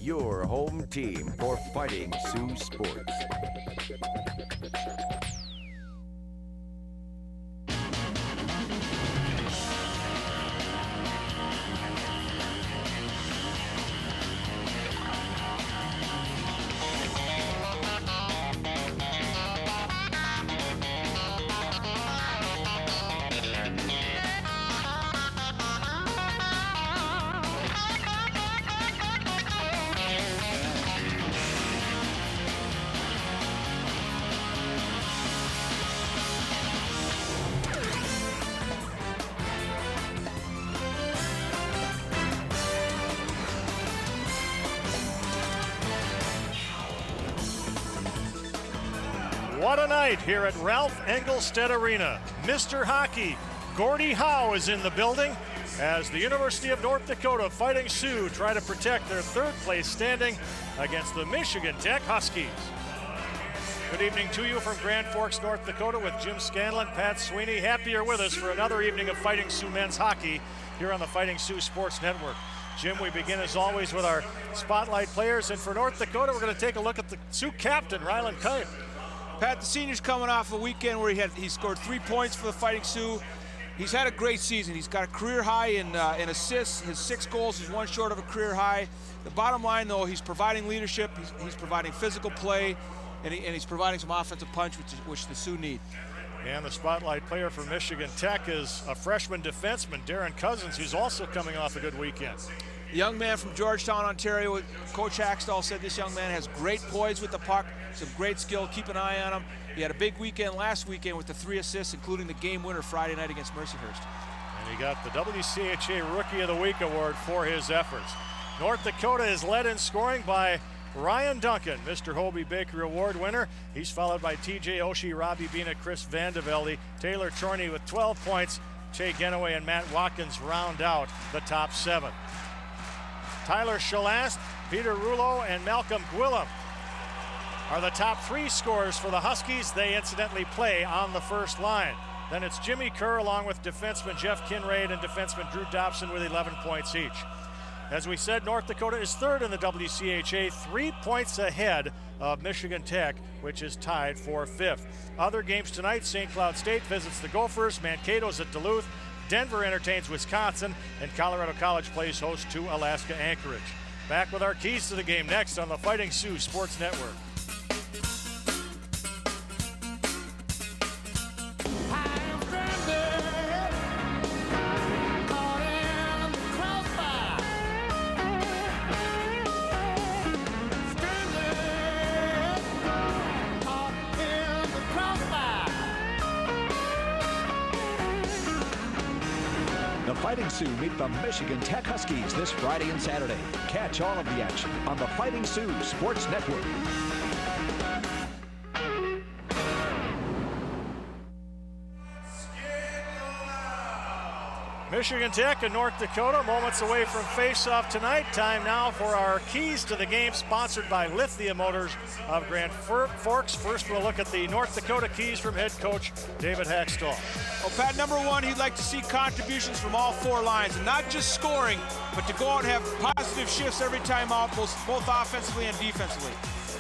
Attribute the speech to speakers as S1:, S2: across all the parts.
S1: your home team for Fighting Sioux Sports.
S2: What a night here at Ralph Engelstedt Arena. Mr. Hockey, Gordie Howe, is in the building as the University of North Dakota Fighting Sioux try to protect their third place standing against the Michigan Tech Huskies. Good evening to you from Grand Forks, North Dakota with Jim Scanlon, Pat Sweeney. Happy you're with us for another evening of Fighting Sioux men's hockey here on the Fighting Sioux Sports Network. Jim, we begin as always with our spotlight players, and for North Dakota, we're going to take a look at the Sioux captain, Ryland Kite.
S3: Pat, the senior's coming off a weekend where he scored 3 points for the Fighting Sioux. He's had a great season. He's got a career high in assists. His 6 goals is 1 short of a career high. The bottom line, though, he's providing leadership. He's providing physical play, and he's providing some offensive punch, which the Sioux need.
S2: And the spotlight player for Michigan Tech is a freshman defenseman, Darren Cousins, who's also coming off a good weekend.
S3: A young man from Georgetown, Ontario. Coach Hackstall said this young man has great poise with the puck, some great skill. Keep an eye on him. He had a big weekend last weekend with the 3 assists, including the game winner Friday night against Mercyhurst.
S2: And he got the WCHA Rookie of the Week award for his efforts. North Dakota is led in scoring by Ryan Duncan, Mr. Hobie Baker Award winner. He's followed by TJ Oshie, Robbie Bina, Chris Vandevelde, Taylor Chorney with 12 points. Che Genoway and Matt Watkins round out the top 7. Tyler Shalast, Peter Rouleau, and Malcolm Gwillem are the top 3 scorers for the Huskies. They incidentally play on the first line. Then it's Jimmy Kerr along with defenseman Jeff Kinraid and defenseman Drew Dobson with 11 points each. As we said, North Dakota is third in the WCHA, 3 points ahead of Michigan Tech, which is tied for 5th. Other games tonight, St. Cloud State visits the Gophers, Mankato's at Duluth, Denver entertains Wisconsin, and Colorado College plays host to Alaska Anchorage. Back with our keys to the game next on the Fighting Sioux Sports Network.
S4: Fighting Sioux meet the Michigan Tech Huskies this Friday and Saturday. Catch all of the action on the Fighting Sioux Sports Network.
S2: Michigan Tech and North Dakota moments away from face-off tonight. Time now for our keys to the game, sponsored by Lithia Motors of Grand Forks. First, we'll look at the North Dakota keys from head coach David Hackstall.
S3: Well, Pat, number 1, he'd like to see contributions from all 4 lines, and not just scoring, but to go out and have positive shifts every time out, both offensively and defensively.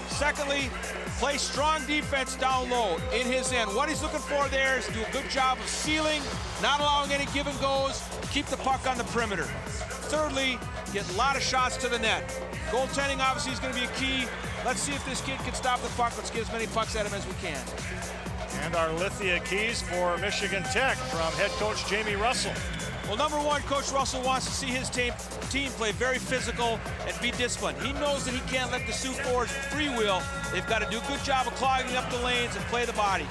S3: Secondly, play strong defense down low in his end. What he's looking for there is to do a good job of sealing, not allowing any give and goes, keep the puck on the perimeter. Thirdly, get a lot of shots to the net. Goaltending obviously is going to be a key. Let's see if this kid can stop the puck. Let's get as many pucks at him as we can.
S2: And our Lithia keys for Michigan Tech from head coach Jamie Russell.
S3: Well, number 1, Coach Russell wants to see his team play very physical and be disciplined. He knows that he can't let the Sioux forwards freewheel. They've got to do a good job of clogging up the lanes and play the body.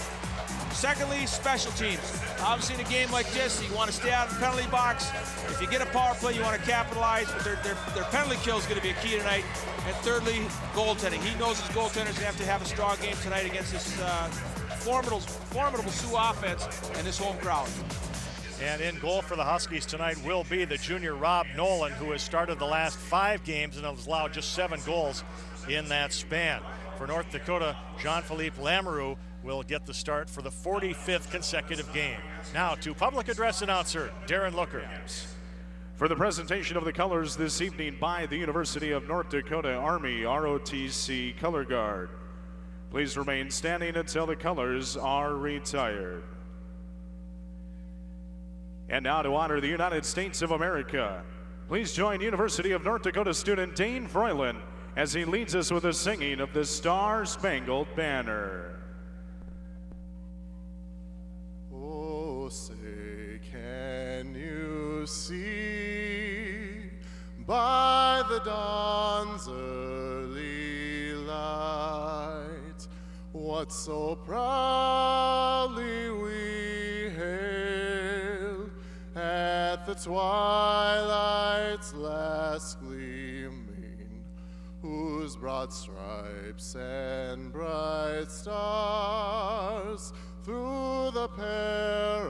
S3: Secondly, special teams. Obviously, in a game like this, you want to stay out of the penalty box. If you get a power play, you want to capitalize, but their penalty kill is going to be a key tonight. And thirdly, goaltending. He knows his goaltenders have to have a strong game tonight against this formidable Sioux offense and this home crowd.
S2: And in goal for the Huskies tonight will be the junior Rob Nolan, who has started the last 5 games and has allowed just 7 goals in that span. For North Dakota, Jean-Philippe Lamoureux will get the start for the 45th consecutive game. Now to public address announcer Darren Looker.
S5: For the presentation of the colors this evening by the University of North Dakota Army ROTC Color Guard. Please remain standing until the colors are retired. And now to honor the United States of America, please join University of North Dakota student Dane Froylan as he leads us with the singing of the Star-Spangled Banner.
S6: Oh, say, can you see by the dawn's early light what so proudly we hailed at the twilight's last gleaming, whose broad stripes and bright stars through the perilous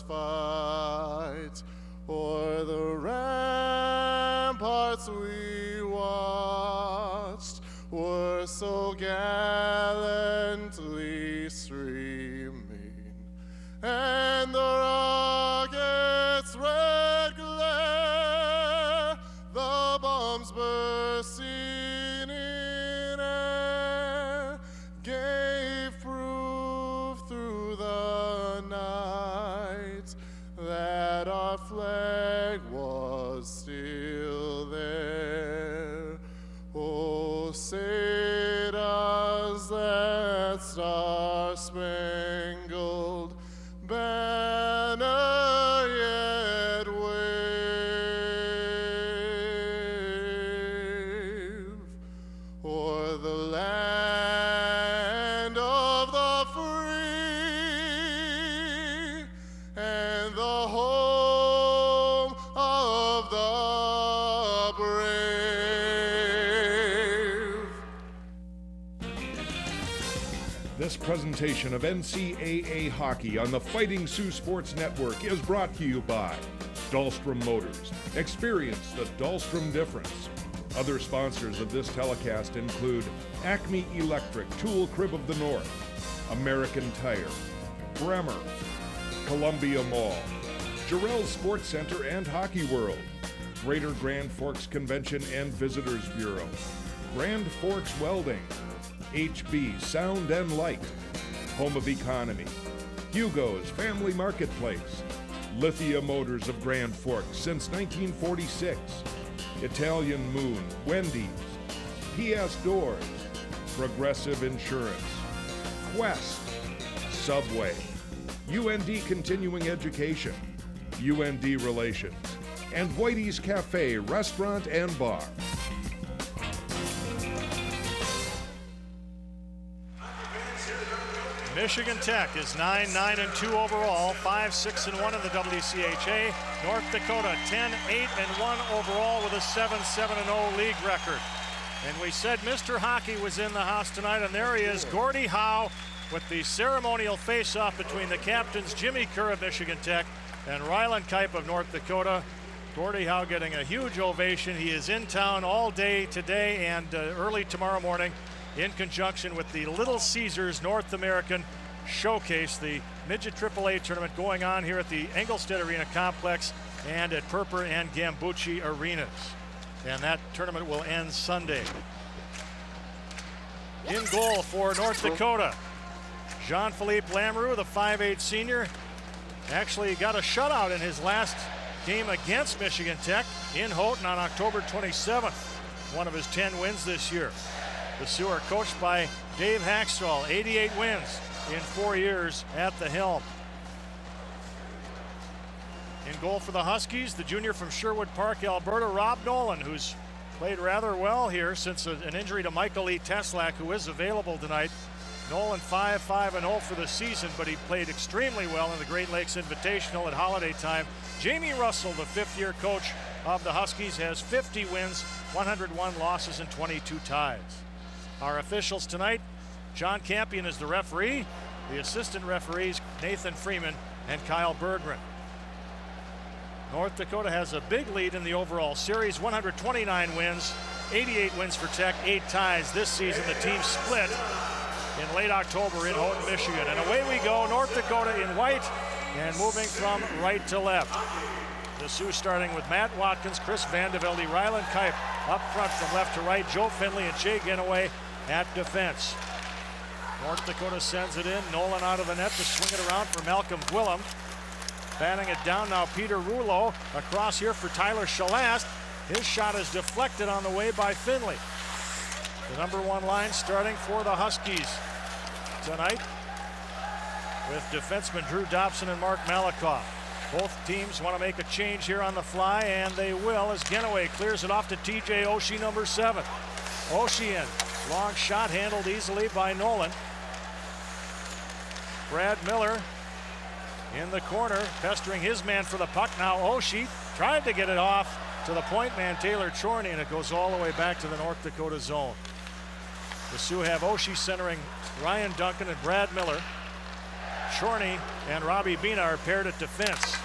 S6: fight o'er the ramparts we watched were so gallantly streaming, and the rocket's red glare, the bombs bursting in air, gave proof through the night that our flag was still there. Oh, say does that star-spangled banner yet wave o'er the land of the free and the home of the brave.
S7: This presentation of NCAA hockey on the Fighting Sioux Sports Network is brought to you by Dahlstrom Motors. Experience the Dahlstrom difference. Other sponsors of this telecast include Acme Electric, Tool Crib of the North, American Tire, Bremer, Columbia Mall, Jarrell Sports Center and Hockey World, Greater Grand Forks Convention and Visitors Bureau, Grand Forks Welding, HB Sound and Light, Home of Economy, Hugo's Family Marketplace, Lithia Motors of Grand Forks since 1946, Italian Moon, Wendy's, PS Doors, Progressive Insurance, Quest, Subway, UND Continuing Education, UND Relations, and Whitey's Cafe, Restaurant and Bar.
S2: Michigan Tech is 9-9-2 overall, 5-6-1 in the WCHA. North Dakota 10-8-1 overall with a 7-7-0 league record. And we said Mr. Hockey was in the house tonight, and there he is, Gordie Howe, with the ceremonial face-off between the captains Jimmy Kerr of Michigan Tech and Ryland Kipe of North Dakota. Gordie Howe getting a huge ovation. He is in town all day today and early tomorrow morning in conjunction with the Little Caesars North American Showcase, the midget AAA tournament going on here at the Engelstedt Arena Complex and at Perper and Gambucci Arenas. And that tournament will end Sunday. In goal for North Dakota, Jean-Philippe Lamoureux, the 5'8" senior, actually got a shutout in his last game against Michigan Tech in Houghton on October 27th, one of his 10 wins this year. The Sioux are coached by Dave Hackstall, 88 wins in 4 years at the helm. In goal for the Huskies, the junior from Sherwood Park, Alberta, Rob Nolan, who's played rather well here since an injury to Michael E. Teslak, who is available tonight. Nolan 5-5-0 for the season, but he played extremely well in the Great Lakes Invitational at holiday time. Jamie Russell, the fifth-year coach of the Huskies, has 50 wins, 101 losses, and 22 ties. Our officials tonight, John Campion is the referee. The assistant referees, Nathan Freeman and Kyle Berggren. North Dakota has a big lead in the overall series, 129 wins, 88 wins for Tech, 8 ties this season. The team split in late October in Houghton, Michigan. And away we go, North Dakota in white and moving from right to left. The Sioux starting with Matt Watkins, Chris Vandevelde, Ryland Kipe up front from left to right. Joe Finley and Jay Genoway at defense. North Dakota sends it in. Nolan out of the net to swing it around for Malcolm Gwillem. Batting it down now, Peter Rouleau across here for Tyler Shalast. His shot is deflected on the way by Finley. The number 1 line starting for the Huskies tonight with defenseman Drew Dobson and Mark Malikoff. Both teams want to make a change here on the fly, and they will as Genoway clears it off to TJ Oshie, number 7. Oshie in. Long shot handled easily by Nolan. Brad Miller in the corner, pestering his man for the puck. Now Oshie tried to get it off to the point man, Taylor Chorney, and it goes all the way back to the North Dakota zone. The Sioux have Oshie centering Ryan Duncan and Brad Miller. Chorney and Robbie Bina are paired at defense.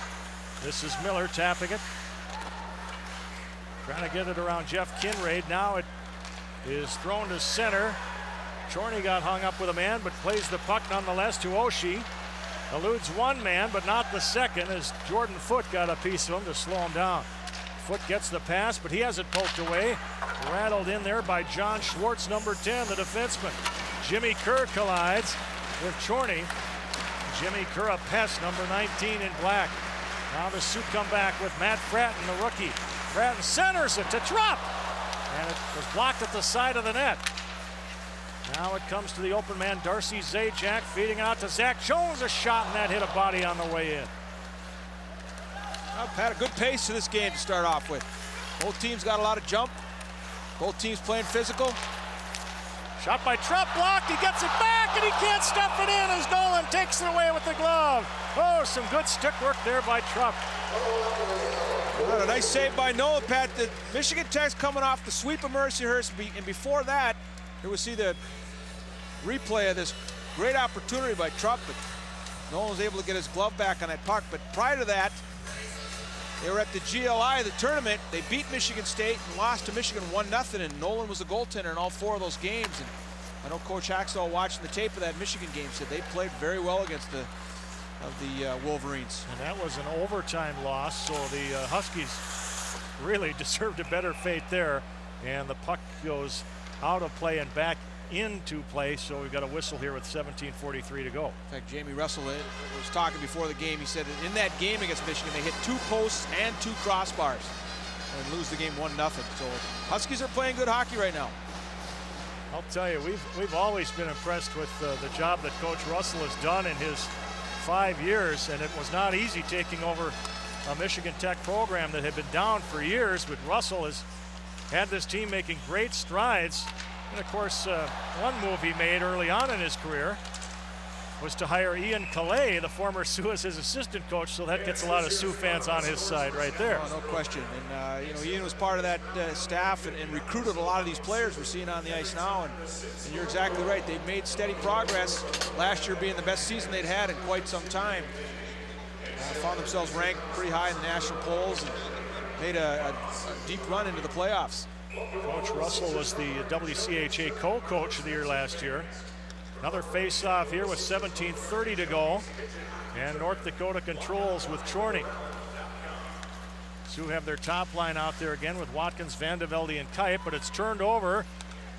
S2: This is Miller tapping it. Trying to get it around Jeff Kinraid. Now it is thrown to center. Chorney got hung up with a man, but plays the puck nonetheless to Oshie. Eludes one man, but not the second, as Jordan Foote got a piece of him to slow him down. Foote gets the pass, but he has it poked away. Rattled in there by John Schwartz, number 10, the defenseman. Jimmy Kerr collides with Chorney. Jimmy Kerr, a pest, number 19 in black. Now the Sioux come back with Matt Fratton, the rookie. Fratton centers it to Trupp, and it was blocked at the side of the net. Now it comes to the open man, Darcy Zajac, feeding out to Zach Jones. A shot, and that hit a body on the way in.
S3: Well, had a good pace to this game to start off with. Both teams got a lot of jump. Both teams playing physical.
S2: Shot by Trupp, blocked. He gets it back, and he can't stuff it in as Nolan takes it away with the glove. Oh, some good stick work there by Trupp.
S3: Well, a nice save by Noah, Pat. The Michigan Tech's coming off the sweep of Mercyhurst, and before that, here we see the replay of this great opportunity by Trupp, but Nolan was able to get his glove back on that puck. But prior to that, they were at the GLI, the tournament. They beat Michigan State and lost to Michigan 1-0, and Nolan was a goaltender in all 4 of those games. And I know Coach Haxtell, watching the tape of that Michigan game, said they played very well against the Wolverines.
S2: And that was an overtime loss, so the Huskies really deserved a better fate there. And the puck goes out of play and back into play, so we've got a whistle here with 17:43 to go.
S3: In fact, Jamie Russell was talking before the game. He said that in that game against Michigan, they hit 2 posts and 2 crossbars and lose the game 1-0. So Huskies are playing good hockey right now.
S2: I'll tell you, we've always been impressed with the job that Coach Russell has done in his 5 years, and it was not easy taking over a Michigan Tech program that had been down for years, but Russell has had this team making great strides. And of course, one move he made early on in his career was to hire Ian Calais, the former Sioux, as his assistant coach, so that gets a lot of Sioux fans on his side right there.
S3: Oh, no question. And you know, Ian was part of that staff and recruited a lot of these players we're seeing on the ice now. And you're exactly right. They've made steady progress. Last year being the best season they'd had in quite some time. Found themselves ranked pretty high in the national polls and made a deep run into the playoffs.
S2: Coach Russell was the WCHA co-coach of the year last year. Another face-off here with 17:30 to go. And North Dakota controls with Chorney. Sioux have their top line out there again with Watkins, Vandevelde, and Kipe, but it's turned over.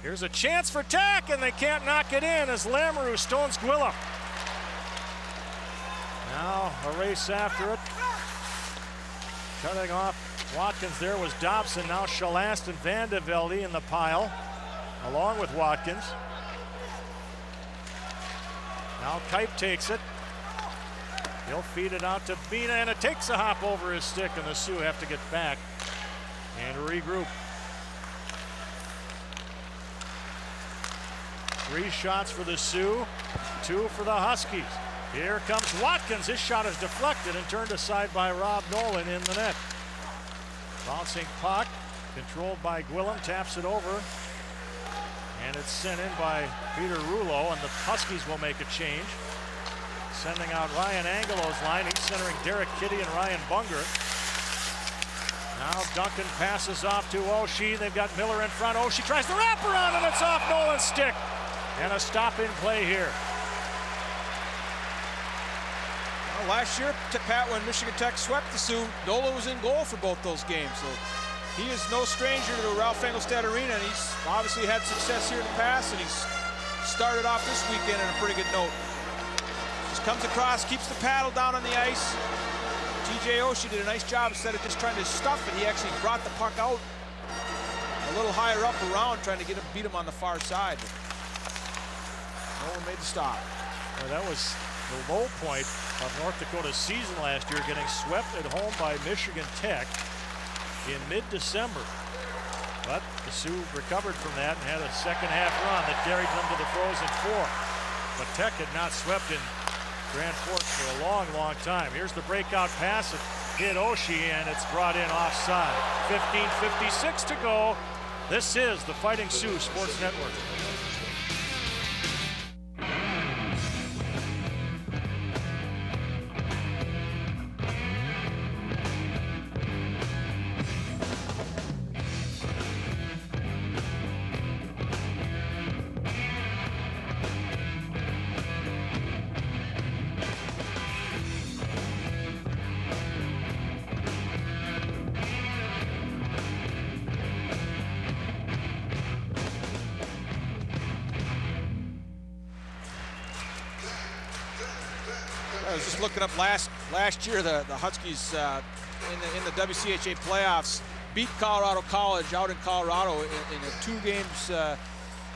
S2: Here's a chance for Tech, and they can't knock it in as Lamoureux stones Gwillem. Now a race after it. Cutting off Watkins there was Dobson. Now Shalast and Vandevelde in the pile, along with Watkins. Now Kipe takes it. He'll feed it out to Bina, and it takes a hop over his stick, and the Sioux have to get back and regroup. 3 shots for the Sioux, 2 for the Huskies. Here comes Watkins. His shot is deflected and turned aside by Rob Nolan in the net. Bouncing puck, controlled by Gwillem, taps it over. And it's sent in by Peter Rouleau, and the Huskies will make a change. Sending out Ryan Angelo's line. He's centering Derek Kitty and Ryan Bunger. Now Duncan passes off to Oshie. They've got Miller in front. Oshie tries the wraparound, and it's off Nolan's stick. And a stop in play here.
S3: Well, last year, Pat, when Michigan Tech swept the Sioux, Nolan was in goal for both those games. So he is no stranger to Ralph Engelstad Arena, and he's obviously had success here in the past, and he's started off this weekend on a pretty good note. Just comes across, keeps the paddle down on the ice. TJ Oshie did a nice job. Instead of just trying to stuff it, he actually brought the puck out a little higher up around, trying to beat him on the far side. But Nolan made the stop.
S2: Well, that was the low point of North Dakota's season last year, getting swept at home by Michigan Tech in mid-December. But the Sioux recovered from that and had a second half run that carried them to the Frozen Four. But Tech had not swept in Grand Forks for a long, long time. Here's the breakout pass. It hit Oshie, and it's brought in offside. 15:56 to go. This is the Fighting Sioux Sports Network.
S3: I was just looking up last year, the Huskies in the WCHA playoffs beat Colorado College out in Colorado in a 2 games,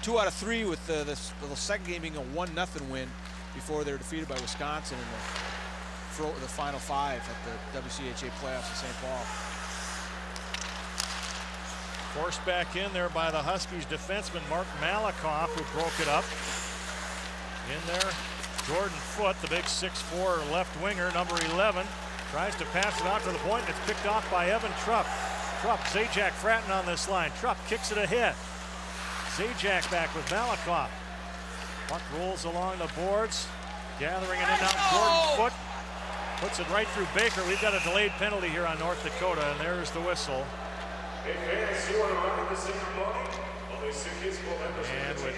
S3: 2 out of 3, with the second game being a 1-0 win before they were defeated by Wisconsin in the final 5 at the WCHA playoffs in St. Paul.
S2: Forced back in there by the Huskies defenseman Mark Malakoff, who broke it up. In there, Jordan Foote, the big 6'4" left winger, number 11, tries to pass it out to the point, and it's picked off by Evan Trupp. Zajac Fratton on this line. Trupp kicks it ahead. Zajac back with Malakoff. Puck rolls along the boards, gathering it in now. Jordan Foote puts it right through Baker. We've got a delayed penalty here on North Dakota, and there's the whistle. And with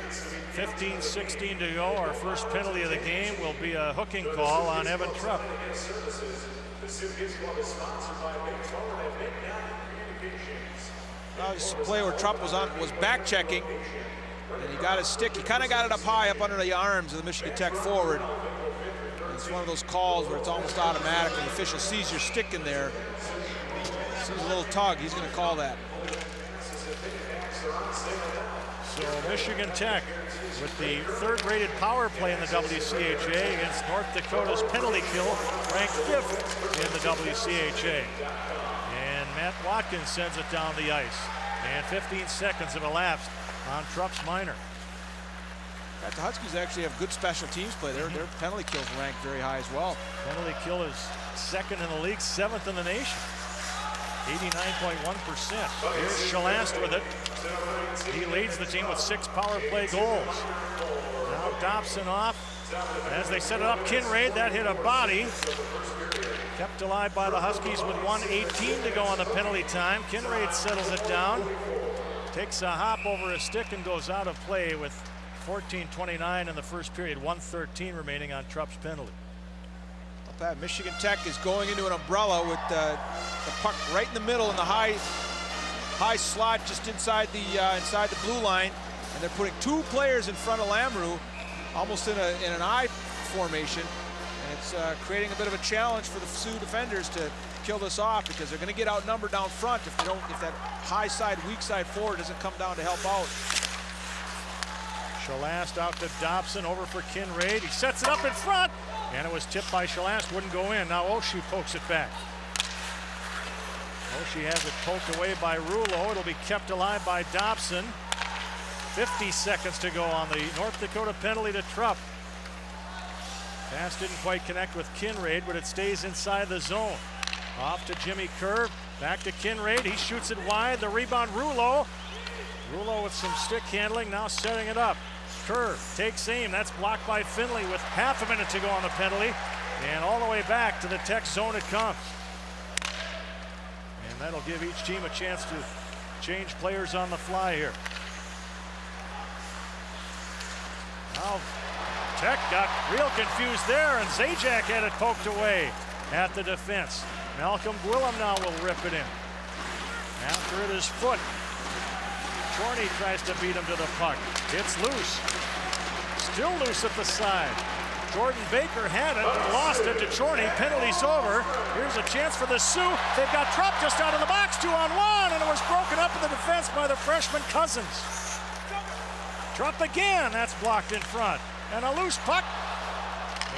S2: 15:16 to go, our first penalty of the game will be a hooking call on Evan Trupp.
S3: This is a play where Trupp was back checking, and he got his stick. He kind of got it up high, up under the arms of the Michigan Tech forward. And it's one of those calls where it's almost automatic. The official sees your stick in there, sees a little tug. He's going to call that.
S2: So Michigan Tech with the 3rd-rated power play in the WCHA against North Dakota's penalty kill, ranked 5th in the WCHA. And Matt Watkins sends it down the ice. And 15 seconds have elapsed on Trupp's minor.
S3: The Huskies actually have good special teams play. Their penalty kills ranked very high as well.
S2: Penalty kill is 2nd in the league, 7th in the nation. 89.1%. Here's Shalast with it. He leads the team with 6 power play goals. Now Dobson off. As they set it up, Kinraid, that hit a body. Kept alive by the Huskies with 1:18 to go on the penalty time. Kinraid settles it down. Takes a hop over a stick and goes out of play with 14:29 in the first period. 1:13 remaining on Trupp's penalty.
S3: Michigan Tech is going into an umbrella with the puck right in the middle in the high slot just inside the blue line, and they're putting 2 players in front of Lamoureux, almost in an I formation, and it's creating a bit of a challenge for the Sioux defenders to kill this off, because they're going to get outnumbered down front if that high side, weak side forward doesn't come down to help out.
S2: Shalast out to Dobson, over for Kinraid. He sets it up in front, and it was tipped by Shalast, wouldn't go in. Now Oshie pokes it back. Oshie has it poked away by Rouleau. It'll be kept alive by Dobson. 50 seconds to go on the North Dakota penalty to Trupp. Pass didn't quite connect with Kinraid, but it stays inside the zone. Off to Jimmy Kerr, back to Kinraid. He shoots it wide. The rebound, Rouleau. Rouleau with some stick handling, now setting it up. Kerr takes aim. That's blocked by Finley with half a minute to go on the penalty. And all the way back to the Tech zone it comes. And that'll give each team a chance to change players on the fly here. Now Tech got real confused there, and Zajac had it poked away at the defense. Malcolm Gwillem now will rip it in. After it is Foot. Chorney tries to beat him to the puck. It's loose. Still loose at the side. Jordan Baker had it, but lost it to Chorney. Penalty's over. Here's a chance for the Sioux. They've got Trupp just out of the box, 2-on-1, and it was broken up in the defense by the freshman Cousins. Trupp again, that's blocked in front. And a loose puck.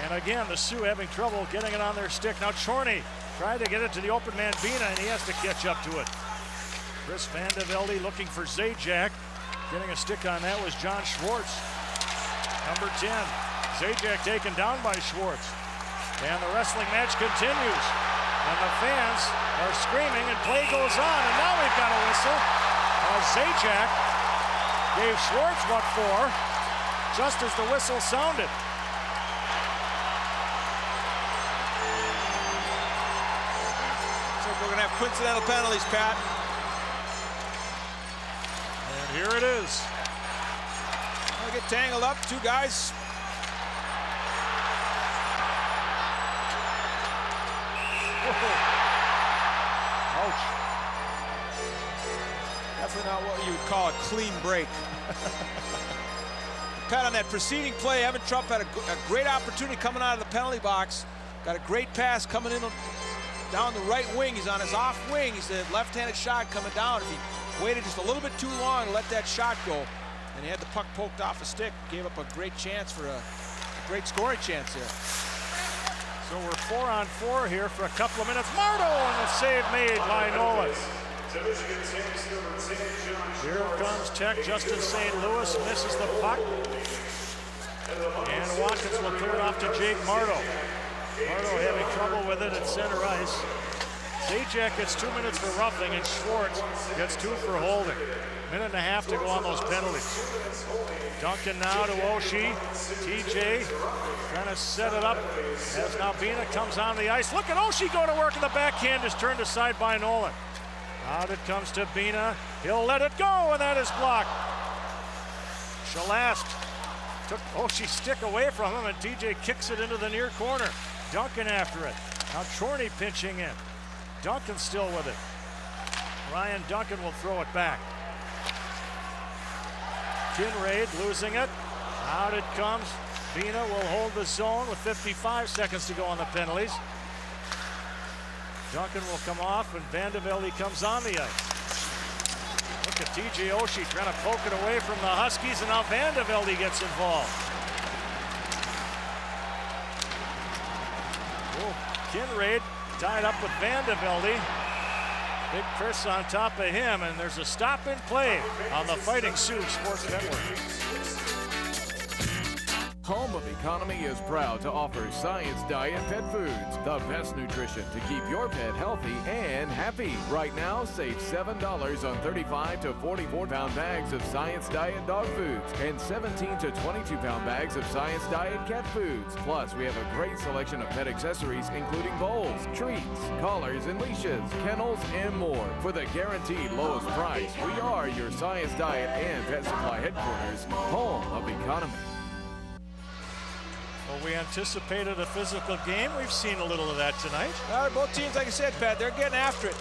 S2: And again, the Sioux having trouble getting it on their stick. Now Chorney tried to get it to the open man Bina, and he has to catch up to it. Chris Van de Velde looking for Zajac. Getting a stick on that was John Schwartz. Number 10. Zajac taken down by Schwartz. And the wrestling match continues. And the fans are screaming and play goes on. And now we've got a whistle. Zajac gave Schwartz what for just as the whistle sounded.
S3: Looks like we're going to have coincidental penalties, Pat.
S2: And here it is.
S3: They get tangled up, two guys.
S2: Ouch.
S3: Definitely not what you would call a clean break. Pat, on that preceding play, Evan Trupp had a great opportunity coming out of the penalty box. Got a great pass coming in down the right wing. He's on his off wing. He's a left-handed shot coming down. If he waited just a little bit too long to let that shot go, and he had the puck poked off a stick, gave up a great chance for a great scoring chance there.
S2: So we're 4-on-4 here for a couple of minutes. Marto, and a save made by Nolan. Here comes Tech. Justin St. Louis misses the puck. And Watkins will throw it off to Jake Marto. Marto having trouble with it at center ice. Zajac gets 2 minutes for roughing, and Schwartz gets 2 for holding. Minute and a half to go on those penalties. Duncan now to Oshie. TJ trying to set it up as now Bina comes on the ice. Look at Oshie go to work, and the backhand is turned aside by Nolan. Out it comes to Bina. He'll let it go, and that is blocked. Shalast took Oshie's stick away from him, and TJ kicks it into the near corner. Duncan after it. Now Chorney pinching in. Duncan still with it. Ryan Duncan will throw it back. Kinraid losing it. Out it comes. Bina will hold the zone with 55 seconds to go on the penalties. Duncan will come off, and Van de Velde comes on the ice. Look at TJ Oshie trying to poke it away from the Huskies, and now Van de Velde gets involved. Kinraid tied up with Van de Velde. Big Chris on top of him, and there's a stop in play on the Fighting Sioux Sports Network.
S1: Home of Economy is proud to offer Science Diet Pet Foods, the best nutrition to keep your pet healthy and happy. Right now, save $7 on 35 to 44-pound bags of Science Diet dog foods and 17 to 22-pound bags of Science Diet cat foods. Plus, we have a great selection of pet accessories, including bowls, treats, collars and leashes, kennels, and more. For the guaranteed lowest price, we are your Science Diet and Pet Supply headquarters, home of Economy.
S2: Well, we anticipated a physical game. We've seen a little of that tonight.
S3: Both teams, like I said, Pat, they're getting after it.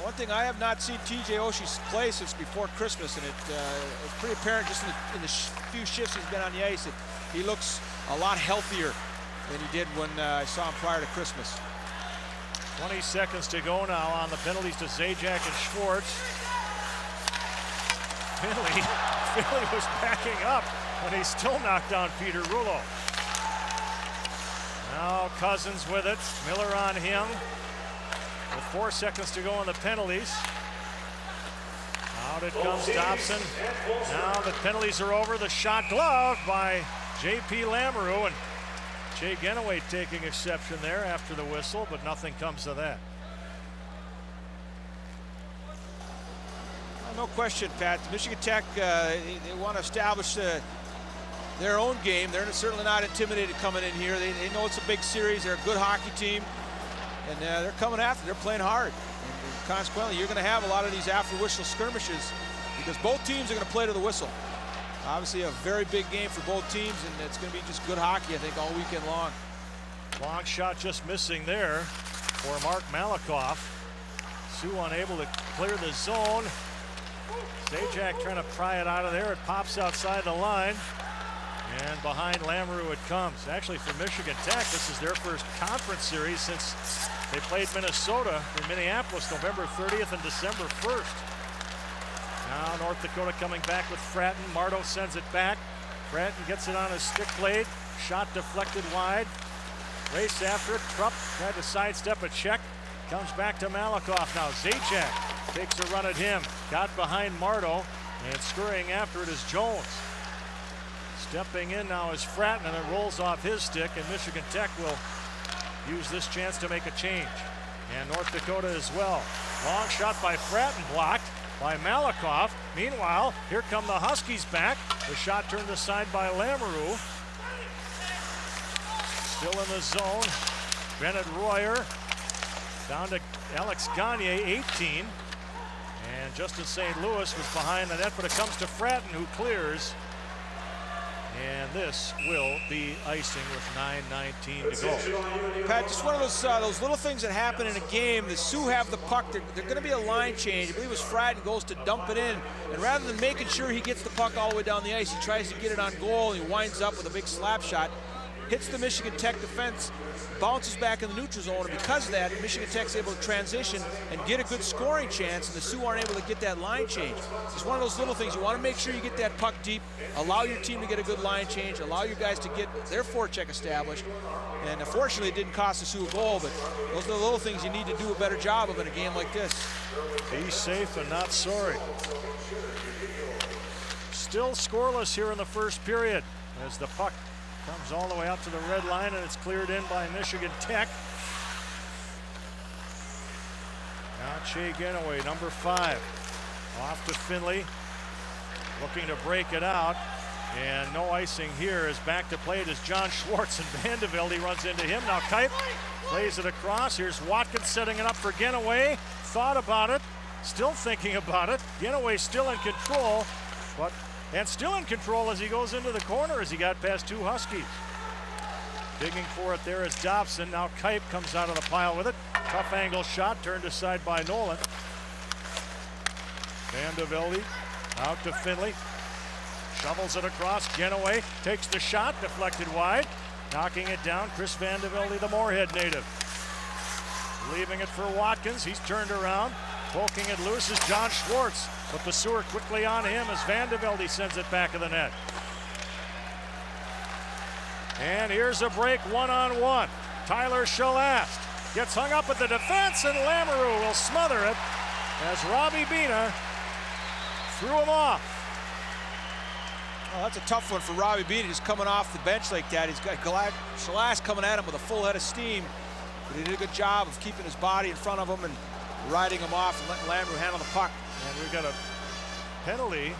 S3: One thing, I have not seen TJ Oshie play since before Christmas, and it's pretty apparent just in the few shifts he's been on the ice that he looks a lot healthier than he did when I saw him prior to Christmas.
S2: 20 seconds to go now on the penalties to Zajac and Schwartz. Philly was backing up when he still knocked down Peter Rouleau. Now Cousins with it. Miller on him. With 4 seconds to go on the penalties. Out it comes Dobson. Now the penalties are over. The shot gloved by J.P. Lamoureux, and Jay Genoway taking exception there after the whistle, but nothing comes of that.
S3: No question, Pat. Michigan Tech, they want to establish their own game. They're certainly not intimidated coming in here. They know it's a big series. They're a good hockey team, and they're coming after. They're playing hard. And consequently, you're going to have a lot of these after whistle skirmishes because both teams are going to play to the whistle. Obviously a very big game for both teams, and it's going to be just good hockey, I think, all weekend long.
S2: Long shot just missing there for Mark Malakoff. Sioux unable to clear the zone. Zajac trying to pry it out of there. It pops outside the line. And behind Lamoureux it comes. Actually, for Michigan Tech, this is their first conference series since they played Minnesota in Minneapolis November 30th and December 1st. Now North Dakota coming back with Fratton. Mardo sends it back. Fratton gets it on his stick blade. Shot deflected wide. Race after it. Trupp tried to sidestep a check. Comes back to Malakoff now. Zajac takes a run at him. Got behind Mardo, and scurrying after it is Jones. Stepping in now is Fratton, and it rolls off his stick, and Michigan Tech will use this chance to make a change. And North Dakota as well. Long shot by Fratton, blocked by Malakoff. Meanwhile, here come the Huskies back. The shot turned aside by Lamoureux. Still in the zone. Bennett Royer down to Alex Gagne, 18. And Justin St. Louis was behind the net, but it comes to Fratton, who clears. And this will be icing with 9:19 to go.
S3: Pat, just one of those little things that happen in a game. The Sioux have the puck. They're going to be a line change. I believe it was Fratton goes to dump it in. And rather than making sure he gets the puck all the way down the ice, he tries to get it on goal, and he winds up with a big slap shot. Hits the Michigan Tech defense, bounces back in the neutral zone, and because of that, Michigan Tech's able to transition and get a good scoring chance, and the Sioux aren't able to get that line change. It's one of those little things. You want to make sure you get that puck deep, allow your team to get a good line change, allow your guys to get their forecheck established, and unfortunately it didn't cost the Sioux a goal, but those are the little things you need to do a better job of in a game like this.
S2: Be safe and not sorry. Still scoreless here in the first period as the puck comes all the way out to the red line, and it's cleared in by Michigan Tech. Now Che Genoway, number 5, off to Finley, looking to break it out, and no icing here. As back to play it is John Schwartz, and Vandevelde, he runs into him. Now Kuip plays it across. Here's Watkins setting it up for Genoway. Thought about it, still thinking about it. Genoway still in control, and still in control as he goes into the corner as he got past 2 Huskies. Digging for it there is Dobson. Now Kuip comes out of the pile with it. Tough angle shot turned aside by Nolan. Vandevelde out to Finley. Shovels it across. Genoway takes the shot, deflected wide. Knocking it down, Chris Vandevelde, the Moorhead native. Leaving it for Watkins. He's turned around. Poking it loose is John Schwartz. But the Sioux quickly on him as Vandevelde sends it back of the net. And here's a break, 1-on-1. Tyler Shalast gets hung up at the defense, and Lamoureux will smother it as Robbie Bina threw him off.
S3: Oh, that's a tough one for Robbie Bina, just coming off the bench like that. He's got Shalast coming at him with a full head of steam, but he did a good job of keeping his body in front of him and riding him off and letting Lamoureux handle the puck.
S2: And we've got a penalty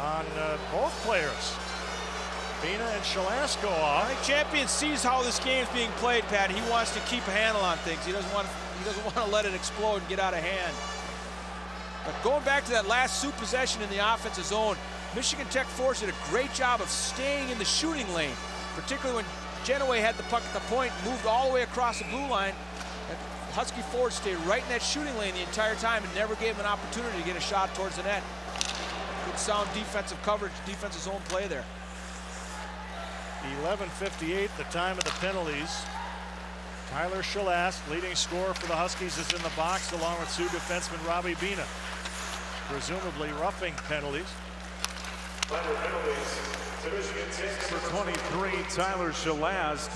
S2: on both players. Bina and Shalast go off.
S3: I think Champion sees how this game's being played, Pat. He wants to keep a handle on things. He doesn't want to let it explode and get out of hand. But going back to that last Sioux possession in the offensive zone, Michigan Tech forwards did a great job of staying in the shooting lane, particularly when Genoway had the puck at the point, moved all the way across the blue line. Husky forwards stayed right in that shooting lane the entire time and never gave him an opportunity to get a shot towards the net. Good sound defensive coverage, defensive zone play there.
S2: 11:58, the time of the penalties. Tyler Shalast, leading scorer for the Huskies, is in the box along with Sioux defenseman Robbie Bina. Presumably roughing penalties.
S5: For 23, Tyler Shalast.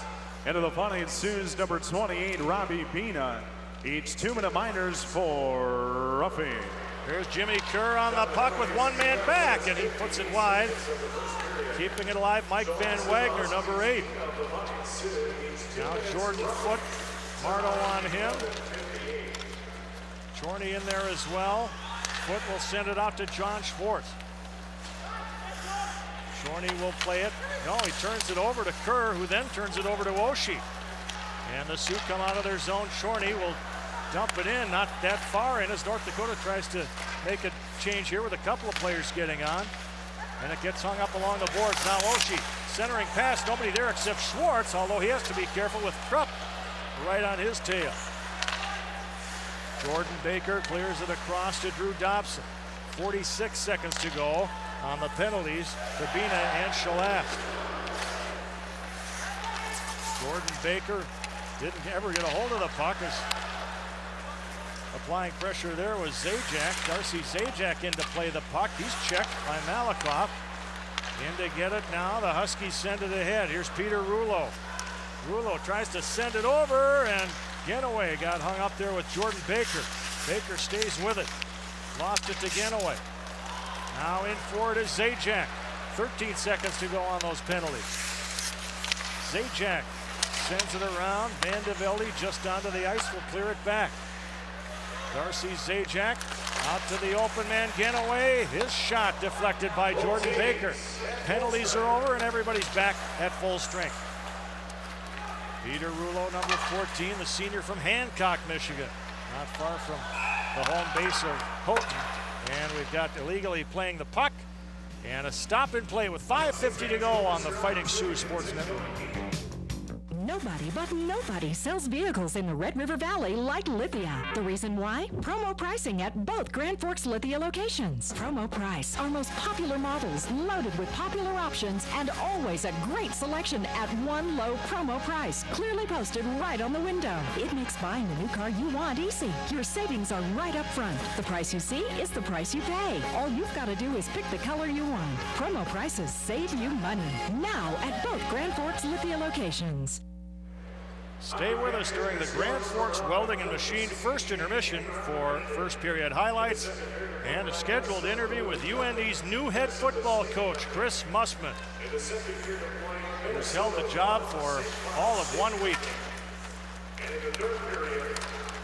S5: Into the Pontiac Sioux's number 28, Robbie Bina. Each 2-minute minors for roughing.
S2: Here's Jimmy Kerr on the puck with one man back, and he puts it wide. Keeping it alive, Mike Van Wagner, number 8. Now Jordan Foote, Mardo on him. Chorney in there as well. Foote will send it out to John Schwartz. Chorney will play it. No, he turns it over to Kerr, who then turns it over to Oshie. And the Sioux come out of their zone. Chorney will dump it in, not that far in, as North Dakota tries to make a change here with a couple of players getting on. and it gets hung up along the boards. Now Oshie centering pass, nobody there except Schwartz, although he has to be careful with Krupp right on his tail. Jordan Baker clears it across to Drew Dobson. 46 seconds to go on the penalties to Bina and Shalat. Jordan Baker didn't ever get a hold of the puck as applying pressure there was Zajac. Darcy Zajac in to play the puck. He's checked by Malakoff. In to get it now. The Huskies send it ahead. Here's Peter Rouleau. Rouleau tries to send it over, and Genoway got hung up there with Jordan Baker. Baker stays with it. Lost it to Genoway. Now in for it is Zajac. 13 seconds to go on those penalties. Zajac sends it around. Van de Velde just onto the ice will clear it back. Darcy Zajac out to the open man Genoway. His shot deflected by Jordan Baker. Penalties are over and everybody's back at full strength. Peter Rouleau, number 14, the senior from Hancock, Michigan. Not far from the home base of Houghton. And we've got illegally playing the puck. And a stop and play with 5:50 to go on the Fighting Sioux Sports Network.
S8: Nobody but nobody sells vehicles in the Red River Valley like Lithia. The reason why? Promo pricing at both Grand Forks Lithia locations. Promo price, our most popular models loaded with popular options and always a great selection at one low promo price, clearly posted right on the window. It makes buying the new car you want easy. Your savings are right up front. The price you see is the price you pay. All you've got to do is pick the color you want. Promo prices save you money. Now at both Grand Forks Lithia locations.
S2: Stay with us during the Grand Forks Welding and Machine first intermission for first period highlights and a scheduled interview with UND's new head football coach, Chris Mussman, who's held the job for all of 1 week.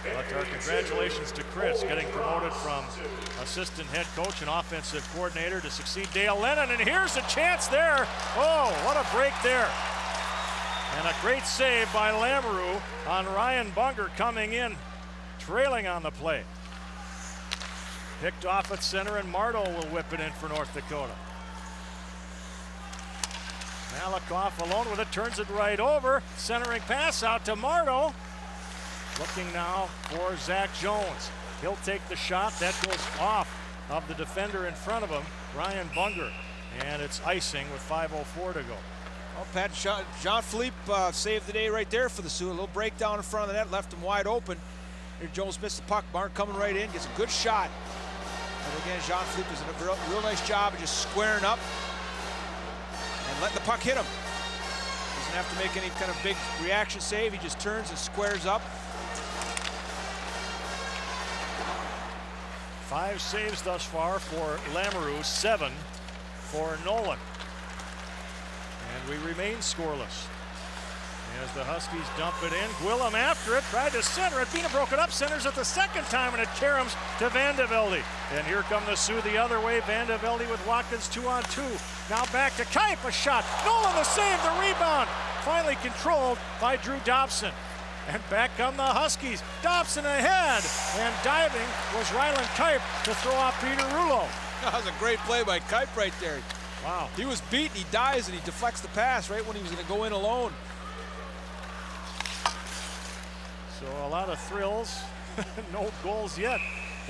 S2: But our congratulations to Chris, getting promoted from assistant head coach and offensive coordinator to succeed Dale Lennon, and here's a chance there. Oh, what a break there. And a great save by Lamoureux on Ryan Bunger coming in, trailing on the play. Picked off at center, and Mardo will whip it in for North Dakota. Malakoff alone with it, turns it right over. Centering pass out to Mardo. Looking now for Zach Jones. He'll take the shot. That goes off of the defender in front of him, Ryan Bunger. And it's icing with 5:04 to go.
S3: Well, Pat, Jean-Philippe saved the day right there for the Sioux. A little breakdown in front of the net, left him wide open. Here Jones missed the puck. Barn coming right in, gets a good shot. And again, Jean-Philippe does a real nice job of just squaring up and letting the puck hit him. Doesn't have to make any kind of big reaction save. He just turns and squares up.
S2: 5 saves thus far for Lamoureux, 7 for Nolan. And we remain scoreless as the Huskies dump it in. Gwillem after it, tried to center it. Bina broke it up, centers it the second time, and it caroms to Van de Velde. And here come the Sioux the other way. Van de Velde with Watkins 2-on-2. Now back to Kipe, a shot. Nolan the save, the rebound. Finally controlled by Drew Dobson. And back come the Huskies. Dobson ahead, and diving was Ryland Kipe to throw off Peter Rouleau.
S3: That was a great play by Kipe right there.
S2: Wow.
S3: He was beaten, he dives, and he deflects the pass right when he was going to go in alone.
S2: So a lot of thrills, no goals yet.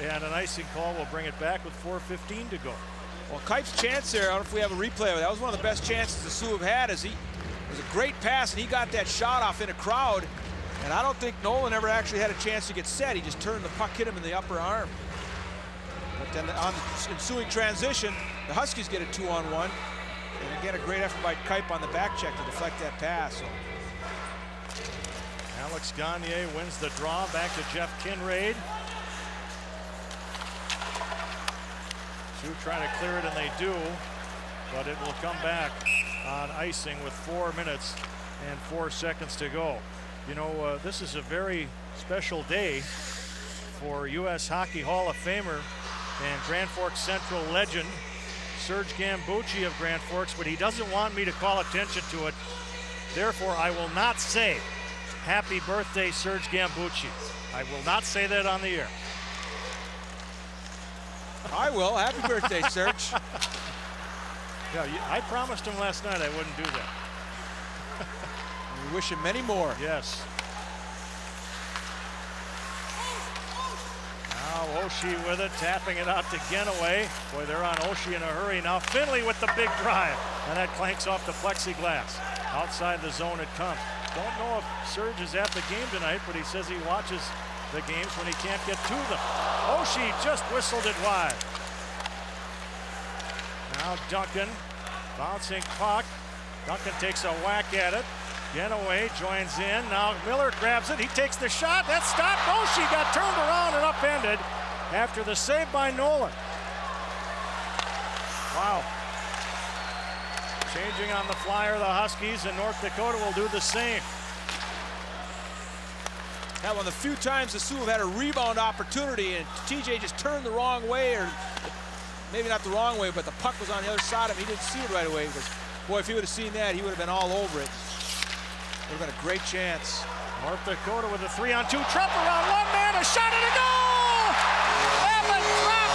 S2: And an icing call will bring it back with 4:15 to go.
S3: Well, Kipe's chance there, I don't know if we have a replay of it. That was one of the best chances the Sioux have had. It was a great pass, and he got that shot off in a crowd. And I don't think Nolan ever actually had a chance to get set. He just turned the puck, hit him in the upper arm. But then on the ensuing transition, the Huskies get a 2-on-1. And again, a great effort by Kipe on the back check to deflect that pass. So.
S2: Alex Gagne wins the draw, back to Jeff Kinraid. Sioux trying to clear it, and they do. But it will come back on icing with 4 minutes and 4 seconds to go. You know, this is a very special day for U.S. Hockey Hall of Famer and Grand Forks Central legend Serge Gambucci of Grand Forks, but he doesn't want me to call attention to it. Therefore, I will not say happy birthday, Serge Gambucci. I will not say that on the air.
S3: I will. Happy birthday, Serge.
S2: Yeah, I promised him last night I wouldn't do that.
S3: We wish him many more.
S2: Yes. Now Oshie with it, tapping it out to Genoway. Boy, they're on Oshie in a hurry now. Finley with the big drive, and that clanks off the plexiglass. Outside the zone it comes. Don't know if Serge is at the game tonight, but he says he watches the games when he can't get to them. Oshie just whistled it wide. Now Duncan, bouncing puck. Duncan takes a whack at it. Genoway joins in. Now Miller grabs it. He takes the shot. That's stopped. Oshie got turned around and upended after the save by Nolan. Wow. Changing on the flyer, the Huskies, and North Dakota will do the same.
S3: That one, the few times the Sioux have had a rebound opportunity and TJ just turned the wrong way, or maybe not the wrong way, but the puck was on the other side of him. He didn't see it right away because, boy, if he would have seen that, he would have been all over it. Would have been a great chance.
S2: North Dakota with a 3-on-2. Trump around one man, a shot and a goal! Evan Trump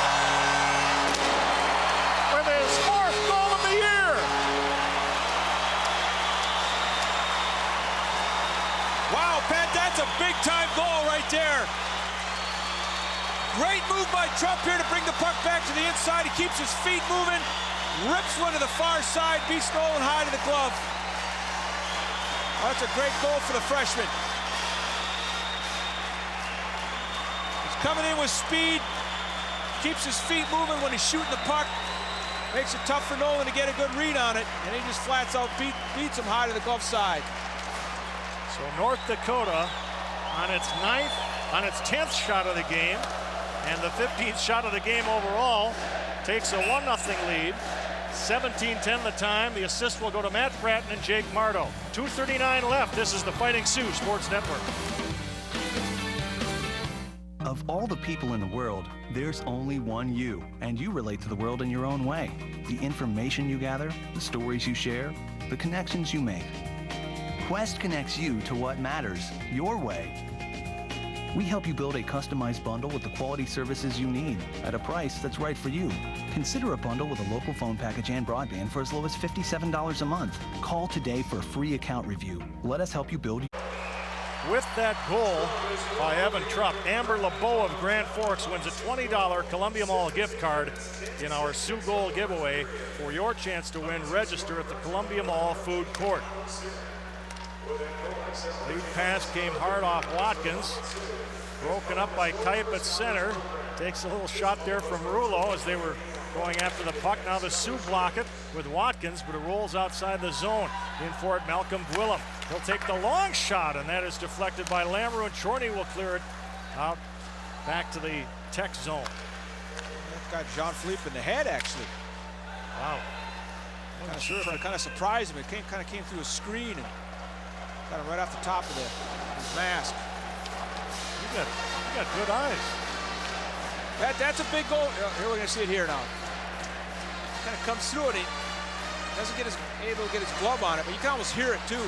S2: with his 4th goal of the year.
S3: Wow, Pat, that's a big-time goal right there. Great move by Trump here to bring the puck back to the inside. He keeps his feet moving, rips one to the far side, beats Nolan high to the glove. Oh, that's a great goal for the freshman. He's coming in with speed, keeps his feet moving when he's shooting the puck, makes it tough for Nolan to get a good read on it, and he just flats out beats him high to the glove side.
S2: So North Dakota on its 10th shot of the game, and the 15th shot of the game overall, takes a 1-0 lead. 17-10 the time. The assist will go to Matt Bratton and Jake Mardo. 2:39 left. This is the Fighting Sioux Sports Network.
S9: Of all the people in the world, there's only one you, and you relate to the world in your own way. The information you gather, the stories you share, the connections you make. Quest connects you to what matters, your way. We help you build a customized bundle with the quality services you need at a price that's right for you. Consider a bundle with a local phone package and broadband for as low as $57 a month. Call today for a free account review. Let us help you build.
S2: With that goal by Evan Trupp, Amber LeBeau of Grand Forks wins a $20 Columbia Mall gift card in our Sioux Goal giveaway. For your chance to win, register at the Columbia Mall Food Court. Lead pass came hard off Watkins. Broken up by Kipe at center. Takes a little shot there from Rulo as they were going after the puck. Now the Sioux block it with Watkins, but it rolls outside the zone. In for it, Malcolm Gwillem. He'll take the long shot, and that is deflected by Lamoureux, and Chorney will clear it out back to the Tech zone.
S3: That got Jean-Philippe in the head, actually.
S2: Wow.
S3: Kind of surprised him. It kind of came through a screen and got him right off the top of his mask.
S2: You got good eyes.
S3: That's a big goal. Here we're going to see it here now. Kind of comes through it. He doesn't get able to get his glove on it, but you can almost hear it too.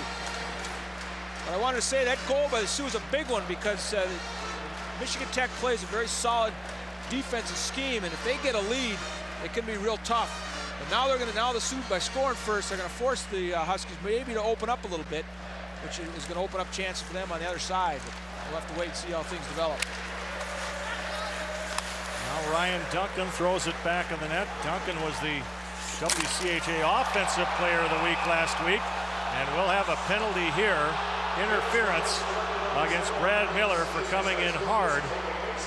S3: But I wanted to say that goal by the Sioux is a big one because Michigan Tech plays a very solid defensive scheme, and if they get a lead, it can be real tough. But now the Sioux, by scoring first, they're going to force the Huskies maybe to open up a little bit, which is going to open up chances for them on the other side. But we'll have to wait and see how things develop.
S2: Now Ryan Duncan throws it back in the net. Duncan was the WCHA Offensive Player of the Week last week, and we'll have a penalty here, interference against Brad Miller for coming in hard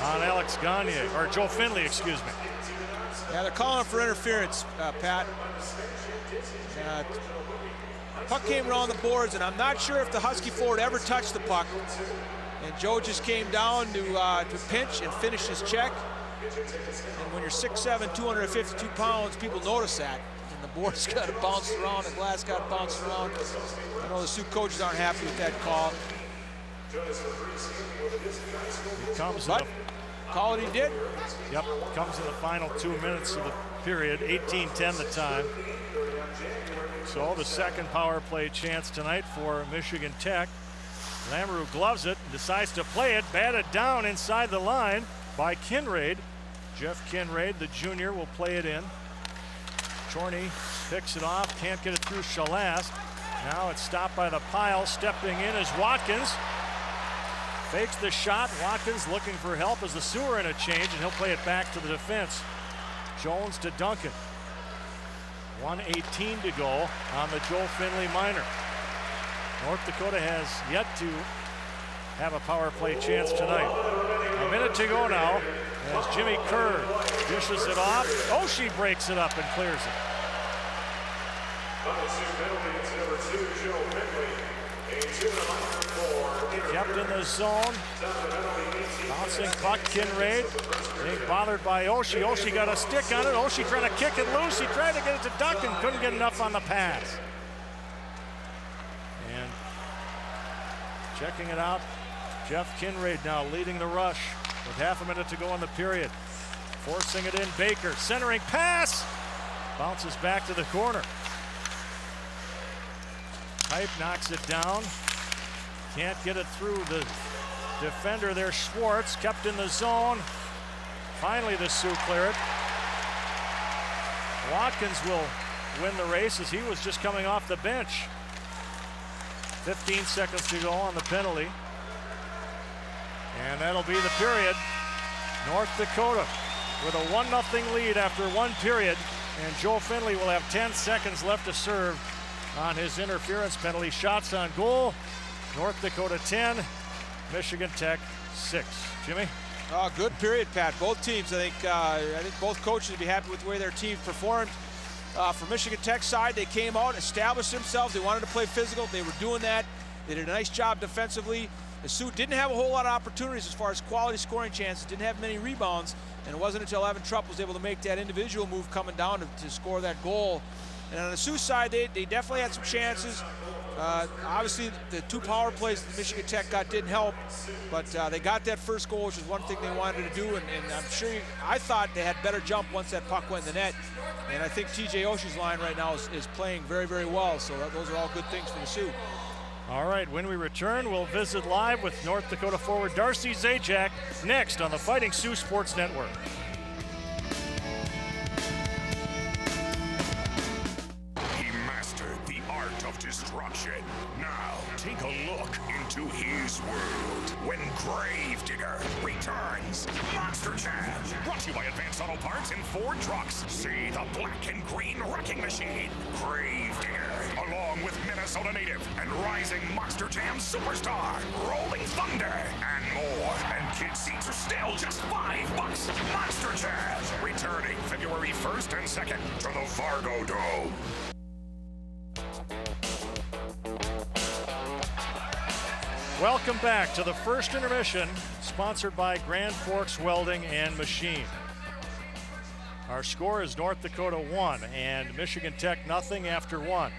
S2: on Alex Gagne, or Joe Finley, excuse me.
S3: Yeah, they're calling for interference, Pat. Puck came around the boards, and I'm not sure if the Husky forward ever touched the puck. And Joe just came down to pinch and finish his check. And when you're 6'7", 252 pounds, people notice that. And the boards got bounced around, the glass got bounced around. I know the Sioux coaches aren't happy with that call.
S2: It comes
S3: but call it he did.
S2: Yep, comes in the final 2 minutes of the period, 18-10 the time. So the second power play chance tonight for Michigan Tech. Lamoureux gloves it, decides to play it, batted down inside the line by Kinraid. Jeff Kinraid, the junior, will play it in. Chorney picks it off, can't get it through Shalast. Now it's stopped by the pile. Stepping in is Watkins. Fakes the shot. Watkins looking for help as the Sioux are in a change, and he'll play it back to the defense. Jones to Duncan. 1:18 to go on the Joe Finley minor. North Dakota has yet to have a power play chance tonight. A minute to go now as Jimmy Kerr dishes it off. Oshie breaks it up and clears it. Kept in the zone. Bouncing puck, Kinraid. Being bothered by Oshie. Oshie got a stick on it. Oshie trying to kick it loose. He tried to get it to Duncan. Couldn't get enough on the pass. And checking it out, Jeff Kinraid now leading the rush with half a minute to go in the period. Forcing it in, Baker. Centering pass. Bounces back to the corner. Pipe knocks it down. Can't get it through the defender there, Schwartz. Kept in the zone. Finally, the Sioux clear it. Watkins will win the race as he was just coming off the bench. 15 seconds to go on the penalty. And that'll be the period. North Dakota with a 1-0 lead after one period. And Joe Finley will have 10 seconds left to serve on his interference penalty. Shots on goal. North Dakota 10, Michigan Tech 6. Jimmy?
S3: Good period, Pat. Both teams, I think both coaches would be happy with the way their team performed. For Michigan Tech's side, they came out, established themselves. They wanted to play physical. They were doing that. They did a nice job defensively. The Sioux didn't have a whole lot of opportunities as far as quality scoring chances, didn't have many rebounds, and it wasn't until Evan Trupp was able to make that individual move coming down to score that goal. And on the Sioux side, they definitely had some chances. Obviously, the two power plays that Michigan Tech got didn't help, but they got that first goal, which is one thing they wanted to do, and I'm sure I thought they had better jump once that puck went in the net. And I think TJ Oshie's line right now is playing very, very well, so those are all good things for the Sioux.
S2: All right, when we return, we'll visit live with North Dakota forward Darcy Zajac next on the Fighting Sioux Sports Network.
S10: He mastered the art of destruction. Now, take a look into his world when Gravedigger returns. Monster Jam, brought to you by Advanced Auto Parts and Ford Trucks. See the black and green wrecking machine, Gravedigger, along with Minnesota native and rising Monster Jam superstar, Rolling Thunder, and more. And kid seats are still just $5. Monster Jam, returning February 1st and 2nd to the Fargo Dome.
S2: Welcome back to the first intermission, sponsored by Grand Forks Welding and Machine. Our score is North Dakota 1 and Michigan Tech 0 after 1.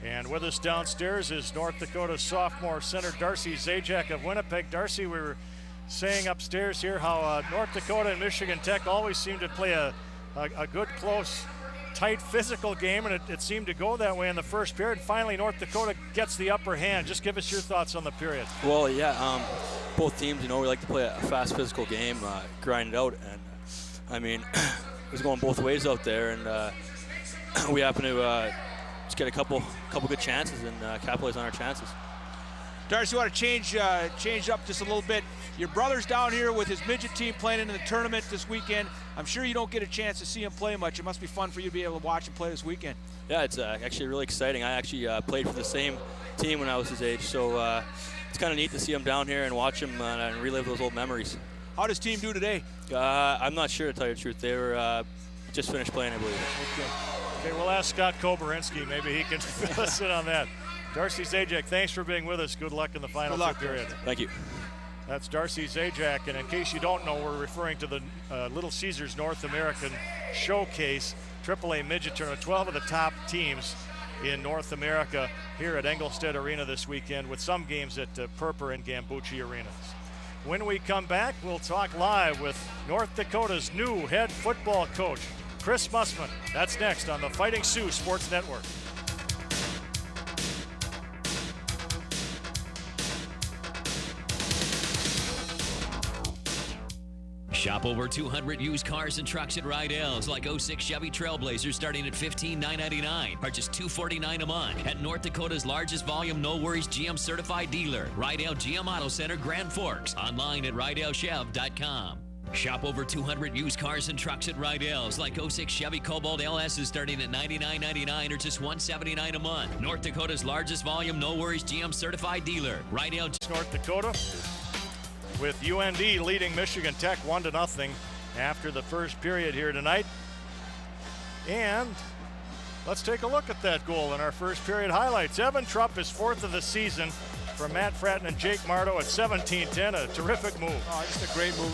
S2: And with us downstairs is North Dakota sophomore center Darcy Zajac of Winnipeg. Darcy, we were saying upstairs here how North Dakota and Michigan Tech always seem to play a good, close, tight physical game, and it seemed to go that way in the first period. Finally, North Dakota gets the upper hand. Just give us your thoughts on the period.
S11: Well, yeah, both teams, we like to play a fast physical game, grind it out, and I mean, it was going both ways out there, and we happen to just get a couple good chances and capitalize on our chances.
S3: Darcy, you want to change up just a little bit. Your brother's down here with his midget team playing in the tournament this weekend. I'm sure you don't get a chance to see him play much. It must be fun for you to be able to watch him play this weekend.
S11: Yeah, it's actually really exciting. I actually played for the same team when I was his age, so it's kind of neat to see him down here and watch him and relive those old memories.
S3: How does team do today?
S11: I'm not sure, to tell you the truth. They were just finished playing, I believe.
S2: Okay, we'll ask Scott Koberinski. Maybe he can fill us in on that. Darcy Zajac, thanks for being with us. Good luck in the final period.
S11: Thank you.
S2: That's Darcy Zajac, and in case you don't know, we're referring to the Little Caesars North American Showcase AAA Midget Tournament. 12 of the top teams in North America here at Engelstad Arena this weekend, with some games at Perper and Gambucci Arenas. When we come back, we'll talk live with North Dakota's new head football coach, Chris Mussman. That's next on the Fighting Sioux Sports Network.
S12: Shop over 200 used cars and trucks at Rydell's, like 06 Chevy Trailblazer starting at $15,999 or just $249 a month. At North Dakota's largest volume, no worries GM certified dealer, Rydell GM Auto Center, Grand Forks. Online at RydellChev.com. Shop over 200 used cars and trucks at Rydell's, like 06 Chevy Cobalt LS is starting at $99.99 or just $179 a month. North Dakota's largest volume, no worries GM certified dealer, Rydell.
S2: North Dakota, with UND leading Michigan Tech 1-0 after the first period here tonight. And let's take a look at that goal in our first period highlights. Evan Trupp is 4th of the season from Matt Fratton and Jake Marto at 17-10. A terrific move.
S3: Oh, just a great move.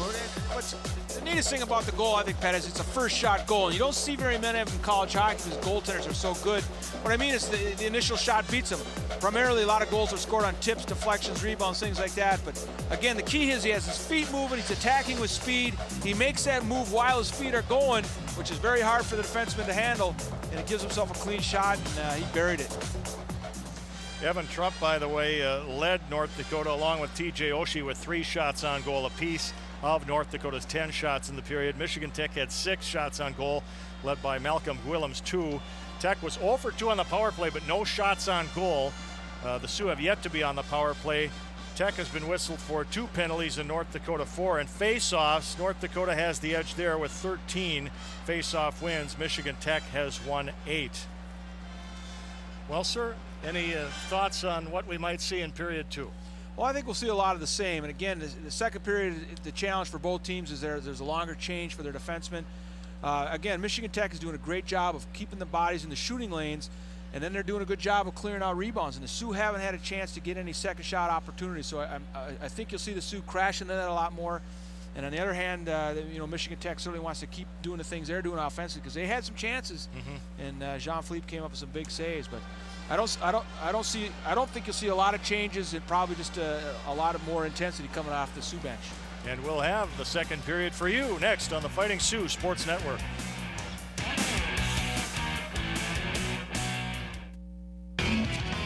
S3: What's the neatest thing about the goal, I think, Pat, is it's a first shot goal. And you don't see very many of them in college hockey because goaltenders are so good. What I mean is the initial shot beats them. Primarily, a lot of goals are scored on tips, deflections, rebounds, things like that. But again, the key is he has his feet moving. He's attacking with speed. He makes that move while his feet are going, which is very hard for the defenseman to handle. And it gives himself a clean shot, and he buried it.
S2: Evan Trupp, by the way, led North Dakota along with TJ Oshie with 3 shots on goal apiece of North Dakota's 10 shots in the period. Michigan Tech had 6 shots on goal, led by Malcolm Gwillem's 2. Tech was 0 for 2 on the power play, but no shots on goal. The Sioux have yet to be on the power play. Tech has been whistled for 2 penalties and North Dakota 4. And face-offs, North Dakota has the edge there with 13 face-off wins. Michigan Tech has won 8. Well, sir, any thoughts on what we might see in period 2?
S3: Well, I think we'll see a lot of the same. And again, the second period, the challenge for both teams is there's a longer change for their defensemen. Again, Michigan Tech is doing a great job of keeping the bodies in the shooting lanes, and then they're doing a good job of clearing out rebounds. And the Sioux haven't had a chance to get any second shot opportunities. So I think you'll see the Sioux crashing in that a lot more. And on the other hand, Michigan Tech certainly wants to keep doing the things they're doing offensively because they had some chances, and Jean-Philippe came up with some big saves. But I don't think you'll see a lot of changes, and probably just a lot of more intensity coming off the Sioux bench.
S2: And we'll have the second period for you next on the Fighting Sioux Sports Network.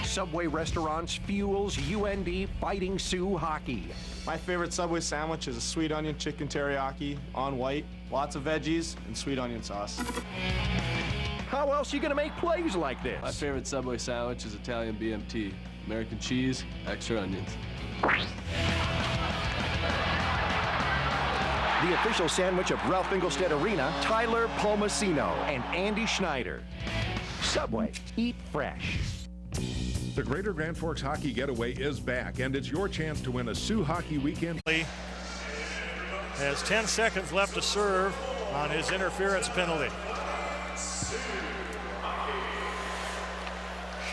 S13: Subway Restaurants fuels UND Fighting Sioux hockey.
S14: My favorite Subway sandwich is a sweet onion chicken teriyaki on white, lots of veggies, and sweet onion sauce.
S13: How else are you going to make plays like this?
S15: My favorite Subway sandwich is Italian BMT. American cheese, extra onions.
S13: The official sandwich of Ralph Engelstad Arena, Tyler Palmasino and Andy Schneider. Subway, eat fresh.
S7: The Greater Grand Forks Hockey Getaway is back, and it's your chance to win a Sioux Hockey Weekend.
S2: Has 10 seconds left to serve on his interference penalty.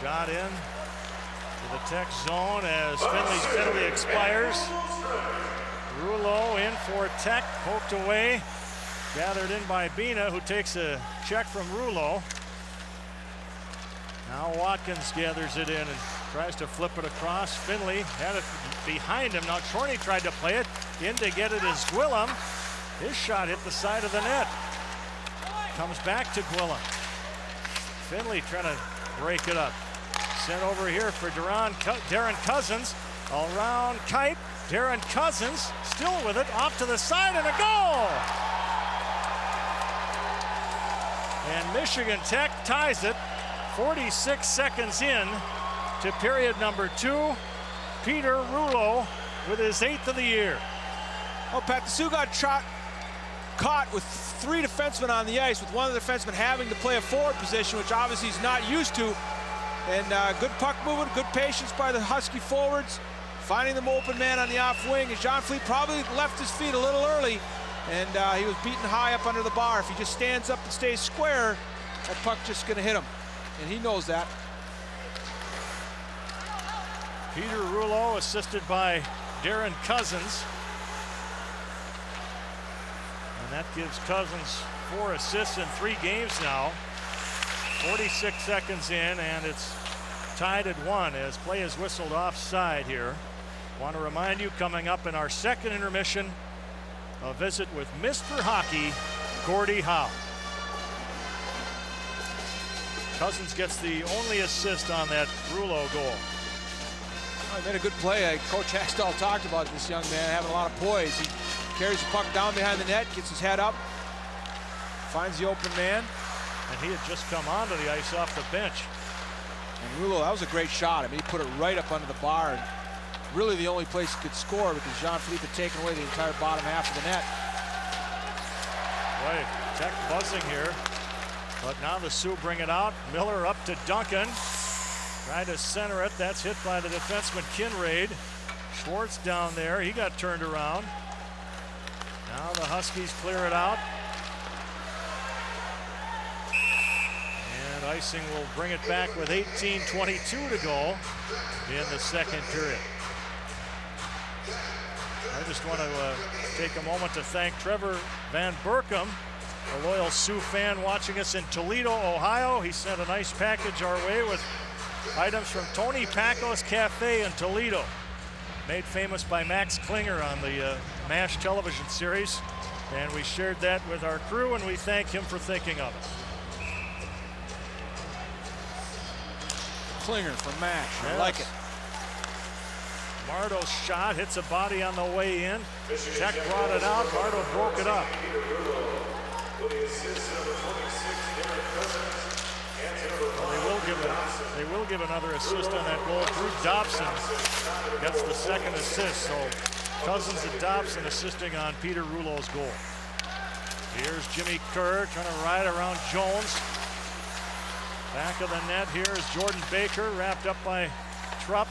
S2: Shot in to the Tech zone as Finley's penalty expires. Rouleau in for Tech, poked away, gathered in by Bina, who takes a check from Rouleau. Now Watkins gathers it in and tries to flip it across. Finley had it behind him. Now Chorney tried to play it in to get it as Gwillem. His shot hit the side of the net. Comes back to Gwillem. Finley trying to break it up. Sent over here for Darren Cousins. Around Kite. Darren Cousins still with it. Off to the side and a goal! And Michigan Tech ties it 46 seconds in to period number 2. Peter Rouleau with his 8th of the year.
S3: Oh, Pat, the Sioux got caught with 3 defensemen on the ice, with one of the defensemen having to play a forward position, which obviously he's not used to. And good puck movement, good patience by the Husky forwards, finding the open man on the off wing. And Jean-Philippe probably left his feet a little early, and he was beaten high up under the bar. If he just stands up and stays square, that puck's just going to hit him. And he knows that.
S2: Peter Rouleau assisted by Darren Cousins. And that gives Cousins 4 assists in 3 games now. 46 seconds in, and it's tied at 1 as play is whistled offside here. Want to remind you, coming up in our second intermission, a visit with Mr. Hockey, Gordie Howe. Cousins gets the only assist on that Rouleau goal.
S3: Oh, he made a good play. Coach Hextall talked about this young man having a lot of poise. He Carries the puck down behind the net, gets his head up, finds the open man.
S2: And he had just come onto the ice off the bench.
S3: And Rouleau, that was a great shot. I mean, he put it right up under the bar. And really the only place he could score because Jean-Philippe had taken away the entire bottom half of the net.
S2: Right, Tech buzzing here. But now the Sioux bring it out. Miller up to Duncan. Tried to center it. That's hit by the defenseman Kinraid. Schwartz down there. He got turned around. Now the Huskies clear it out. And icing will bring it back with 18:22 to go in the second period. I just want to take a moment to thank Trevor Van Berkom, a loyal Sioux fan watching us in Toledo, Ohio. He sent a nice package our way with items from Tony Paco's Cafe in Toledo, made famous by Max Klinger on the MASH television series. And we shared that with our crew, and we thank him for thinking of us.
S3: Klinger from MASH, I
S2: Yes.
S3: like it.
S2: Mardo's shot hits a body on the way in. Tech brought it out, Mardo broke it up. Well, they will give another assist on that goal. Drew Dobson gets the second assist. So Cousins and Dobson assisting on Peter Rouleau's goal. Here's Jimmy Kerr trying to ride around Jones. Back of the net here is Jordan Baker, wrapped up by Trupp.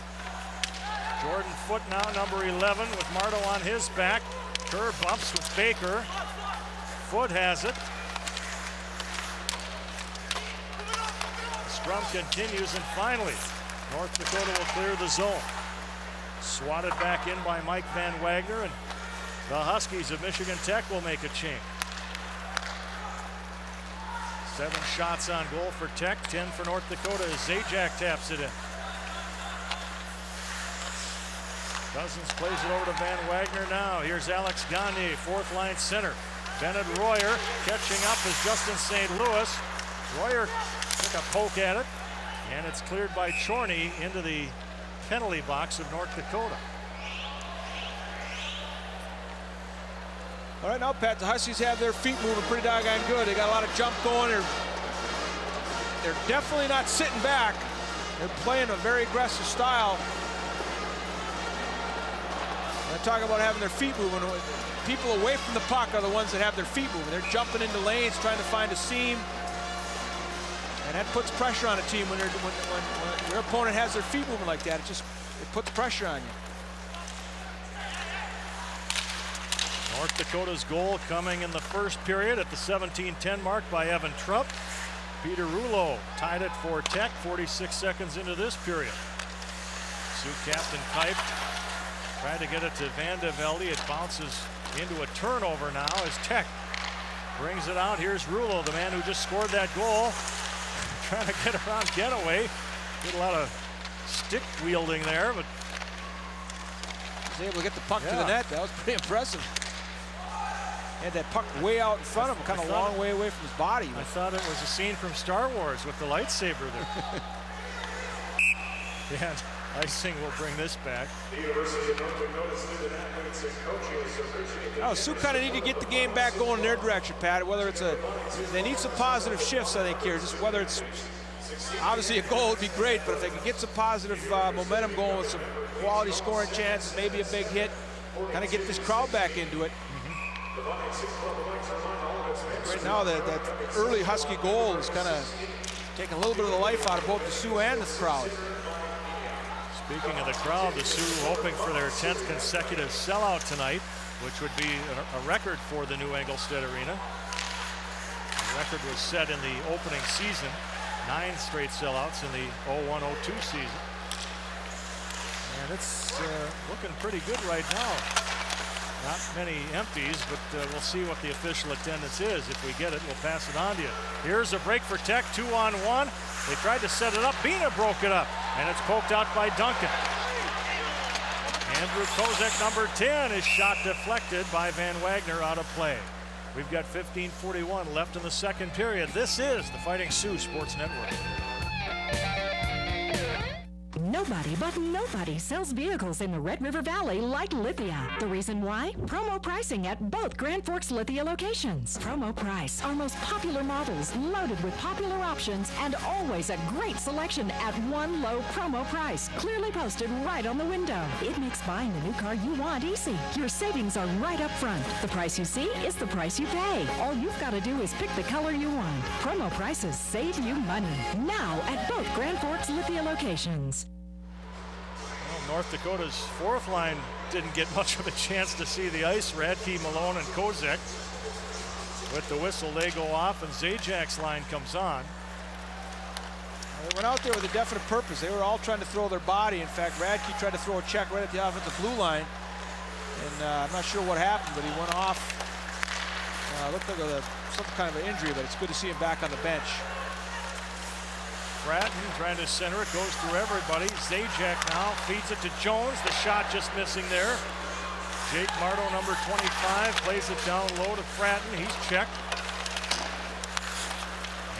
S2: Jordan Foote now, number 11, with Mardo on his back. Kerr bumps with Baker. Foote has it. The scrum continues, and finally, North Dakota will clear the zone. Swatted back in by Mike Van Wagner, and the Huskies of Michigan Tech will make a change. 7 shots on goal for Tech, 10 for North Dakota as Zajac taps it in. Cousins plays it over to Van Wagner now. Here's Alex Gagne, fourth line center. Bennett Royer catching up is Justin St. Louis. Royer took a poke at it, and it's cleared by Chorney into the penalty box of North Dakota.
S3: All right, now, Pat, the Huskies have their feet moving pretty doggone good. They got a lot of jump going. They're definitely not sitting back. They're playing a very aggressive style. When I talk about having their feet moving, people away from the puck are the ones that have their feet moving. They're jumping into lanes, trying to find a seam. And that puts pressure on a team when your opponent has their feet moving like that. It puts pressure on you.
S2: North Dakota's goal coming in the first period at the 17:10 mark by Evan Trupp. Peter Rouleau tied it for Tech 46 seconds into this period. Sioux captain Kipe tried to get it to Van de Velde. It bounces into a turnover now as Tech brings it out. Here's Rouleau, the man who just scored that goal, trying to get around Getaway. Did a lot of stick wielding there, but
S3: he was able to get the puck to the net. That was pretty impressive. Had that puck way out in front of him, kind of a long way away from his body.
S2: I thought it was a scene from Star Wars with the lightsaber there. Yeah, icing will bring this back.
S3: Oh, Sioux kind of need to get the game back going in their direction, Pat. Whether it's they need some positive shifts, I think, here. Just whether it's obviously a goal would be great, but if they can get some positive momentum going with some quality scoring chances, maybe a big hit, kind of get this crowd back into it. Right now, that early Husky goal is kind of taking a little bit of the life out of both the Sioux and the crowd.
S2: Speaking of the crowd, the Sioux hoping for their 10th consecutive sellout tonight, which would be a record for the new Engelstad Arena. The record was set in the opening season, 9 straight sellouts in the 01-02 season. And it's looking pretty good right now. Not many empties, but we'll see what the official attendance is. If we get it, we'll pass it on to you. Here's a break for Tech, 2-on-1. They tried to set it up. Bina broke it up, and it's poked out by Duncan. Andrew Kozak, number 10, is shot deflected by Van Wagner out of play. We've got 15:41 left in the second period. This is the Fighting Sioux Sports Network.
S8: Nobody but nobody sells vehicles in the Red River Valley like Lithia. The reason why? Promo pricing at both Grand Forks Lithia locations. Promo price, our most popular models loaded with popular options and always a great selection at one low promo price, clearly posted right on the window. It makes buying the new car you want easy. Your savings are right up front. The price you see is the price you pay. All you've got to do is pick the color you want. Promo prices save you money. Now at both Grand Forks Lithia locations.
S2: Well, North Dakota's fourth line didn't get much of a chance to see the ice. Radke, Malone, and Kozek. With the whistle, they go off, and Zajak's line comes on.
S3: They went out there with a definite purpose. They were all trying to throw their body. In fact, Radke tried to throw a check right at the offensive blue line. And I'm not sure what happened, but he went off. Looked like some kind of an injury, but it's good to see him back on the bench.
S2: Bratton trying to center it, goes through everybody. Zajac now feeds it to Jones. The shot just missing there. Jake Marto, number 25, plays it down low to Fratton. He's checked.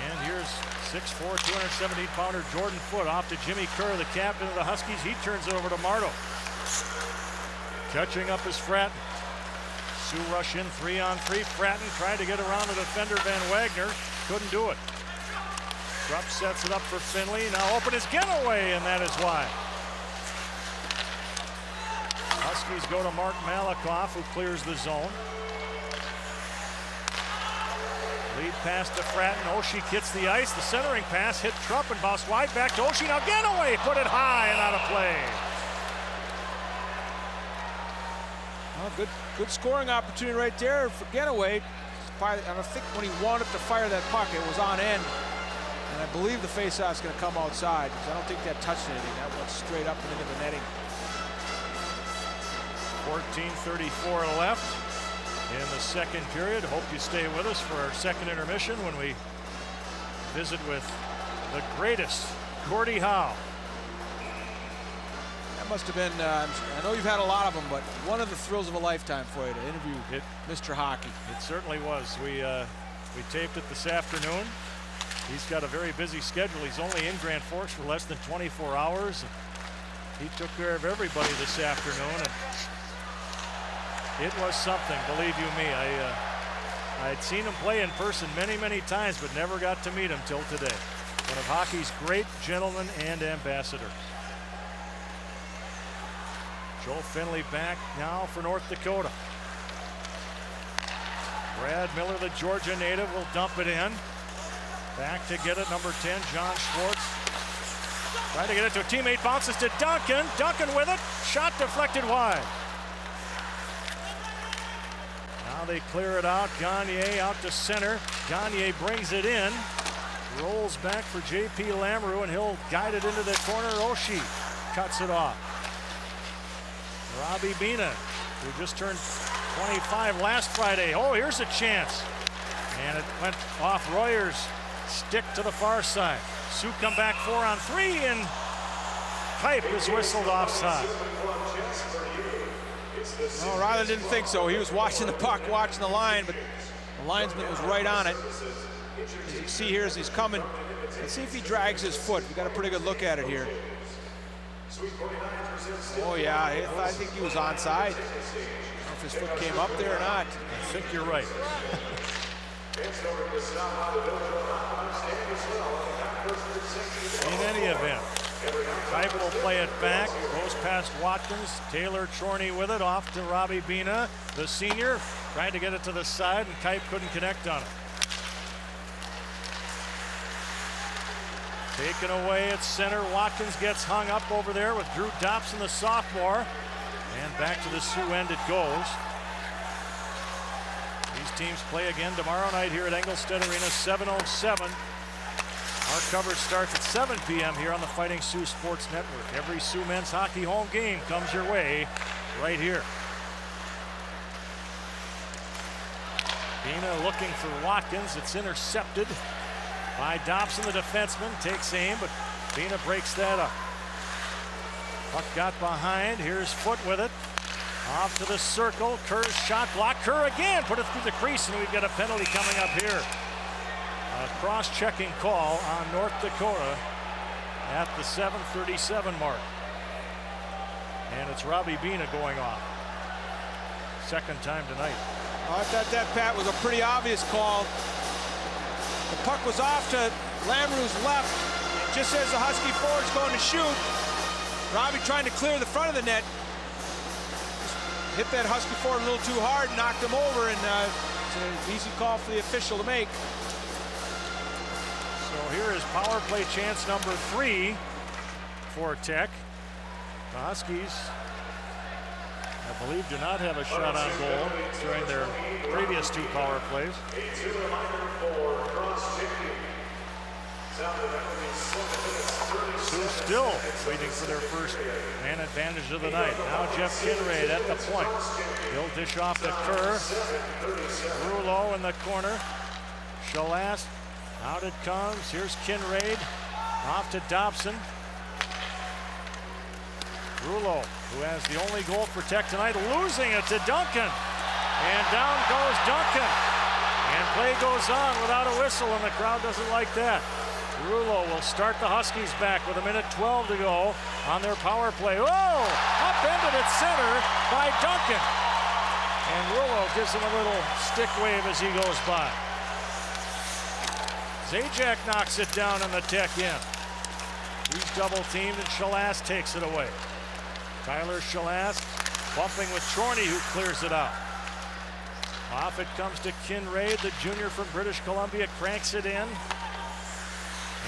S2: And here's 6'4", 217-pounder Jordan Foote off to Jimmy Kerr, the captain of the Huskies. He turns it over to Marto. Catching up is Fratton. Sioux rush in 3-on-3. Fratton tried to get around the defender Van Wagner. Couldn't do it. Rupp sets it up for Finley. Now open is Getaway, and that is wide. Huskies go to Mark Malakoff, who clears the zone. Lead pass to Fratton. Oshie gets the ice. The centering pass hit Trupp and bounced wide back to Oshie. Now Getaway put it high and out of play.
S3: Well, good scoring opportunity right there for Getaway. I think when he wanted to fire that puck, it was on end. And I believe the faceoff's going to come outside, because I don't think that touched anything. That went straight up and into the netting.
S2: 14:34 left in the second period. Hope you stay with us for our second intermission when we visit with the greatest, Gordie Howe.
S3: That must have been, I know you've had a lot of them, but one of the thrills of a lifetime for you to interview Mr. Hockey.
S2: It certainly was. We taped it this afternoon. He's got a very busy schedule. He's only in Grand Forks for less than 24 hours. He took care of everybody this afternoon, and it was something, believe you me. I'd seen him play in person many, many times, but never got to meet him till today. One of hockey's great gentlemen and ambassadors. Joel Finley back now for North Dakota. Brad Miller, the Georgia native, will dump it in. Back to get it, number 10, John Schwartz. Trying to get it to a teammate, bounces to Duncan. Duncan with it, shot deflected wide. Now they clear it out. Gagne out to center. Gagne brings it in. Rolls back for J.P. Lamoureux, and he'll guide it into the corner. Oshie cuts it off. Robbie Bina, who just turned 25 last Friday. Oh, here's a chance. And it went off Royer's stick to the far side. Sioux come back 4-on-3, and Pipe is whistled offside.
S3: Well, Riley didn't think so. He was watching the puck, watching the line, but the linesman was right on it. As you can see here as he's coming, let's see if he drags his foot. We got a pretty good look at it here. Oh yeah, I think he was onside. I don't know if his foot came up there or not.
S2: I think you're right. In any event, Pipe will play it back, goes past Watkins, Taylor Chorney with it, off to Robbie Bina, the senior, trying to get it to the side, and Kipe couldn't connect on it. Taken away at center, Watkins gets hung up over there with Drew Dobson, the sophomore, and back to the Sioux end it goes. These teams play again tomorrow night here at Engelstedt Arena, 7:07. Our coverage starts at 7 p.m. here on the Fighting Sioux Sports Network. Every Sioux men's hockey home game comes your way right here. Bina looking for Watkins. It's intercepted by Dobson, the defenseman. Takes aim, but Bina breaks that up. Puck got behind. Here's Foote with it. Off to the circle. Kerr's shot blocked. Kerr again put it through the crease, and we've got a penalty coming up here. A cross-checking call on North Dakota at the 7:37 mark. And it's Robbie Bina going off. Second time tonight.
S3: I thought that, Pat, was a pretty obvious call. The puck was off to Lamrou's left. Just as the Husky forward's going to shoot, Robbie trying to clear the front of the net. Hit that Husky forward a little too hard, knocked him over, and it's an easy call for the official to make.
S2: So here is power play chance number 3 for Tech. The Huskies, I believe, do not have a shot on goal during their previous 2 power plays. Sioux still waiting for their first man advantage of the night. Now Jeff Kinraid at the point. He'll dish off to Kerr. Rouleau in the corner. Shalast, out it comes. Here's Kinraid. Off to Dobson. Rouleau, who has the only goal for Tech tonight, losing it to Duncan. And down goes Duncan. And play goes on without a whistle, and the crowd doesn't like that. Rouleau will start the Huskies back with 1:12 to go on their power play. Whoa! Upended at center by Duncan. And Rouleau gives him a little stick wave as he goes by. Zajac knocks it down on the Tech end. He's double teamed, and Shalast takes it away. Tyler Shalast bumping with Chorney, who clears it out. Off it comes to Kinraid, the junior from British Columbia, cranks it in.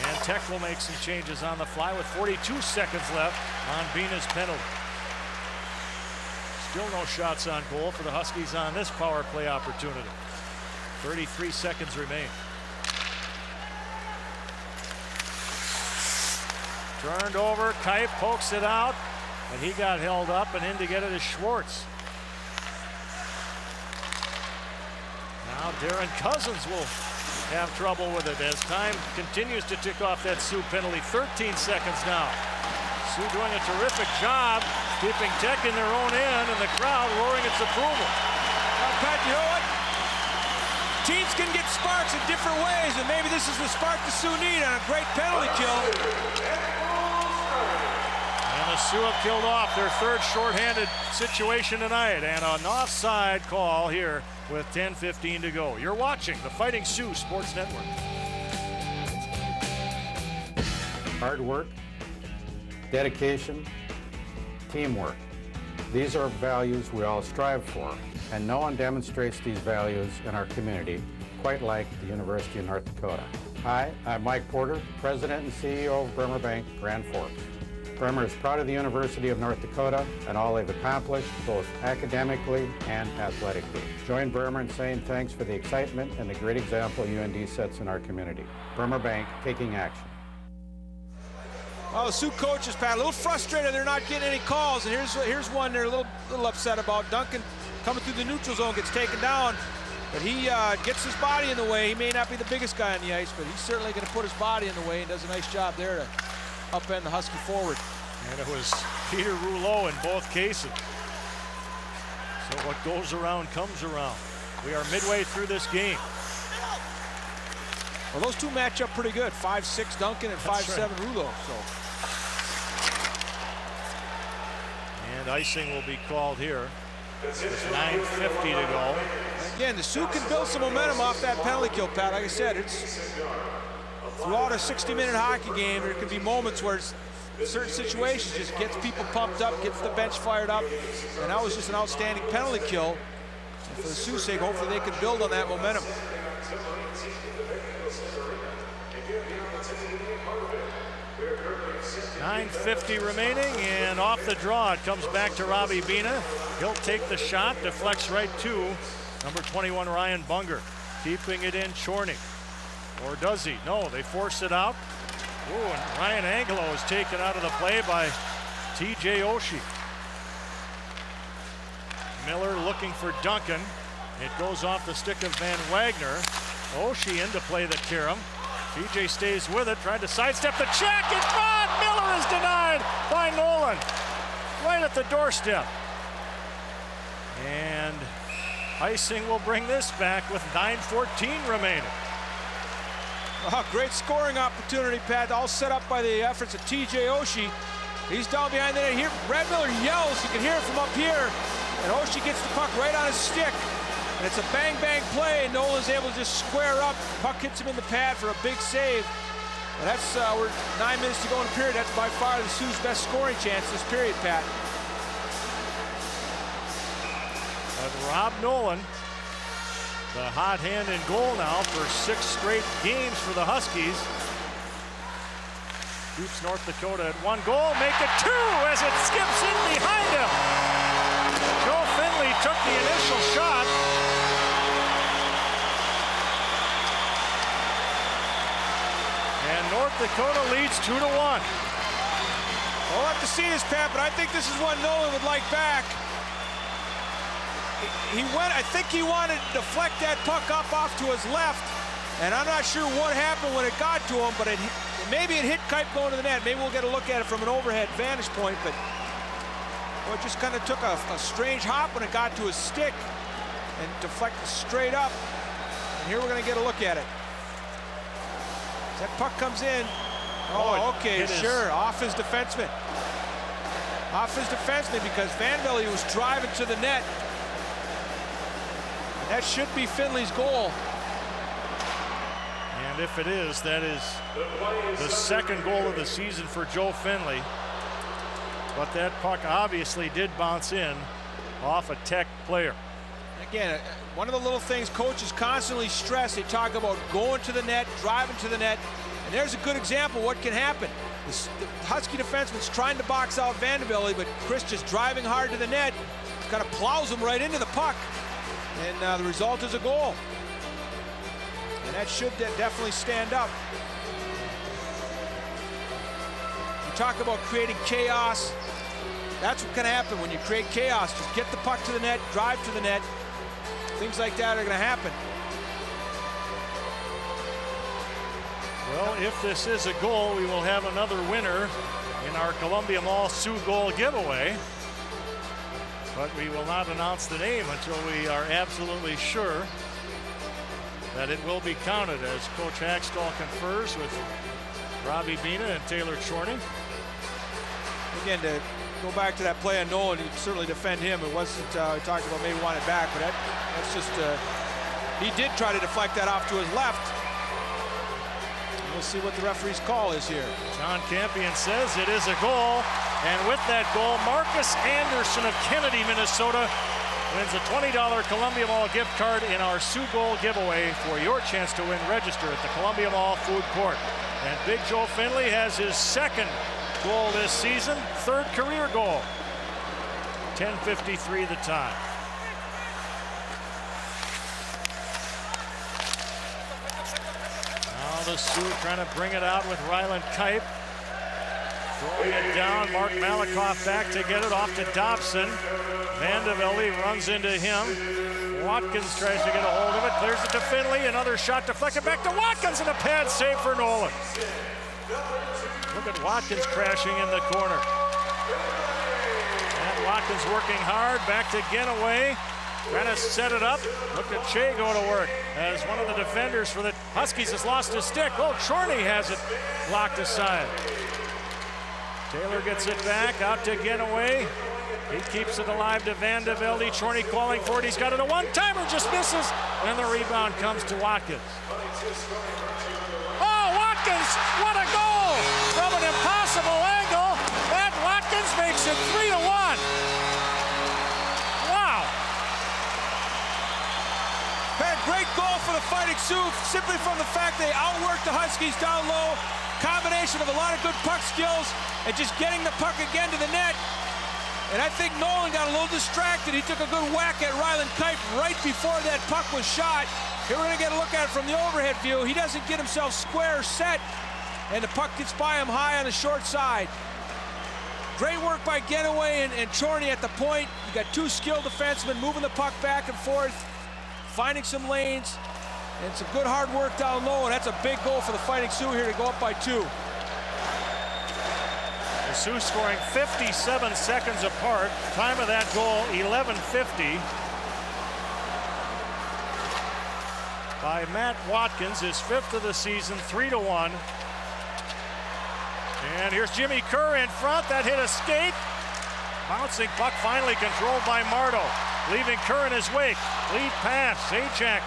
S2: And Tech will make some changes on the fly with 42 seconds left on Bina's penalty. Still no shots on goal for the Huskies on this power play opportunity. 33 seconds remain. Turned over, Kipe pokes it out, and he got held up, and in to get it is Schwartz. Now Darren Cousins will have trouble with it as time continues to tick off that Sioux penalty. 13 seconds now. Sioux doing a terrific job keeping Tech in their own end, and the crowd roaring its approval.
S3: Pat, you know what? Teams can get sparks in different ways, and maybe this is the spark the Sioux need on a great penalty kill.
S2: And the Sioux have killed off their third shorthanded situation tonight, and an offside call here with 10:15 to go. You're watching the Fighting Sioux Sports Network.
S16: Hard work, dedication, teamwork. These are values we all strive for, and no one demonstrates these values in our community quite like the University of North Dakota. Hi, I'm Mike Porter, President and CEO of Bremer Bank, Grand Forks. Bremer is proud of the University of North Dakota and all they've accomplished, both academically and athletically. Join Bremer in saying thanks for the excitement and the great example UND sets in our community. Bremer Bank, taking action.
S3: Well, the Sioux coaches, Pat, a little frustrated they're not getting any calls, and here's one they're a little upset about. Duncan coming through the neutral zone, gets taken down, but he gets his body in the way. He may not be the biggest guy on the ice, but he's certainly going to put his body in the way and does a nice job there to upend the Husky forward.
S2: And it was Peter Rouleau in both cases. So what goes around comes around. We are midway through this game.
S3: Well, those two match up pretty good. 5'6" Duncan and 5'7" Rouleau. So.
S2: And icing will be called here. With 9:50 to go.
S3: Again, the Sioux can build some momentum off that penalty kill, Pat. Like I said, it's throughout a 60-minute hockey game, there can be moments where certain situations just gets people pumped up, gets the bench fired up, and that was just an outstanding penalty kill. And for the Sioux sake, hopefully they can build on that momentum.
S2: .950 remaining, and off the draw it comes back to Robbie Bina. He'll take the shot, deflects right to number 21 Ryan Bunger, keeping it in Chorney. Or does he? No, they force it out. Ooh, and Ryan Angelo is taken out of the play by TJ Oshie. Miller looking for Duncan. It goes off the stick of Van Wagner. Oshie into play the Kiram. TJ stays with it, tried to sidestep the check. It's gone! Miller is denied by Nolan. Right at the doorstep. And icing will bring this back with 9:14 remaining.
S3: Oh, great scoring opportunity, Pat, all set up by the efforts of TJ Oshie. He's down behind the net here. Brad Miller yells, you can hear it from up here. And Oshie gets the puck right on his stick. And it's a bang-bang play, and Nolan's able to just square up. Puck hits him in the pad for a big save. And that's, we're 9 minutes to go in the period. That's by far the Sioux's best scoring chance this period, Pat.
S2: But Rob Nolan, the hot hand in goal now for 6 straight games for the Huskies. Keeps North Dakota at 1 goal, make it 2 as it skips in behind him. Joe Finley took the initial shot. And North Dakota leads 2-1.
S3: We'll have to see this, Pat, but I think this is what Nolan would like back. I think he wanted to deflect that puck up off to his left, and I'm not sure what happened when it got to him, but maybe it hit Kipe going to the net. Maybe we'll get a look at it from an overhead vantage point, but well, it just kind of took a strange hop when it got to his stick and deflected straight up. And here we're going to get a look at it. As that puck comes in. Oh, okay, sure, off his defenseman. Off his defenseman because Vanville was driving to the net. And that should be Finley's goal.
S2: And if it is, that is the 2nd goal of the season for Joe Finley. But that puck obviously did bounce in off a Tech player.
S3: Again, one of the little things coaches constantly stress, they talk about going to the net, driving to the net, and there's a good example of what can happen. The Husky defenseman's trying to box out Vanderbilt, but Chris just driving hard to the net, kind of plows him right into the puck, and the result is a goal. And that should definitely stand up. You talk about creating chaos. That's what can happen when you create chaos. Just get the puck to the net, drive to the net. Things like that are going to happen.
S2: Well, if this is a goal, we will have another winner in our Columbia Mall Sioux goal giveaway. But we will not announce the name until we are absolutely sure that it will be counted, as Coach Hackstall confers with Robbie Bina and Taylor Chorney.
S3: Again, to go back to that play on Nolan, you certainly defend him. It wasn't, we talked about maybe want it back, but that's just, he did try to deflect that off to his left. And we'll see what the referee's call is here.
S2: John Campion says it is a goal, and with that goal, Marcus Anderson of Kennedy, Minnesota, wins a $20 Columbia Mall gift card in our Sioux Goal giveaway. For your chance to win, register at the Columbia Mall Food Court. And Big Joe Finley has his 2nd goal this season, 3rd career goal. 10:53 the time. Now the Sioux trying to bring it out with Ryland Kipe. Throwing it down, Mark Malikoff back to get it off to Dobson. Vandevelde runs into him. Watkins tries to get a hold of it, clears it to Finley. Another shot deflected back to Watkins, and a pad save for Nolan. Look at Watkins crashing in the corner. And Watkins working hard, back to Genoway. Trying to set it up. Look at Che go to work as one of the defenders for the Huskies has lost his stick. Oh, Chorney has it blocked aside. Taylor gets it back out to Genoway. He keeps it alive to Vandevelde. Chorney calling for it. He's got it a one-timer, just misses. And the rebound comes to Watkins. Oh, Watkins, what a goal! From an impossible angle, and Watkins makes it 3-1. Wow.
S3: Pat, great goal for the Fighting Sioux, simply from the fact they outworked the Huskies down low. Combination of a lot of good puck skills and just getting the puck again to the net. And I think Nolan got a little distracted. He took a good whack at Ryland Kipe right before that puck was shot. Here we're going to get a look at it from the overhead view. He doesn't get himself square set, and the puck gets by him high on the short side. Great work by Genoway and Chorney at the point. You got 2 skilled defensemen moving the puck back and forth, finding some lanes, and some good hard work down low, and that's a big goal for the Fighting Sioux here to go up by 2.
S2: The Sioux scoring 57 seconds apart. Time of that goal, 11:50. by Matt Watkins, his 5th of the season, 3-1. And here's Jimmy Kerr in front. That hit a skate. Bouncing puck finally controlled by Mardo, leaving Kerr in his wake. Lead pass, Zajac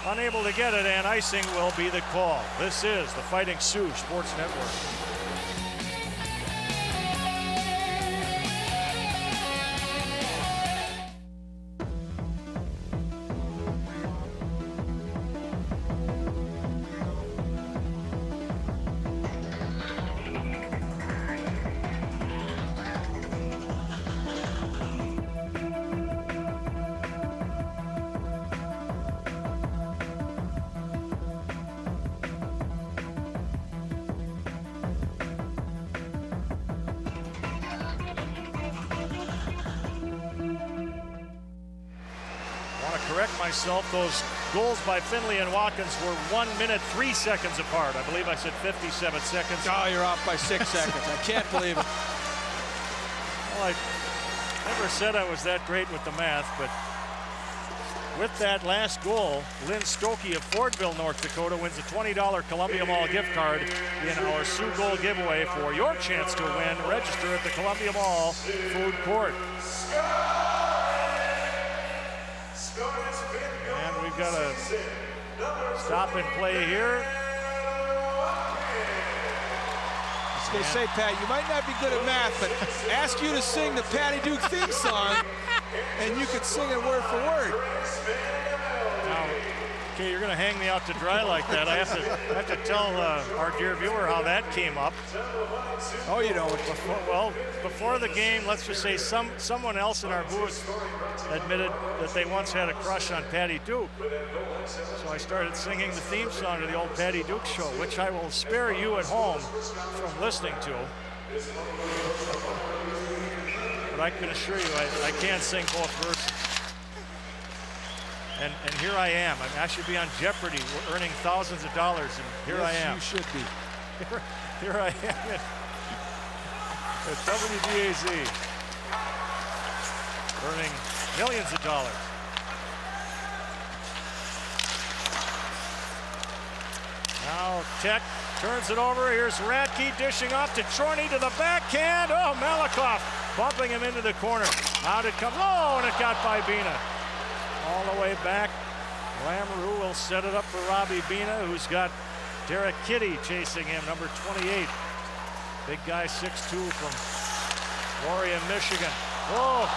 S2: unable to get it, and icing will be the call. This is the Fighting Sioux Sports Network. Correct myself, those goals by Finley and Watkins were 1 minute 3 seconds apart. I believe I said 57 seconds.
S3: Oh, you're off by 6 seconds. I can't believe it.
S2: Well, I never said I was that great with the math, but with that last goal, Lynn Stokey of Fordville, North Dakota wins a $20 Columbia Mall gift card in our Sioux Goal giveaway. For your chance to win, register at the Columbia Mall food court. And we've got a stop and play here.
S3: I was going to say, Pat, you might not be good at math, but ask you to sing the Patty Duke theme song, and you could sing it word for word.
S2: Now, okay, you're going to hang me out to dry like that. I have to tell our dear viewer how that came up.
S3: Oh, you don't.
S2: Before the game, let's just say someone else in our booth admitted that they once had a crush on Patty Duke. So I started singing the theme song to the old Patty Duke show, which I will spare you at home from listening to. But I can assure you, I can't sing both verses. And here I am. I should be on Jeopardy. We're earning thousands of dollars, and here I am.
S3: You should be.
S2: Here I am at WDAZ, earning millions of dollars. Now Tech turns it over. Here's Radke dishing off to Chorney to the backhand. Oh, Malakoff bumping him into the corner. Out it comes. Oh, and it got by Bina. All the way back. Lamoureux will set it up for Robbie Bina, who's got Derek Kitty chasing him, number 28. Big guy, 6'2", from Warrior, Michigan. Oh,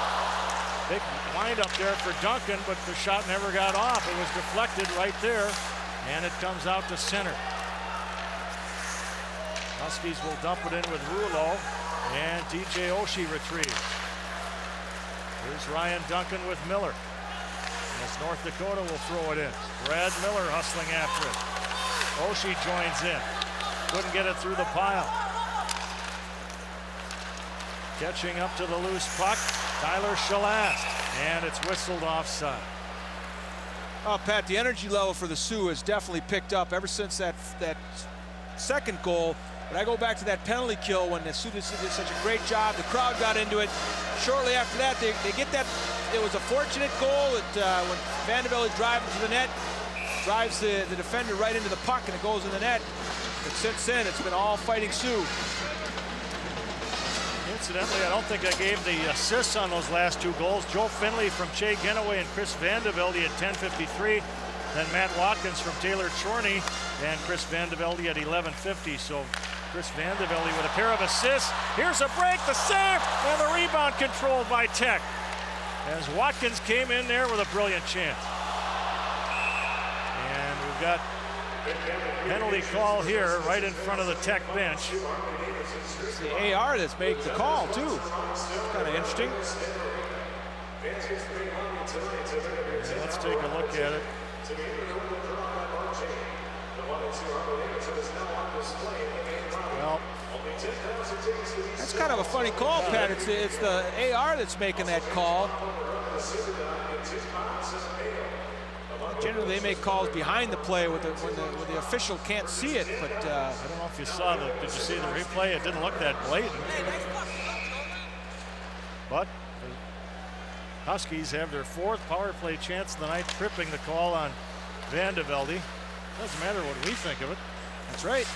S2: big wind up there for Duncan, but the shot never got off. It was deflected right there, and it comes out to center. Huskies will dump it in with Rouleau, and TJ Oshie retrieves. Here's Ryan Duncan with Miller. As North Dakota will throw it in. Brad Miller hustling after it. Oshie joins in. Couldn't get it through the pile. Catching up to the loose puck, Tyler Shalast, and it's whistled offside.
S3: Oh, Pat, the energy level for the Sioux has definitely picked up ever since that second goal. But I go back to that penalty kill when the Sioux did such a great job. The crowd got into it. Shortly after that, they get that. It was a fortunate goal that when Vandevelde driving to the net, drives the defender right into the puck, and it goes in the net. But since then, it's been all Fighting Sioux.
S2: Incidentally, I don't think I gave the assists on those last two goals. Joe Finley from Che Genoway and Chris Vandevelde at 10:53. Then Matt Watkins from Taylor Chorney and Chris Vandevelde at 11:50. So Chris Vandevelde with a pair of assists. Here's a break, the save, and the rebound controlled by Tech, as Watkins came in there with a brilliant chance. And we've got penalty call here right in front of the Tech bench.
S3: It's the AR that's made the call, too. Kind of interesting.
S2: And let's take a look at it. Well,
S3: that's kind of a funny call, Pat. It's the AR that's making that call. Generally, they make calls behind the play when the official can't see it. But
S2: I don't know if you saw did you see the replay? It didn't look that blatant. But the Huskies have their 4th power play chance of the night, tripping the call on Vandevelde. Doesn't matter what we think of it.
S3: That's right.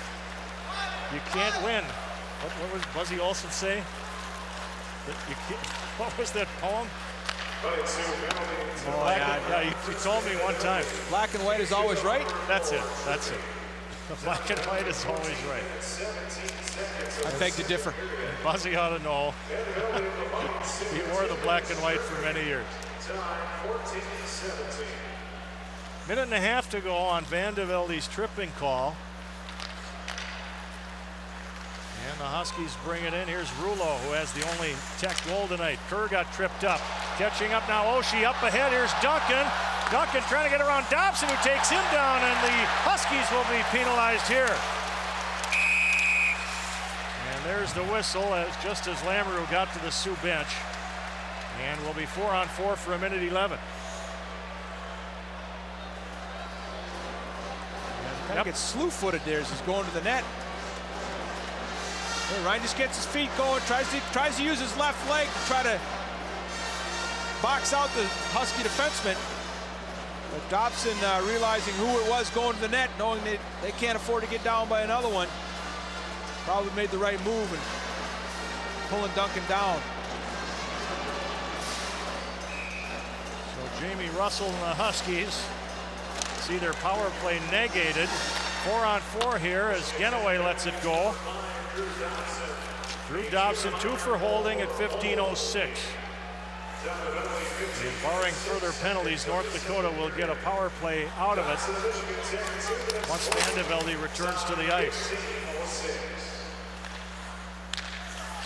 S2: You can't win. What was Buzzy Olson say? That you can't, what was that poem?
S3: Oh, yeah,
S2: he told me one time.
S3: Black and white is always right?
S2: That's it. That's it. The black and white is always right.
S3: I beg to differ.
S2: And Buzzy ought to know. He wore the black and white for many years. Minute and a half to go on Vandevelde's tripping call. And the Huskies bring it in. Here's Rulo, who has the only Tech goal tonight. Kerr got tripped up. Catching up now, Oshie up ahead. Here's Duncan. Duncan trying to get around Dobson, who takes him down, and the Huskies will be penalized here. And there's the whistle, just as Lamoureux got to the Sioux bench. And we'll be 4-on-4 for a minute 11.
S3: Kind of gets slew-footed there as he's going to the net. Hey, Ryan just gets his feet going, tries to use his left leg to try to box out the Husky defenseman. But Dobson realizing who it was going to the net, knowing they can't afford to get down by another one, probably made the right move and pulling Duncan down.
S2: So Jamie Russell and the Huskies see their power play negated. 4-on-4 here as Genoway lets it go. Drew Dobson 2 for holding at 15:06. And barring further penalties, North Dakota will get a power play out of it once Vandevelde returns to the ice.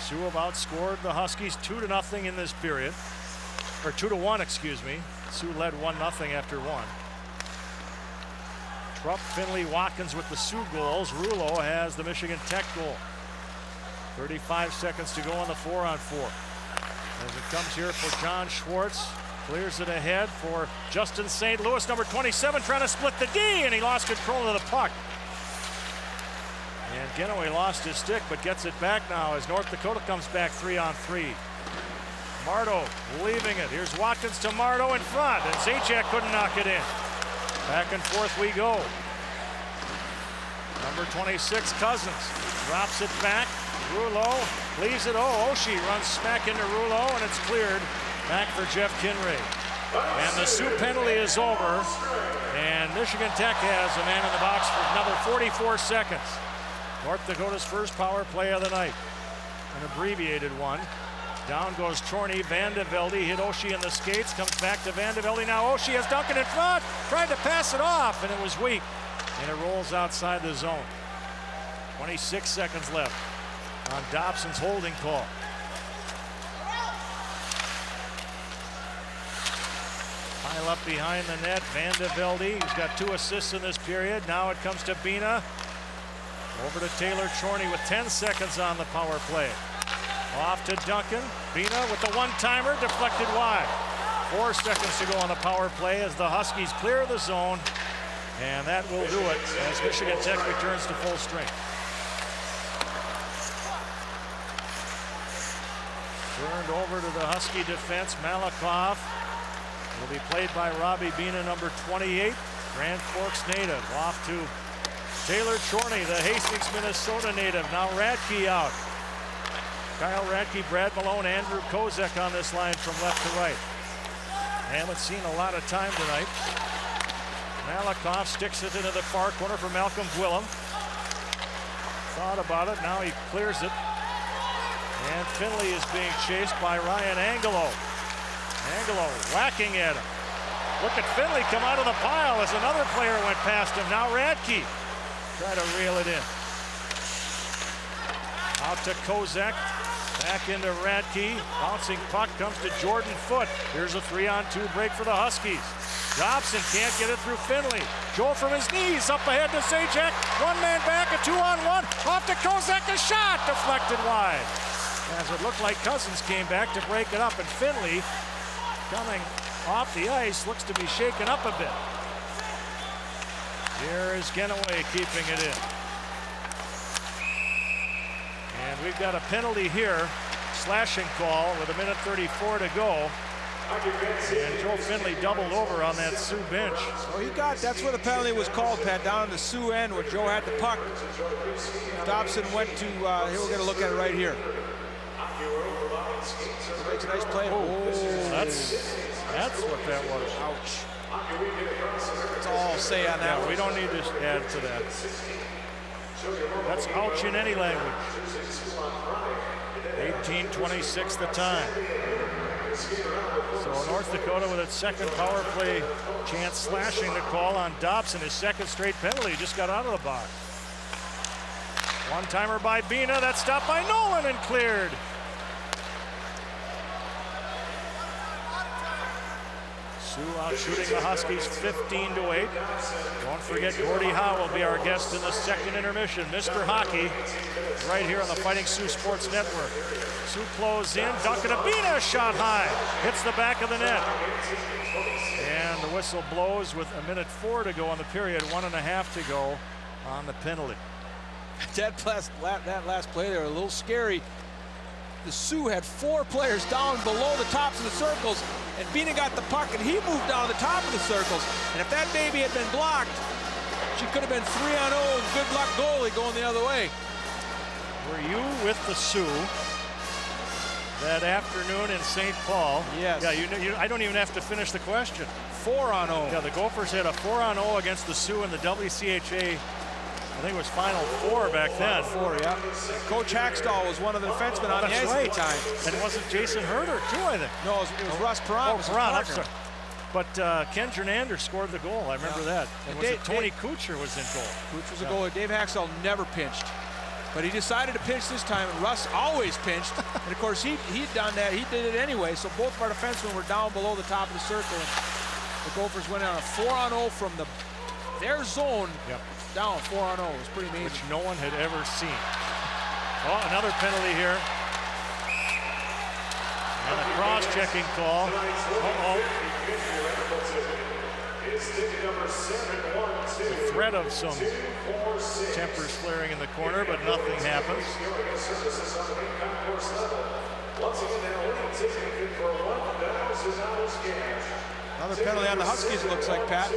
S2: Sioux have outscored the Huskies 2-0 in this period, or 2-1, excuse me. Sioux led 1-0 after 1. Trupp, Finley, Watkins with the Sioux goals. Rulo has the Michigan Tech goal. 35 seconds to go on the 4-on-4. As it comes here for John Schwartz. Clears it ahead for Justin St. Louis, number 27, trying to split the D, and he lost control of the puck. And Genoway lost his stick, but gets it back now as North Dakota comes back 3-on-3. Mardo leaving it. Here's Watkins to Mardo in front, and Zajac couldn't knock it in. Back and forth we go. Number 26, Cousins, drops it back. Rulo leaves it. Oh, Oshie runs smack into Rulo, and it's cleared back for Jeff Kinray. And the Sioux penalty is over, and Michigan Tech has a man in the box for another 44 seconds. North Dakota's first power play of the night, an abbreviated one. Down goes Chorney. Vandevelde hit Oshie in the skates, comes back to Vandevelde. Now Oshie has Duncan in front, tried to pass it off, and it was weak, and it rolls outside the zone. 26 seconds left on Dobson's holding call. Pile up behind the net. Vandevelde, he's got 2 assists in this period. Now it comes to Bina. Over to Taylor Chorney with 10 seconds on the power play. Off to Duncan. Bina with the one-timer, deflected wide. 4 seconds to go on the power play as the Huskies clear the zone. And that will do it as Michigan Tech returns to full strength. Turned over to the Husky defense. Malakoff will be played by Robbie Bina, number 28. Grand Forks native. Off to Taylor Chorney, the Hastings, Minnesota native. Now Radke out. Kyle Radke, Brad Malone, Andrew Kozak on this line from left to right. Haven't seen a lot of time tonight. Malakoff sticks it into the far corner for Malcolm Gwillem. Thought about it, now he clears it. And Finley is being chased by Ryan Angelo. Angelo whacking at him. Look at Finley come out of the pile as another player went past him. Now Radke try to reel it in. Out to Kozak. Back into Radke. Bouncing puck comes to Jordan Foote. Here's a 3-on-2 break for the Huskies. Dobson can't get it through Finley. Joel from his knees up ahead to Zajac. One man back, a 2-on-1. Off to Kozak, a shot deflected wide. As it looked like Cousins came back to break it up, and Finley coming off the ice looks to be shaken up a bit. Here is Genoway keeping it in. And we've got a penalty here, slashing call with 1:34 to go. And Joe Finley doubled over on that Sioux bench.
S3: Well, that's where the penalty was called, Pat, down on the Sioux end where Joe had the puck. Dobson went to, here we're going to look at it right here. Makes a nice play.
S2: Oh, that's what that was.
S3: Ouch. That's all I'll say on that.
S2: Yeah, we don't need to add to that. That's ouch in any language. 18:26 the time. So North Dakota with its second power play chance, slashing the call on Dobson, his second straight penalty, just got out of the box. One-timer by Bina, that's stopped by Nolan and cleared. Sioux out shooting the Huskies 15-8. Don't forget Gordie Howe will be our guest in the second intermission. Mr. Hockey right here on the Fighting Sioux Sports Network. Sioux close in, Duncan Abina shot high, hits the back of the net. And the whistle blows with 1:04 to go on the period, 1.5 to go on the penalty.
S3: That last play there, a little scary. The Sioux had 4 players down below the tops of the circles, and Bina got the puck, and he moved down the top of the circles. And if that baby had been blocked, she could have been 3-0, good luck goalie going the other way.
S2: Were you with the Sioux that afternoon in St. Paul?
S3: Yes.
S2: Yeah, I don't even have to finish the question.
S3: 4-0.
S2: Yeah, the Gophers had a 4-0 against the Sioux in the WCHA. I think it was Final Four back then.
S3: Final Four, yeah. Coach Hackstall was one of the defensemen on the ice at the time.
S2: And it wasn't Jason Herter, too, I think.
S3: No, it was Russ Perron.
S2: Oh, Perron, I'm sorry. But Ken Jernander scored the goal. I remember that. And was it Tony Kuchar was in goal?
S3: Kuchar was a goalie. Dave Hackstall never pinched. But he decided to pinch this time, and Russ always pinched. And, of course, he'd done that. He did it anyway. So both of our defensemen were down below the top of the circle. And the Gophers went on a 4-0 from their zone.
S2: Yep.
S3: Down 4-0. It was pretty amazing.
S2: Which no one had ever seen. Oh, another penalty here. And a cross-checking call. The threat of some tempers flaring in the corner, but nothing happens.
S3: Another penalty on the Huskies, it looks like, Pat.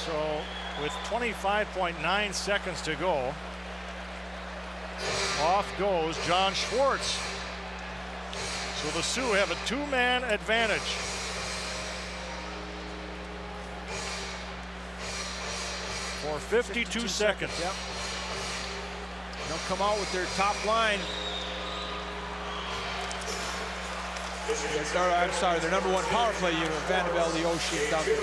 S2: So with 25.9 seconds to go, off goes John Schwartz. So the Sioux have a 2-man advantage. For 52 seconds.
S3: Yep. They'll come out with their top line. I'm sorry, their number 1 power play unit, Vanderbilt, Oshie, and Duncan.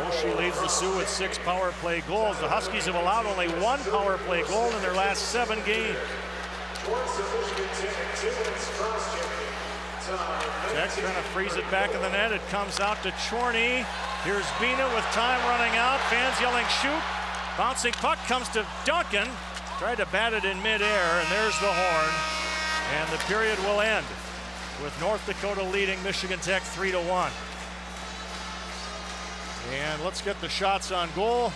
S2: Oshie leads the Sioux with 6 power play goals. The Huskies have allowed only 1 power play goal in their last 7 games. Tech trying to freeze it back in the net. It comes out to Chorney. Here's Bina with time running out. Fans yelling shoot. Bouncing puck comes to Duncan. Tried to bat it in midair, and there's the horn. And the period will end with North Dakota leading Michigan Tech 3-1. And let's get the shots on goal.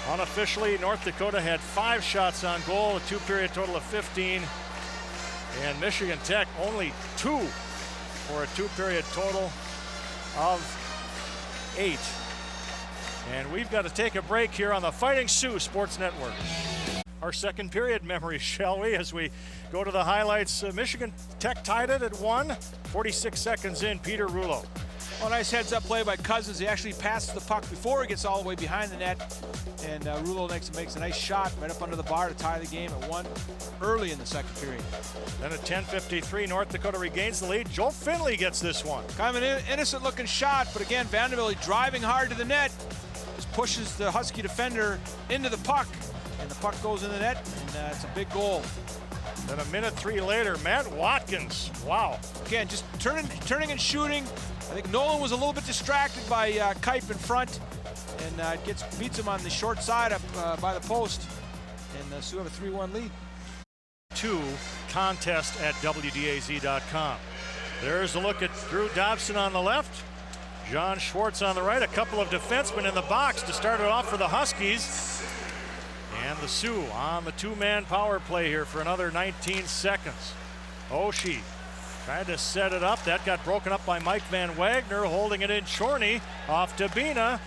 S2: Unofficially, North Dakota had 5 shots on goal, a 2-period total of 15. And Michigan Tech only 2 for a 2-period total of 8. And we've got to take a break here on the Fighting Sioux Sports Network. Our second period memories, shall we, as we go to the highlights. Michigan Tech tied it at 1, 46 seconds in, Peter Rouleau.
S3: Well, nice heads-up play by Cousins. He actually passes the puck before he gets all the way behind the net. And Rouleau makes a nice shot right up under the bar to tie the game at 1 early in the second period.
S2: Then at 10:53, North Dakota regains the lead. Joe Finley gets this one.
S3: Kind of an innocent-looking shot, but again, Vanderbilt driving hard to the net. Just pushes the Husky defender into the puck. And the puck goes in the net, and it's a big goal.
S2: Then 1:03 later, Matt Watkins. Wow.
S3: Again, just turning and shooting. I think Nolan was a little bit distracted by Kipe in front, and beats him on the short side up by the post. And Sioux have a 3-1 lead.
S2: 2 contest at WDAZ.com. There's a look at Drew Dobson on the left. John Schwartz on the right. A couple of defensemen in the box to start it off for the Huskies. And the Sioux on the 2-man power play here for another 19 seconds. Oshie Tried to set it up. That got broken up by Mike Van Wagner, holding it in. Chorney off to Bina.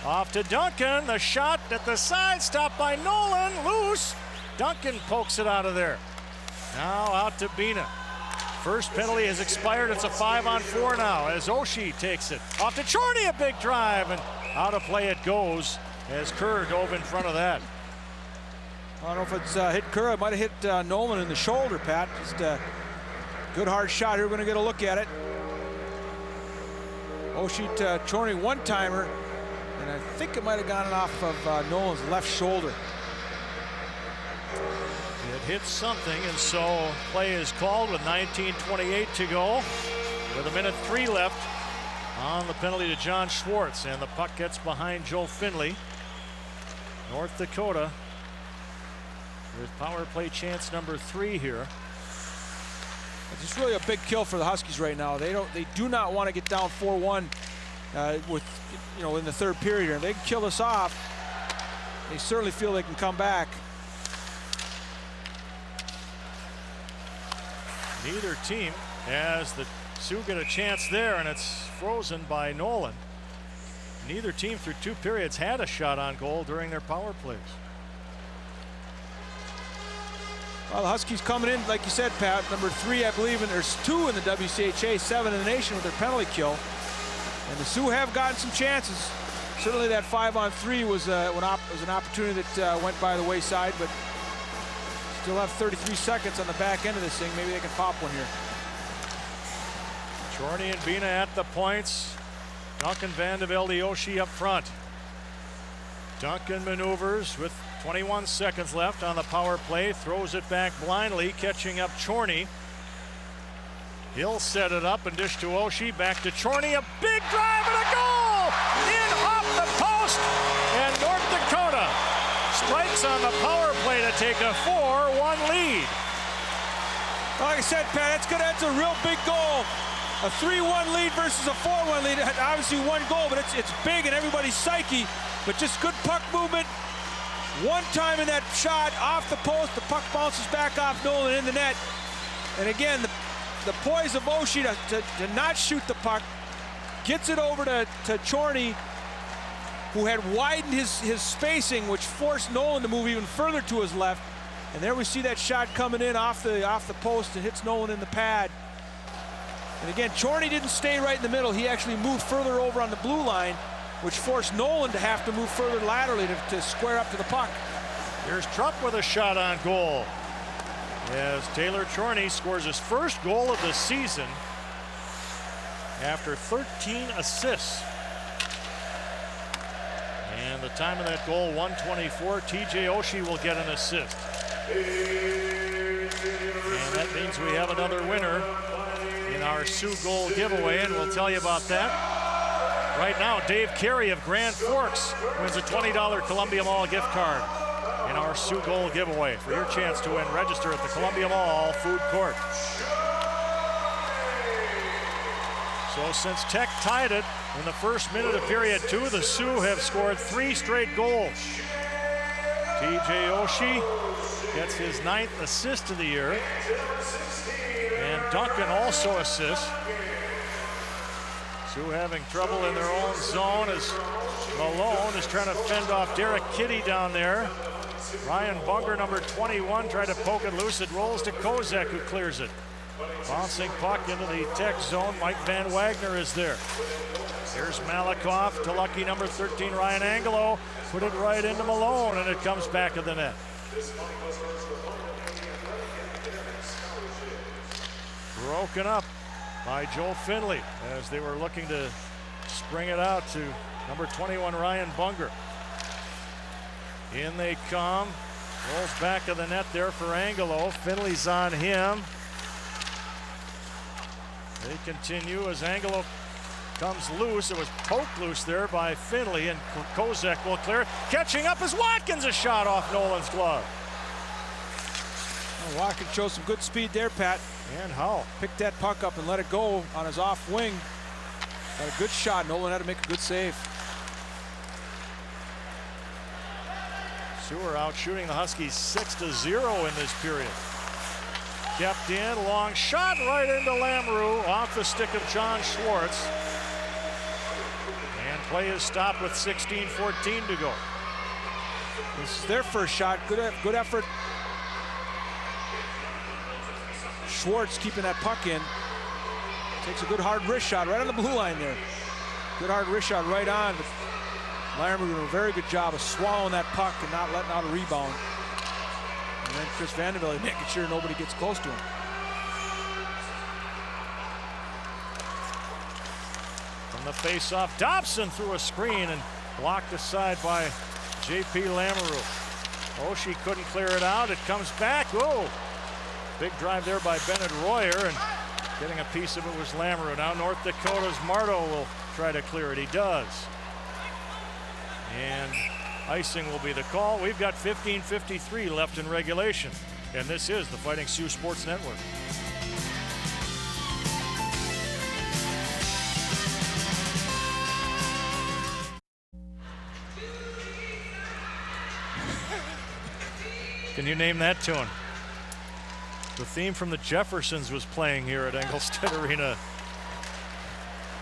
S2: Off to Duncan. The shot at the side, stopped by Nolan. Loose. Duncan pokes it out of there. Now out to Bina. First penalty has expired. It's a 5-on-4 now as Oshie takes it. Off to Chorney, a big drive, and out of play it goes as Kerr dove in front of that.
S3: I don't know if it's hit Kerr. It might have hit Nolan in the shoulder, Pat. Just a good hard shot here. We're going to get a look at it. Oshie Chorney one-timer, and I think it might have gone off of Nolan's left shoulder.
S2: It hit something, and so play is called with 19:28 to go. With 1:03 left on the penalty to John Schwartz, and the puck gets behind Joe Finley. North Dakota with power play chance number 3 here.
S3: It's really a big kill for the Huskies right now. They do not want to get down 4-1 with, you know, in the third period here. If they can kill us off, they certainly feel they can come back.
S2: Neither team has the Sioux get a chance there, and it's frozen by Nolan. Neither team through 2 periods had a shot on goal during their power plays.
S3: Well, the Huskies coming in, like you said, Pat, number 3, I believe, and there's 2 in the WCHA, 7 in the nation with their penalty kill. And the Sioux have gotten some chances. Certainly that 5-on-3 was an opportunity that went by the wayside, but still have 33 seconds on the back end of this thing. Maybe they can pop one here.
S2: Chorney and Bina at the points. Duncan Van de Velde Oshie up front. Duncan maneuvers with 21 seconds left on the power play. Throws it back blindly, catching up Chorney. He'll set it up and dish to Oshie. Back to Chorney. A big drive and a goal! In off the post! And North Dakota strikes on the power play to take a 4-1 lead.
S3: Like I said, Pat, that's a real big goal. A 3-1 lead versus a 4-1 lead. Obviously 1 goal, but it's big in everybody's psyche. But just good puck movement. One time in that shot off the post, the puck bounces back off Nolan in the net. And again, the poise of Oshie to not shoot the puck, gets it over to Chorney, who had widened his spacing, which forced Nolan to move even further to his left. And there we see that shot coming in off the post and hits Nolan in the pad. And again, Chorney didn't stay right in the middle. He actually moved further over on the blue line, which forced Nolan to have to move further laterally to square up to the puck.
S2: Here's Trupp with a shot on goal, as Taylor Chorney scores his first goal of the season after 13 assists. And the time of that goal, 1:24. TJ Oshie will get an assist. And that means we have another winner in our Sioux goal giveaway, and we'll tell you about that. Right now, Dave Carey of Grand Forks wins a $20 Columbia Mall gift card in our Sioux goal giveaway. For your chance to win, register at the Columbia Mall Food Court. So since Tech tied it in the first minute of period 2, the Sioux have scored 3 straight goals. TJ Oshie gets his 9th assist of the year. And Duncan also assists. Sioux having trouble in their own zone as Malone is trying to fend off Derek Kitty down there. Ryan Bunger, number 21, tried to poke it loose. It rolls to Kozak, who clears it. Bouncing puck into the Tech zone. Mike Van Wagner is there. Here's Malakoff to lucky number 13, Ryan Angelo. Put it right into Malone, and it comes back of the net. Broken up by Joe Finley as they were looking to spring it out to number 21, Ryan Bunger. In they come. Rolls back of the net there for Angelo. Finley's on him. They continue as Angelo comes loose. It was poked loose there by Finley, and Kozak will clear. Catching up is Watkins, a shot off Nolan's glove.
S3: Well, Watkins shows some good speed there, Pat.
S2: And how?
S3: Picked that puck up and let it go on his off wing. Got a good shot. Nolan had to make a good save.
S2: Sioux out shooting the Huskies 6-0 in this period. stepped in, long shot right into Lamoureux off the stick of John Schwartz. And play is stopped with 16:14 to go.
S3: This is their first shot. Good effort. Schwartz keeping that puck in. Takes a good hard wrist shot right on the blue line there. Good hard wrist shot right on. But Lamoureux doing a very good job of swallowing that puck and not letting out a rebound. And then Chris Vandevelde making sure nobody gets close to him.
S2: From the face-off, Dobson threw a screen and blocked aside by J.P. Lamoureux. Oshie couldn't clear it out. It comes back. Oh, big drive there by Bennett Royer, and getting a piece of it was Lamoureux. Now North Dakota's Marto will try to clear it. He does. And icing will be the call. We've got 15:53 left in regulation, and this is the Fighting Sioux Sports Network. Can you name that tune? The theme from the Jeffersons was playing here at Engelstad Arena.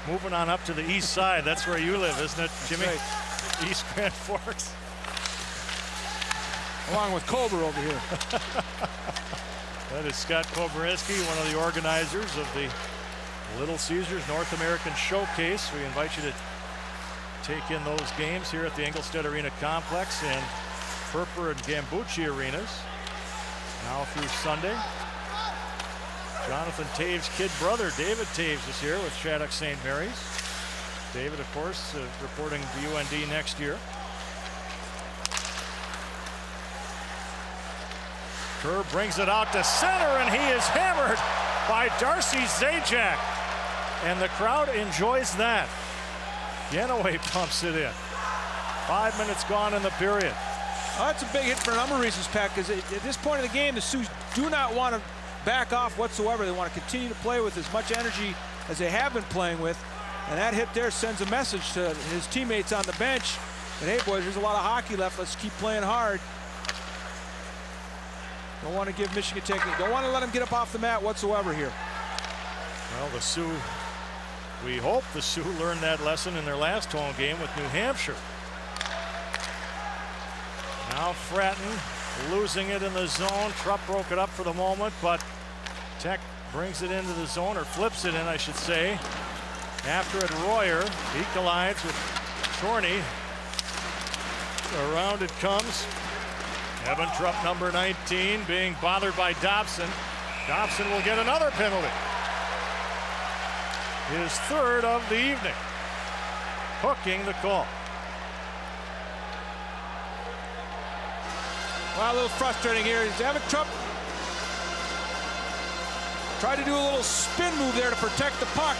S2: Moving on up to the east side. That's where you live, isn't it, Jimmy?
S3: Right.
S2: East Grand Forks.
S3: Along with Colbert over here.
S2: That is Scott Kobrynski, one of the organizers of the Little Caesars North American Showcase. We invite you to take in those games here at the Engelstad Arena Complex and Perper and Gambucci arenas now through Sunday. Jonathan Taves' kid brother David Taves is here with Shattuck St. Mary's. David, of course, reporting to UND next year. Kerr brings it out to center, and he is hammered by Darcy Zajac. And the crowd enjoys that. Yenaway pumps it in. 5 minutes gone in the period.
S3: Oh, that's a big hit for a number of reasons, Pat, because at this point in the game, the Sioux do not want to back off whatsoever. They want to continue to play with as much energy as they have been playing with. And that hit there sends a message to his teammates on the bench. And hey, boys, there's a lot of hockey left. Let's keep playing hard. Don't want to give Michigan Tech, don't want to let them get up off the mat whatsoever here.
S2: Well, the Sioux, we hope the Sioux learned that lesson in their last home game with New Hampshire. Now Fratton losing it in the zone. Trupp broke it up for the moment, but Tech brings it into the zone, or flips it in, I should say. After it, Royer, he collides with Chorney. Around it comes. Evan Trupp, number 19, being bothered by Dobson. Dobson will get another penalty. His third of the evening. Hooking the call.
S3: Well, a little frustrating here. Evan Trupp tried to do a little spin move there to protect the puck.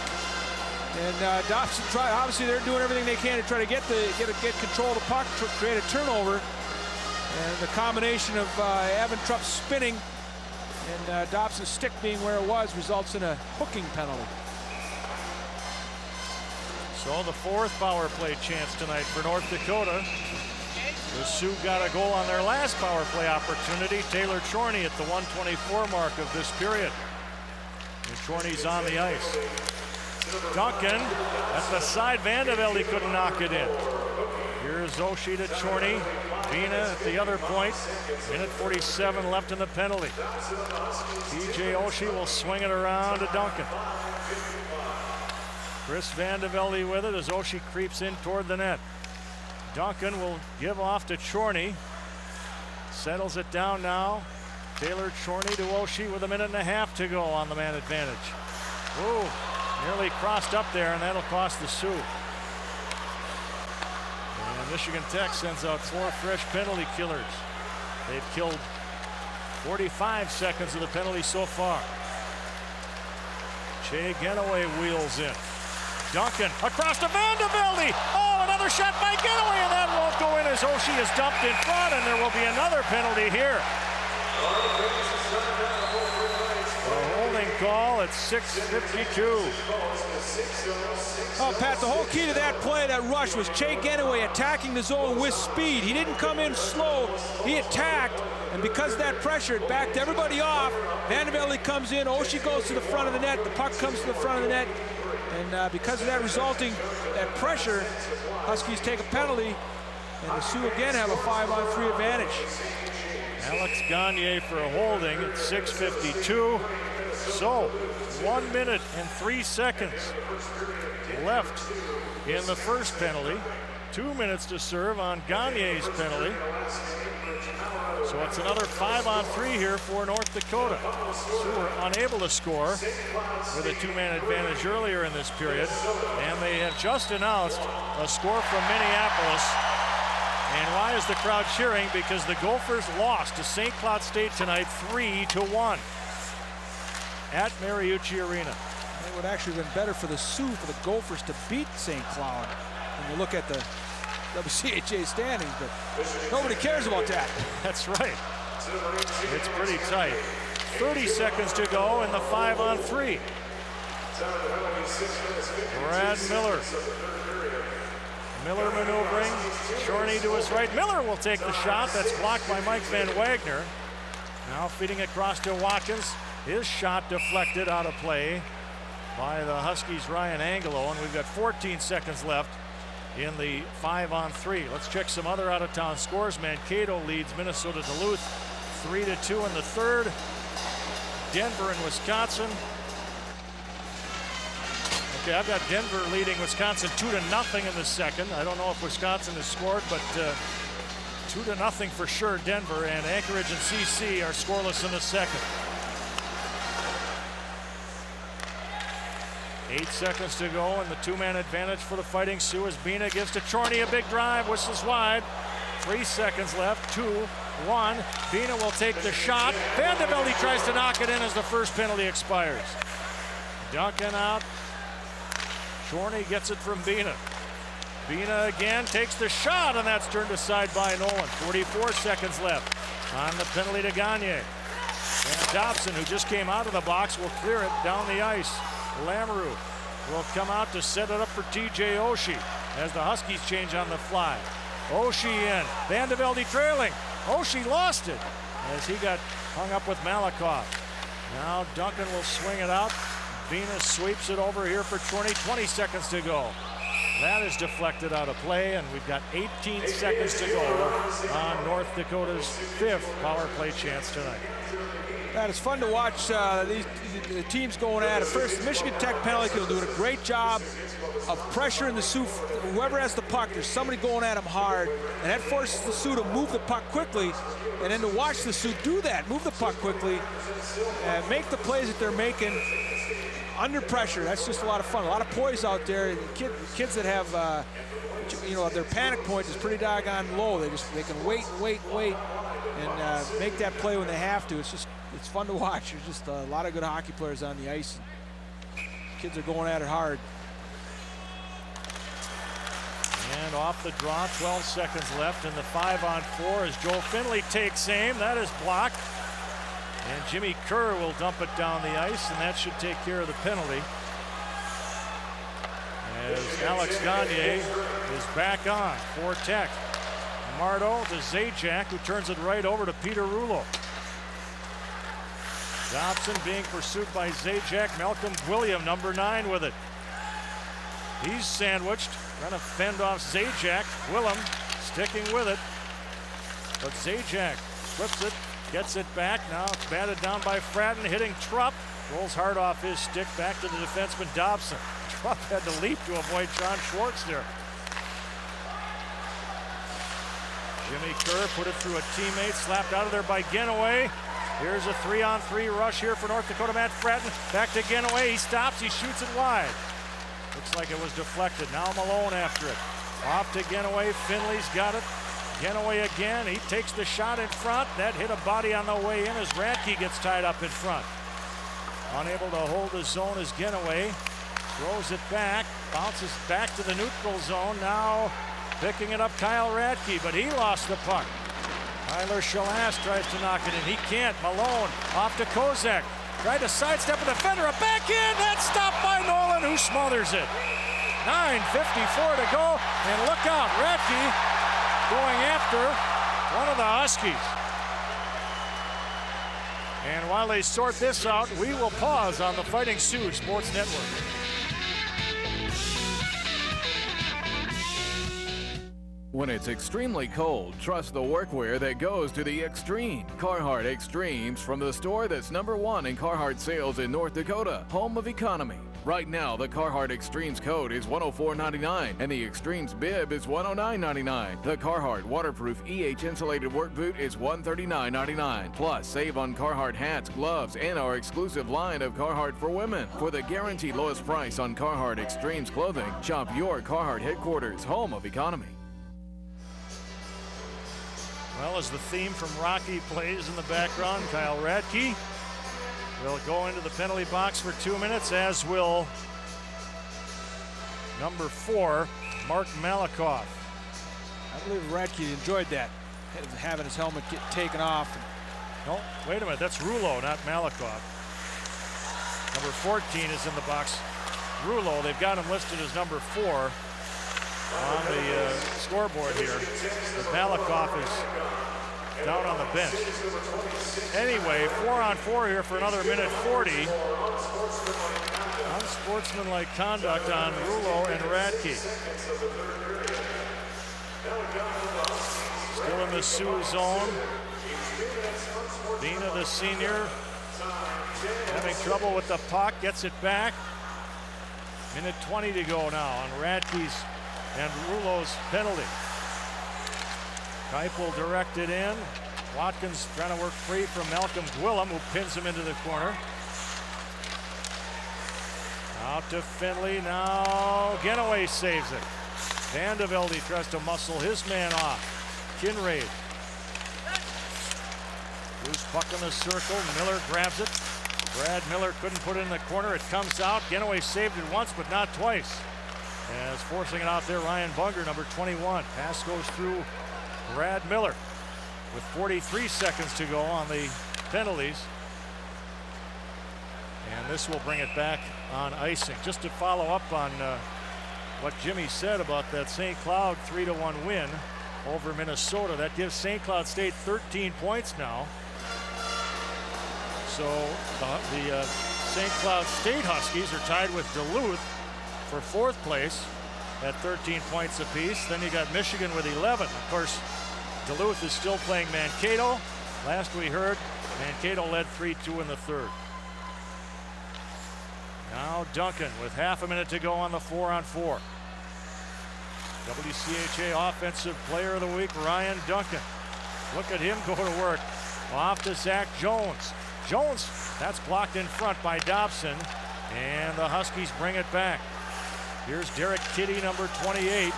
S3: And Dobson tried. Obviously, they're doing everything they can to try to get control of the puck, to create a turnover. And the combination of Evan Trupp spinning and Dobson's stick being where it was results in a hooking penalty.
S2: So the fourth power play chance tonight for North Dakota. The Sioux got a goal on their last power play opportunity. Taylor Chorney at the 1:24 mark of this period. And Chorney's on the ice. Duncan at the side. Vandevelde couldn't knock it in. Here's Oshie to Chorney. Vina at the other point. Minute 47 left in the penalty. TJ Oshie will swing it around to Duncan. Chris Vandevelde with it as Oshie creeps in toward the net. Duncan will give off to Chorney. Settles it down now. Taylor Chorney to Oshie with a minute and a half to go on the man advantage. Ooh, nearly crossed up there, and that'll cost the Sioux. And Michigan Tech sends out 4 fresh penalty killers. They've killed 45 seconds of the penalty so far. Che Genoway wheels in. Duncan across to Vandevelde. Oh, another shot by Genoway, and that won't go in as Oshie is dumped in front, and there will be another penalty here. A holding call at 6:52.
S3: Oh, Pat, the whole key to that play, that rush, was Che Genoway attacking the zone with speed. He didn't come in slow. He attacked, and because of that pressure, it backed everybody off. Vandevelde comes in. Oshie goes to the front of the net. The puck comes to the front of the net. And because of that that pressure, Huskies take a penalty, and the Sioux again have a 5-on-3 advantage.
S2: Alex Gagne for a holding at 6:52. So 1 minute and 3 seconds left in the first penalty. 2 minutes to serve on Gagne's penalty. So it's another 5-on-3 here for North Dakota. Sioux were unable to score with a 2-man advantage earlier in this period. And they have just announced a score from Minneapolis. And why is the crowd cheering? Because the Gophers lost to St. Cloud State tonight 3-1 at Mariucci Arena.
S3: It would actually have been better for the Sioux, for the Gophers, to beat St. Cloud when you look at the WCHA standings, but nobody cares about that.
S2: That's right. It's pretty tight. 30 seconds to go in the 5-on-3. Brad Miller. Miller maneuvering. Chorney to his right. Miller will take the shot. That's blocked by Mike Van Wagner. Now feeding across to Watkins. His shot deflected out of play by the Huskies' Ryan Angelo, and we've got 14 seconds left in the 5-on-3. Let's check some other out-of-town scores. Mankato leads Minnesota Duluth 3-2 in the third. Denver and Wisconsin. Okay, I've got Denver leading Wisconsin 2-0 in the second. I don't know if Wisconsin has scored, but 2-0 for sure, Denver. And Anchorage and CC are scoreless in the second. 8 seconds to go, and the 2-man advantage for the Fighting Sioux as Bina gives to Chorney a big drive, whistles wide. 3 seconds left, 2-1. Bina will take the shot. Vandevelde tries to knock it in as the first penalty expires. Duncan out. Chorney gets it from Bina. Bina again takes the shot, and that's turned aside by Nolan. 44 seconds left on the penalty to Gagne. And Dobson, who just came out of the box, will clear it down the ice. Lamoureux will come out to set it up for TJ Oshie as the Huskies change on the fly. Oshie in. Vandevelde trailing. Oshie lost it as he got hung up with Malakoff. Now Duncan will swing it out. Venus sweeps it over here for 20 seconds to go. That is deflected out of play, and we've got 18 seconds to go on North Dakota's 5th power play chance tonight.
S3: That is fun to watch the teams going at it. First, the Michigan Tech penalty kill doing a great job of pressuring the Sioux. Whoever has the puck, there's somebody going at them hard, and that forces the Sioux to move the puck quickly, and then to watch the Sioux do that, move the puck quickly, and make the plays that they're making under pressure. That's just a lot of fun. A lot of poise out there. Kids that have, their panic point is pretty doggone low. They can wait and make that play when they have to. It's fun to watch. There's just a lot of good hockey players on the ice. Kids are going at it hard.
S2: And off the draw, 12 seconds left in the 5-on-4 as Joe Finley takes aim. That is blocked. And Jimmy Kerr will dump it down the ice, and that should take care of the penalty. As Alex Gagne is back on for Tech. Mardo to Zajac, who turns it right over to Peter Rouleau. Dobson being pursued by Zajac. Malcolm William, number 9, with it. He's sandwiched, trying to fend off Zajac. Willem sticking with it. But Zajac flips it, gets it back. Now it's batted down by Fratton, hitting Trupp. Rolls hard off his stick, back to the defenseman Dobson. Trupp had to leap to avoid John Schwartz there. Jimmy Kerr put it through a teammate, slapped out of there by Genoway. Here's a 3-on-3 rush here for North Dakota. Matt Fratton back to Genoway. He stops, he shoots it wide. Looks like it was deflected. Now Malone after it. Off to Genoway. Finley's got it. Genoway again. He takes the shot in front. That hit a body on the way in as Radke gets tied up in front. Unable to hold the zone as Genoway throws it back. Bounces back to the neutral zone. Now picking it up Kyle Radke, but he lost the puck. Tyler Shalas tries to knock it in. He can't. Malone off to Kozak. Tried to sidestep a defender, a backhand, that's stopped by Nolan, who smothers it. 9:54 to go, and look out, Radke going after one of the Huskies. And while they sort this out, we will pause on the Fighting Sioux Sports Network.
S1: When it's extremely cold, trust the workwear that goes to the extreme. Carhartt Extremes, from the store that's #1 in Carhartt sales in North Dakota, home of economy. Right now, the Carhartt Extremes coat is $104.99 and the Extremes bib is $109.99. The Carhartt waterproof EH insulated work boot is $139.99. Plus, save on Carhartt hats, gloves, and our exclusive line of Carhartt for women. For the guaranteed lowest price on Carhartt Extremes clothing, shop your Carhartt headquarters, home of economy.
S2: Well, as the theme from Rocky plays in the background, Kyle Radke will go into the penalty box for 2 minutes, as will number 4, Mark Malakoff.
S3: I believe Radke enjoyed that, having his helmet get taken off.
S2: No, wait a minute, that's Rulo, not Malakoff. Number 14 is in the box. Rulo, they've got him listed as number 4 on the scoreboard here. But Malakoff is down on the bench. Anyway, 4-on-4 here for another minute 40. Unsportsmanlike conduct on Rulo and Radke. Still in the Sioux zone. Dina, the senior, having trouble with the puck, gets it back. Minute 20 to go now on Radke's and Rulo's penalty. Keipel directed in. Watkins trying to work free from Malcolm Gwillem, who pins him into the corner. Out to Finley. Now Genoway saves it. Vandevelde tries to muscle his man off. Kinraid. Loose puck in the circle. Miller grabs it. Brad Miller couldn't put it in the corner. It comes out. Genoway saved it once, but not twice. As forcing it out there, Ryan Bunger, number 21. Pass goes through Brad Miller with 43 seconds to go on the penalties. And this will bring it back on icing. Just to follow up on what Jimmy said about that St. Cloud 3-1 win over Minnesota. That gives St. Cloud State 13 points now. So the St. Cloud State Huskies are tied with Duluth for 4th place at 13 points apiece. Then you got Michigan with 11. Of course, Duluth is still playing Mankato. Last we heard, Mankato led 3-2 in the 3rd. Now Duncan with half a minute to go on the 4-on-4. WCHA Offensive Player of the Week, Ryan Duncan. Look at him go to work. Off to Zach Jones. Jones, that's blocked in front by Dobson, and the Huskies bring it back. Here's Derek Kitty, number 28.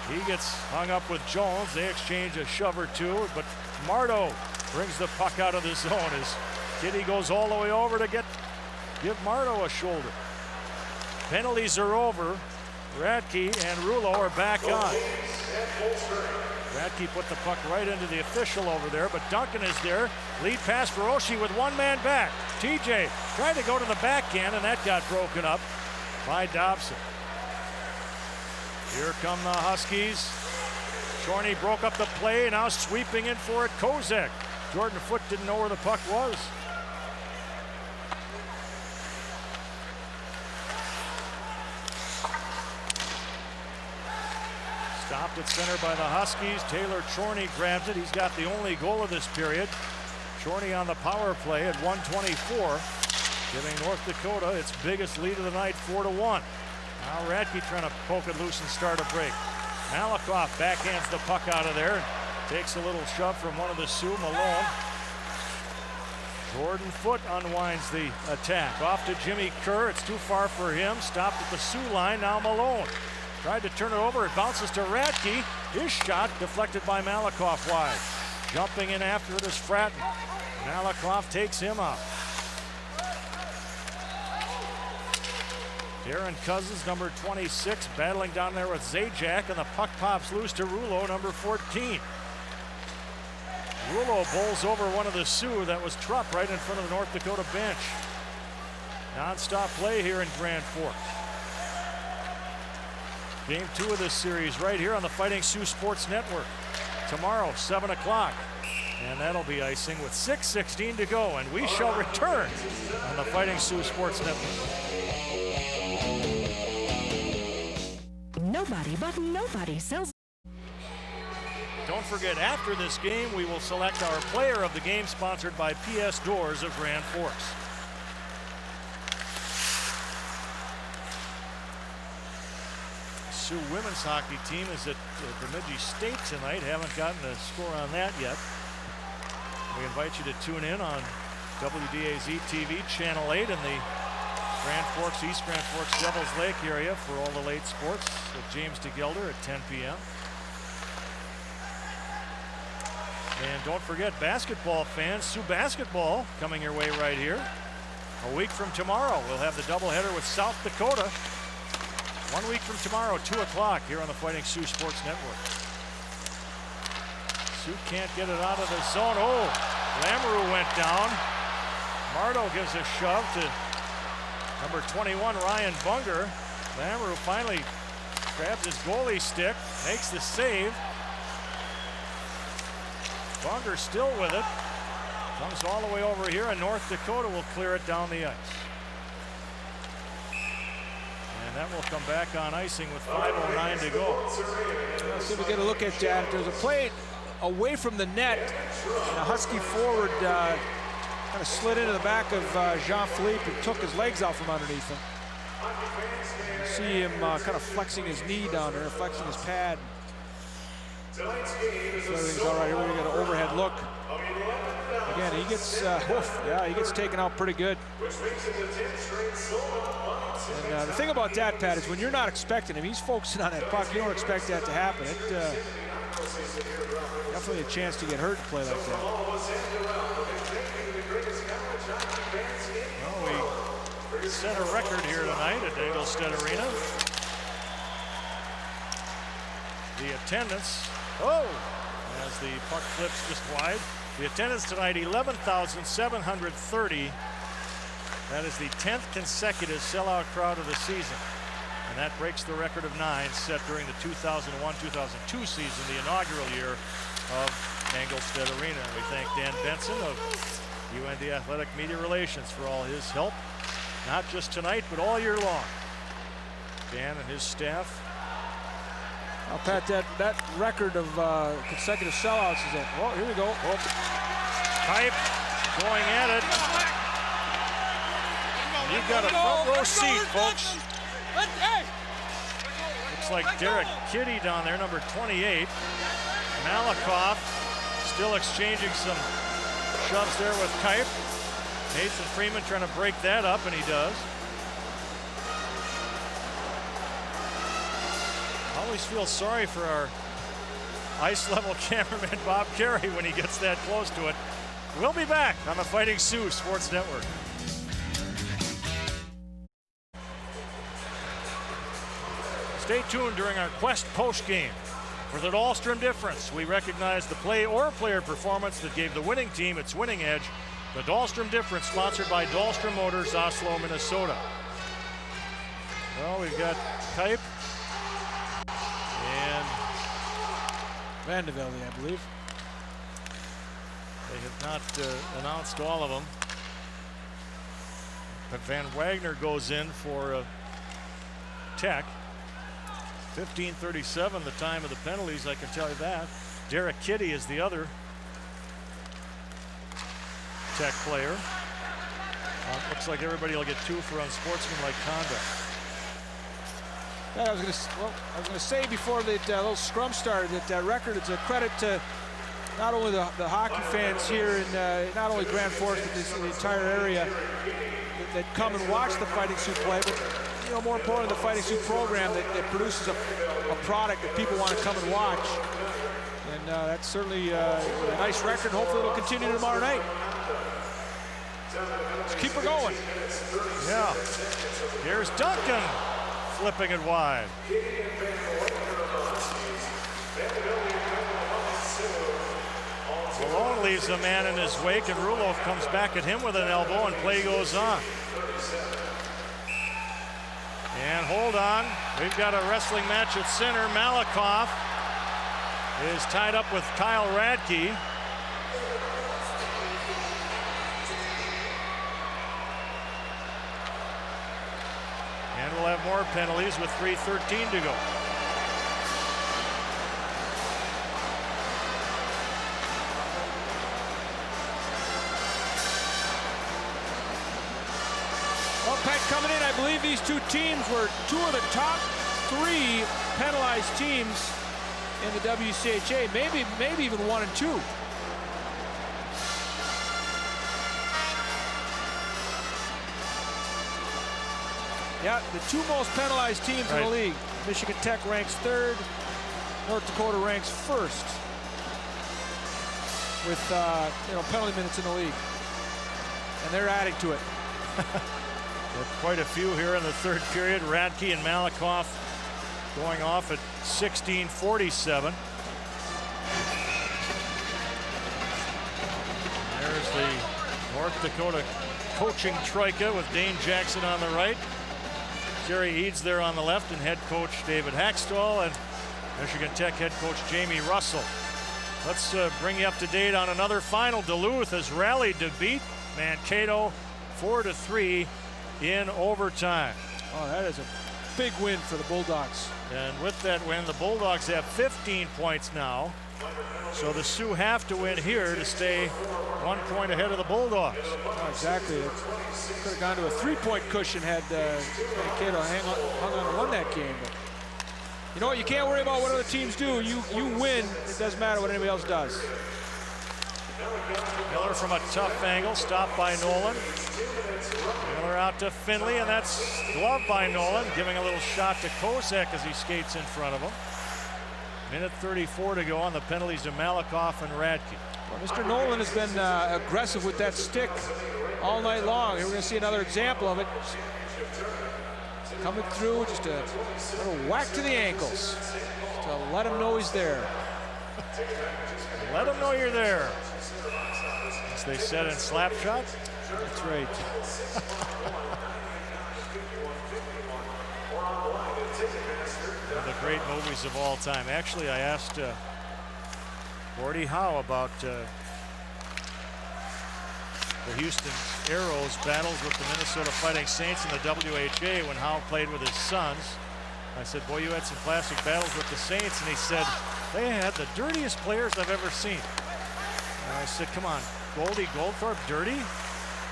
S2: He gets hung up with Jones. They exchange a shove or two, but Mardo brings the puck out of the zone as Kitty goes all the way over to give Mardo a shoulder. Penalties are over. Radke and Rulo are back on. Radke put the puck right into the official over there, but Duncan is there. Lead pass for Oshie with one man back. TJ tried to go to the backhand, and that got broken up by Dobson. Here come the Huskies. Chorney broke up the play, now sweeping in for it, Kozak. Jordan Foote didn't know where the puck was. Stopped at center by the Huskies. Taylor Chorney grabs it. He's got the only goal of this period. Chorney on the power play at 1:24, giving North Dakota its biggest lead of the night, 4-1. Now Radke trying to poke it loose and start a break. Malakoff backhands the puck out of there. Takes a little shove from one of the Sioux, Malone. Jordan Foote unwinds the attack. Off to Jimmy Kerr. It's too far for him. Stopped at the Sioux line. Now Malone. Tried to turn it over. It bounces to Radke. His shot deflected by Malakoff wide. Jumping in after it is Fratton. Malakoff takes him out. Darren Cousins, number 26, battling down there with Zajac, and the puck pops loose to Rulo, number 14. Rulo bowls over one of the Sioux. That was Trupp right in front of the North Dakota bench. Non-stop play here in Grand Forks. Game 2 of this series right here on the Fighting Sioux Sports Network. Tomorrow, 7 o'clock. And that'll be icing with 6:16 to go. And we shall return on the Fighting Sioux Sports Network.
S8: Nobody but nobody sells.
S2: Don't forget, after this game, we will select our player of the game, sponsored by PS Doors of Grand Forks. Sioux women's hockey team is at Bemidji State tonight. Haven't gotten a score on that yet. We invite you to tune in on WDAZ TV, Channel 8 in the Grand Forks, East Grand Forks, Devils Lake area for all the late sports with James DeGelder at 10 p.m. And don't forget, basketball fans, Sioux basketball coming your way right here. A week from tomorrow, we'll have the doubleheader with South Dakota. 1 week from tomorrow, 2 o'clock here on the Fighting Sioux Sports Network. Sioux can't get it out of the zone. Oh, Lamoureux went down. Mardo gives a shove to number 21, Ryan Bunger. Lamoureux finally grabs his goalie stick, makes the save. Bunger still with it. Comes all the way over here, and North Dakota will clear it down the ice. And that will come back on icing with 5:09 to go.
S3: Let's see if we get a look at that. There's a play away from the net. And a Husky forward kind of slid into the back of Jean-Philippe and took his legs out from underneath him. You see him kind of flexing his knee down there, flexing his pad. So everything's all right. Here we got an overhead look. Again, he gets, he gets taken out pretty good. And the thing about that, Pat, is when you're not expecting him, he's focusing on that puck. You don't expect that to happen. It definitely a chance to get hurt to play like that.
S2: Well, we set a record here tonight at Engelstedt Arena. The attendance, as the puck flips just wide. The attendance tonight, 11,730. That is the 10th consecutive sellout crowd of the season. And that breaks the record of 9 set during the 2001-2002 season, the inaugural year of Engelstedt Arena. And we thank Dan Benson of UND Athletic Media Relations for all his help, not just tonight, but all year long. Dan and his staff.
S3: Now, Pat, that record of consecutive sellouts is at, well, here we go.
S2: Pipe going at it. You've got a front row seat, folks. Looks like Derek Kitty down there, number 28. Malakoff still exchanging some shoves there with Kipe. Nathan Freeman trying to break that up, and he does. I always feel sorry for our ice level cameraman Bob Carey when he gets that close to it. We'll be back on the Fighting Sioux Sports Network. Stay tuned during our Quest postgame. For the Dahlstrom difference, we recognize the play or player performance that gave the winning team its winning edge. The Dahlstrom difference, sponsored by Dahlstrom Motors, Oslo, Minnesota. Well, we've got Kipe and
S3: Vandevelde, I believe.
S2: They have not announced all of them. But Van Wagner goes in for Tech. 15:37 the time of the penalties, I can tell you that. Derek Kitty is the other Tech player. Looks like everybody will get 2 for unsportsmanlike conduct.
S3: I was going to say before that little scrum started that record, it's a credit to not only the hockey fans here in not only Grand Forks, but the entire area that come and watch the Fighting Sioux play, but more importantly, the Fighting Sioux program that produces a product that people want to come and watch. And that's certainly a nice record. Hopefully it'll continue tomorrow night. Let's keep her going.
S2: Yeah. Here's Duncan flipping it wide. Malone leaves a man in his wake, and Rulof comes back at him with an elbow, and play goes on. And hold on, we've got a wrestling match at center. Malakoff is tied up with Kyle Radke. And we'll have more penalties with 3:13 to go.
S3: Well, Pat, coming in, I believe these two teams were two of the top 3 penalized teams in the WCHA, maybe even 1 and 2. Yeah, the 2 most penalized teams in the league. Michigan Tech ranks 3rd. North Dakota ranks 1st with penalty minutes in the league, and they're adding to it.
S2: Quite a few here in the 3rd period. Radke and Malakoff going off at 16:47. There's the North Dakota coaching troika with Dane Jackson on the right, Jerry Eads there on the left, and head coach David Hackstall, and Michigan Tech head coach Jamie Russell. Let's bring you up to date on another final. Duluth has rallied to beat Mankato 4-3 in overtime.
S3: Oh, that is a big win for the Bulldogs.
S2: And with that win, the Bulldogs have 15 points now. So the Sioux have to win here to stay 1 point ahead of the Bulldogs.
S3: Oh, exactly. It could have gone to a 3-point cushion had Mankato hung on and won that game. But you know what? You can't worry about what other teams do. You win. It doesn't matter what anybody else does.
S2: Miller from a tough angle, stopped by Nolan. Miller out to Finley, and that's gloved by Nolan, giving a little shot to Kozak as he skates in front of him. Minute 34 to go on the penalties to Malakoff and Radke.
S3: Well, Mr. Nolan has been aggressive with that stick all night long. Here we're going to see another example of it. Coming through, just a little whack to the ankles to let him know he's there.
S2: Let him know you're there. As they said in Slapshot.
S3: That's right.
S2: One of the great movies of all time. Actually, I asked Gordie Howe about the Houston Aeros battles with the Minnesota Fighting Saints in the WHA when Howe played with his sons. I said, boy, you had some classic battles with the Saints. And he said, they had the dirtiest players I've ever seen. And I said, come on, Goldie Goldthorpe dirty?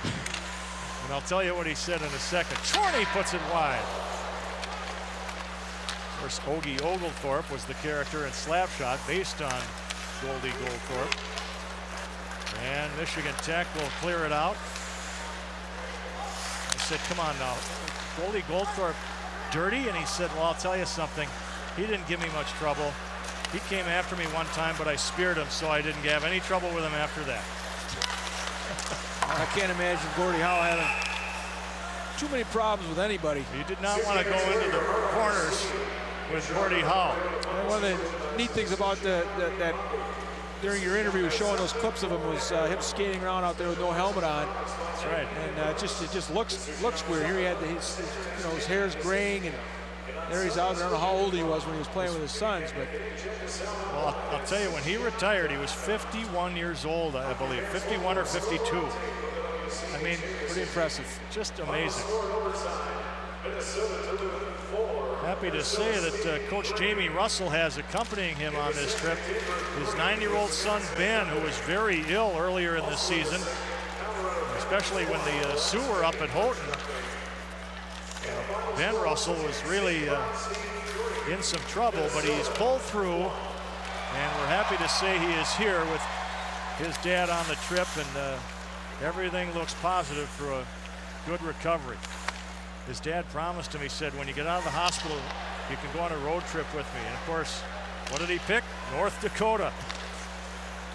S2: And I'll tell you what he said in a second. Chorney puts it wide. Of course, Ogie Oglethorpe was the character in Slapshot based on Goldie Goldthorpe. And Michigan Tech will clear it out. I said, come on now, Goldie Goldthorpe dirty? And he said, well, I'll tell you something. He didn't give me much trouble. He came after me one time, but I speared him, so I didn't have any trouble with him after that.
S3: I can't imagine Gordie Howe having too many problems with anybody.
S2: He did not want to go into the corners with Gordie Howe.
S3: And one of the neat things about that during your interview showing those clips of him was him skating around out there with no helmet on.
S2: That's right.
S3: And it just looks weird. Here he had his hair's graying, and there he's out. I don't know how old he was when he was playing with his sons, but
S2: well, I'll tell you, when he retired, he was 51 years old, I believe, 51 or 52. I mean,
S3: pretty impressive.
S2: Just amazing. Happy to say that Coach Jamie Russell has accompanying him on this trip his 9-year-old son, Ben, who was very ill earlier in the season, especially when the Sioux were up at Houghton. Ben Russell was really in some trouble, but he's pulled through, and we're happy to say he is here with his dad on the trip, and everything looks positive for a good recovery. His dad promised him, he said, when you get out of the hospital, you can go on a road trip with me. And of course, what did he pick? North Dakota.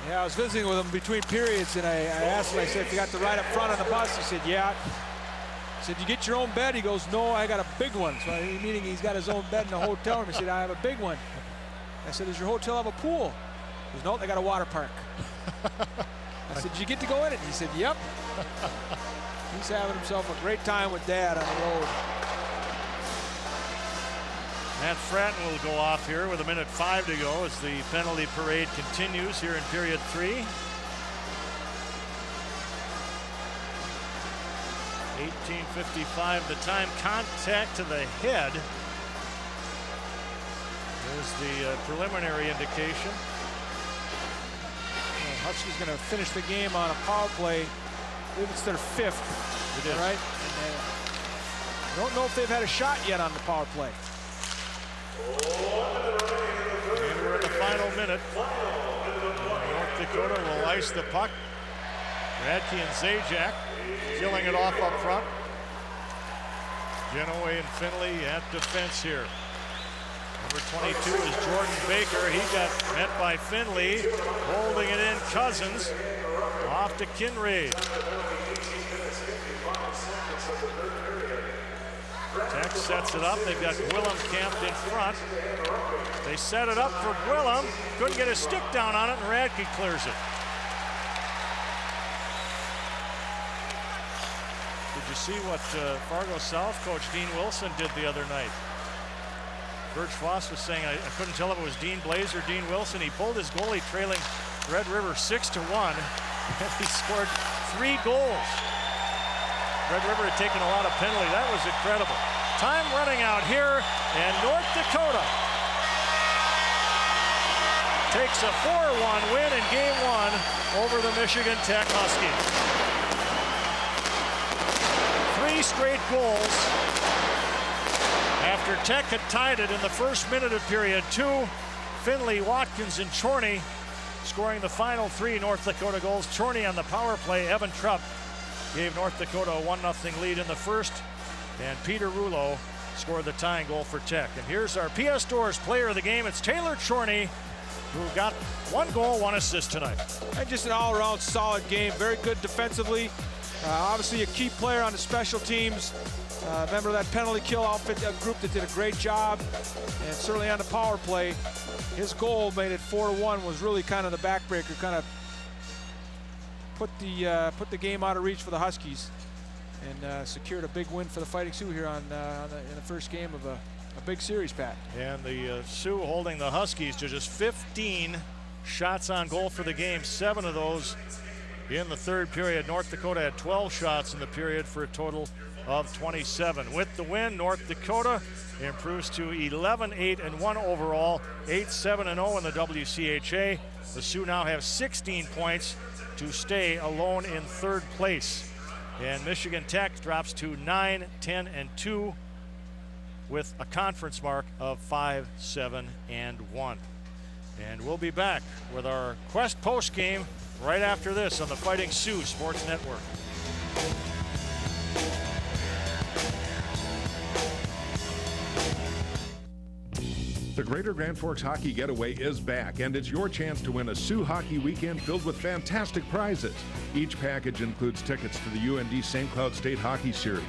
S3: Yeah, I was visiting with him between periods, and I asked him, I said, if you got the ride up front on the bus? He said, yeah. I said, you get your own bed? He goes, no, I got a big one. So meaning he's got his own bed in the hotel room. He said, I have a big one. I said, does your hotel have a pool? He goes, no, they got a water park. I said, did you get to go in it? He said, yep. He's having himself a great time with Dad on the road.
S2: Matt Fratton will go off here with 1:05 to go as the penalty parade continues here in period 3. 18:55 the time. Contact to the head is the preliminary indication.
S3: Huskies going to finish the game on a power play. I believe it's their 5th.
S2: It is.
S3: Right? And I don't know if they've had a shot yet on the power play.
S2: And we're in the final minute. North Dakota will ice the puck. Radke and Zajac killing it off up front. Genoway and Finley at defense here. Number 22 is Jordan Baker. He got met by Finley. Holding it in, Cousins. Off to Kinraid. Tech sets it up. They've got Gwillem camped in front. They set it up for Gwillem. Couldn't get his stick down on it, and Radke clears it. Did you see what Fargo South coach Dean Wilson did the other night? Birch Voss was saying, I couldn't tell if it was Dean Blaze or Dean Wilson. He pulled his goalie trailing Red River 6-1, and he scored 3 goals. Red River had taken a lot of penalty. That was incredible. Time running out here, and North Dakota takes a 4-1 win in Game 1 over the Michigan Tech Huskies. 3 straight goals after Tech had tied it in the first minute of period 2. Finley, Watkins, and Chorney scoring the final 3 North Dakota goals. Chorney on the power play. Evan Trupp gave North Dakota a 1-0 lead in the first, and Peter Rouleau scored the tying goal for Tech. And here's our PS Stores player of the game. It's Taylor Chorney, who got 1 goal, 1 assist tonight.
S3: And just an all-around solid game. Very good defensively. Obviously a key player on the special teams. Member of that penalty kill outfit group that did a great job. And certainly on the power play, his goal made it 4-1 was really kind of the backbreaker, kind of put the game out of reach for the Huskies, and secured a big win for the Fighting Sioux here in the first game of a big series, Pat.
S2: And the Sioux holding the Huskies to just 15 shots on goal for the game, 7 of those in the third period. North Dakota had 12 shots in the period for a total of 27. With the win, North Dakota improves to 11-8-1 overall, 8-7-0 in the WCHA. The Sioux now have 16 points to stay alone in third place. And Michigan Tech drops to 9-10-2 with a conference mark of 5-7-1. And we'll be back with our Quest post game right after this on the Fighting Sioux Sports Network.
S7: The Greater Grand Forks Hockey Getaway is back, and it's your chance to win a Sioux Hockey weekend filled with fantastic prizes. Each package includes tickets to the UND St. Cloud State Hockey Series,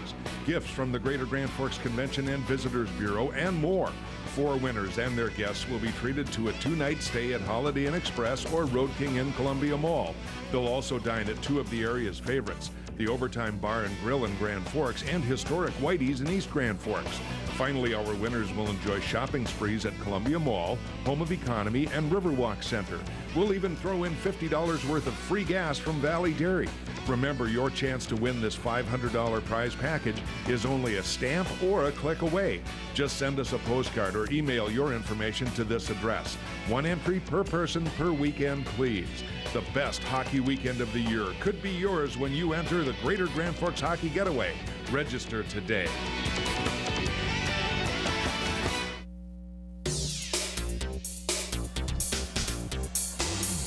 S7: gifts from the Greater Grand Forks Convention and Visitors Bureau, and more. 4 winners and their guests will be treated to a 2-night stay at Holiday Inn Express or Road King Inn Columbia Mall. They'll also dine at 2 of the area's favorites, the Overtime Bar and Grill in Grand Forks and historic Whitey's in East Grand Forks. Finally, our winners will enjoy shopping sprees at Columbia Mall, Home of Economy, and Riverwalk Center. We'll even throw in $50 worth of free gas from Valley Dairy. Remember, your chance to win this $500 prize package is only a stamp or a click away. Just send us a postcard or email your information to this address. 1 entry per person per weekend, please. The best hockey weekend of the year could be yours when you enter the Greater Grand Forks Hockey Getaway. Register today.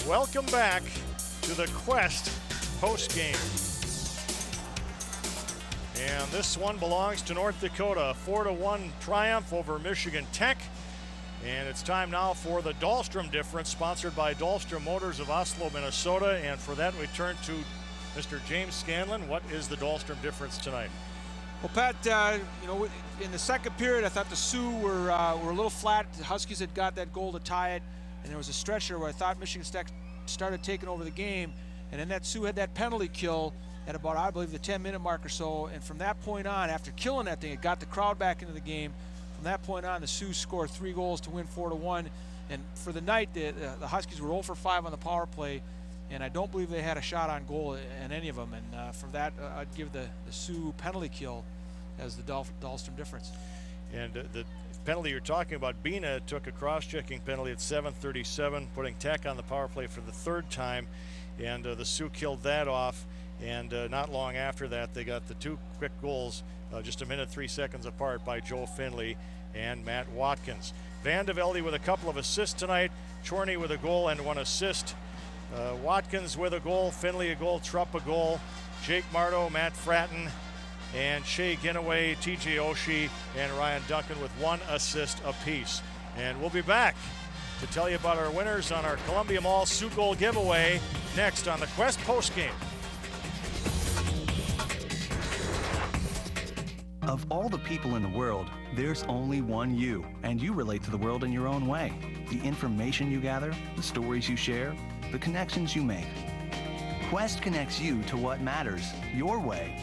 S2: Welcome back to the Quest postgame. And this one belongs to North Dakota. 4-1 triumph over Michigan Tech. And it's time now for the Dahlstrom difference, sponsored by Dahlstrom Motors of Oslo, Minnesota. And for that, we turn to Mr. James Scanlon. What is the Dahlstrom difference tonight?
S3: Well, Pat, in the second period, I thought the Sioux were a little flat. The Huskies had got that goal to tie it. and there was a stretcher where I thought Michigan Tech started taking over the game, and then that Sioux had that penalty kill at about, I believe, the 10-minute mark or so, and from that point on, after killing that thing, it got the crowd back into the game. From that point on, the Sioux scored 3 goals to win 4-1, and for the night, the Huskies were 0 for 5 on the power play, and I don't believe they had a shot on goal in any of them, and for that, I'd give the Sioux penalty kill as the Dahlstrom difference.
S2: And the penalty you're talking about, Bina took a cross-checking penalty at 7:37, putting Tech on the power play for the 3rd time, and the Sioux killed that off, and not long after that, they got the 2 quick goals, just a minute 3 seconds apart, by Joe Finley and Matt Watkins. Van de Velde with a couple of assists tonight, Chorney with a goal and 1 assist, Watkins with a goal, Finley a goal, Trupp a goal, Jake Marto, Matt Fratton, and Shea Ginaway, TJ Oshie, and Ryan Duncan with 1 assist apiece. And we'll be back to tell you about our winners on our Columbia Mall Sioux Goal giveaway next on the Quest Postgame.
S9: Of all the people in the world, there's only one you, and you relate to the world in your own way. The information you gather, the stories you share, the connections you make. Quest connects you to what matters, your way.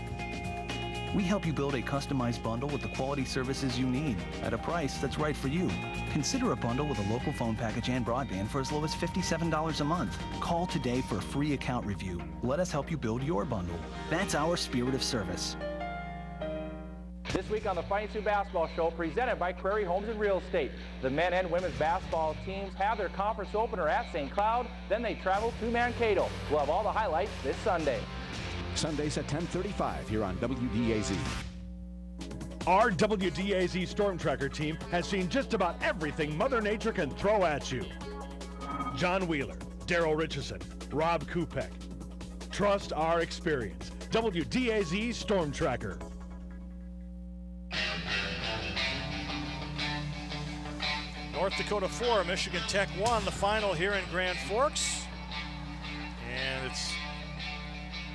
S9: We help you build a customized bundle with the quality services you need at a price that's right for you. Consider a bundle with a local phone package and broadband for as low as $57 a month. Call today for a free account review. Let us help you build your bundle. That's our spirit of service.
S17: This week on the Fighting Sioux Basketball Show, presented by Prairie Homes and Real Estate. The men and women's basketball teams have their conference opener at St. Cloud, then they travel to Mankato. We'll have all the highlights this Sunday.
S4: Sundays at 10:35 here on WDAZ.
S18: Our WDAZ Storm Tracker team has seen just about everything Mother Nature can throw at you. John Wheeler, Daryl Richardson, Rob Kupek. Trust our experience. WDAZ Storm Tracker.
S2: North Dakota 4, Michigan Tech 1, the final here in Grand Forks. And it's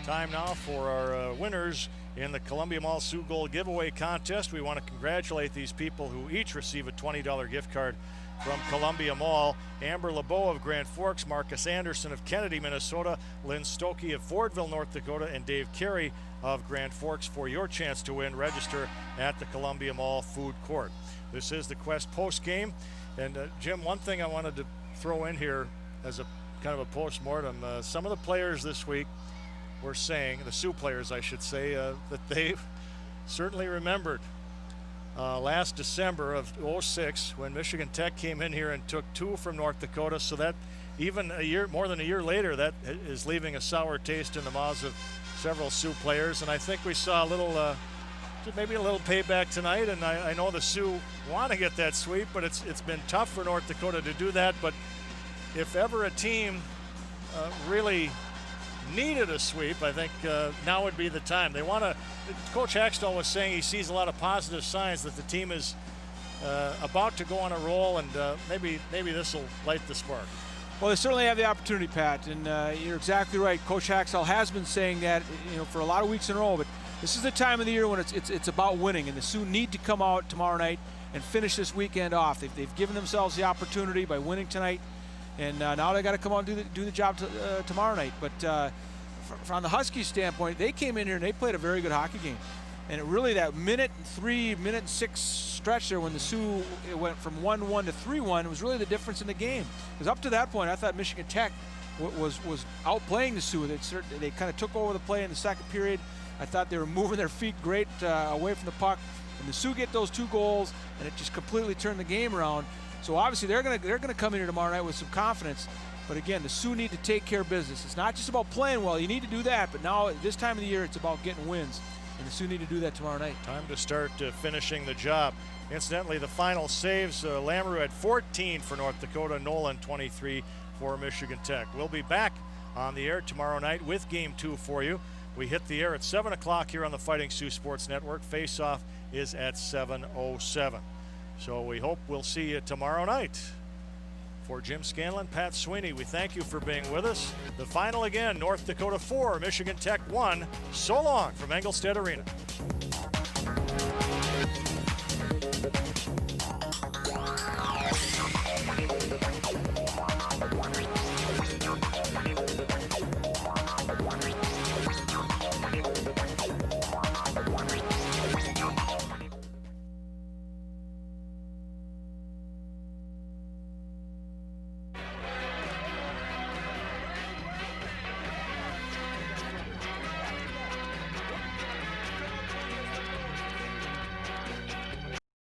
S2: time now for our winners in the Columbia Mall Sioux Goal giveaway contest. We want to congratulate these people who each receive a $20 gift card from Columbia Mall. Amber LeBeau of Grand Forks, Marcus Anderson of Kennedy, Minnesota, Lynn Stokey of Fordville, North Dakota, and Dave Carey of Grand Forks. For your chance to win, register at the Columbia Mall Food Court. This is the Quest post game. And Jim, one thing I wanted to throw in here as a kind of a post-mortem, some of the players this week were saying, the Sioux players I should say, that they've certainly remembered last December of '06 when Michigan Tech came in here and took 2 from North Dakota, so that even more than a year later, that is leaving a sour taste in the mouths of several Sioux players. And I think we saw a little maybe a little payback tonight, and I know the Sioux want to get that sweep, but it's been tough for North Dakota to do that. But if ever a team really needed a sweep, I think now would be the time. They want to. Coach Haxtell was saying he sees a lot of positive signs that the team is about to go on a roll, and maybe this will light the spark.
S3: Well, they certainly have the opportunity, Pat, and you're exactly right. Coach Haxtell has been saying that, for a lot of weeks in a row, but this is the time of the year when it's about winning, and the Sioux need to come out tomorrow night and finish this weekend off. They've given themselves the opportunity by winning tonight, and now they got to come out and do the job tomorrow night. But from the Huskies' standpoint, they came in here and they played a very good hockey game, and that minute 6 stretch there when the Sioux went from 1-1 to 3-1 was really the difference in the game. Because up to that point, I thought Michigan Tech was outplaying the Sioux. They kind of took over the play in the second period. I thought they were moving their feet great away from the puck. And the Sioux get those 2 goals, and it just completely turned the game around. So obviously they're gonna come in here tomorrow night with some confidence. But again, the Sioux need to take care of business. It's not just about playing well. You need to do that. But now at this time of the year, it's about getting wins. And the Sioux need to do that tomorrow night.
S2: Time to start finishing the job. Incidentally, the final saves, Lamoureux had 14 for North Dakota, Nolan 23 for Michigan Tech. We'll be back on the air tomorrow night with Game 2 for you. We hit the air at 7 o'clock here on the Fighting Sioux Sports Network. Face-off is at 7:07. So we hope we'll see you tomorrow night. For Jim Scanlon, Pat Sweeney, we thank you for being with us. The final again, North Dakota 4, Michigan Tech 1. So long from Engelstedt Arena.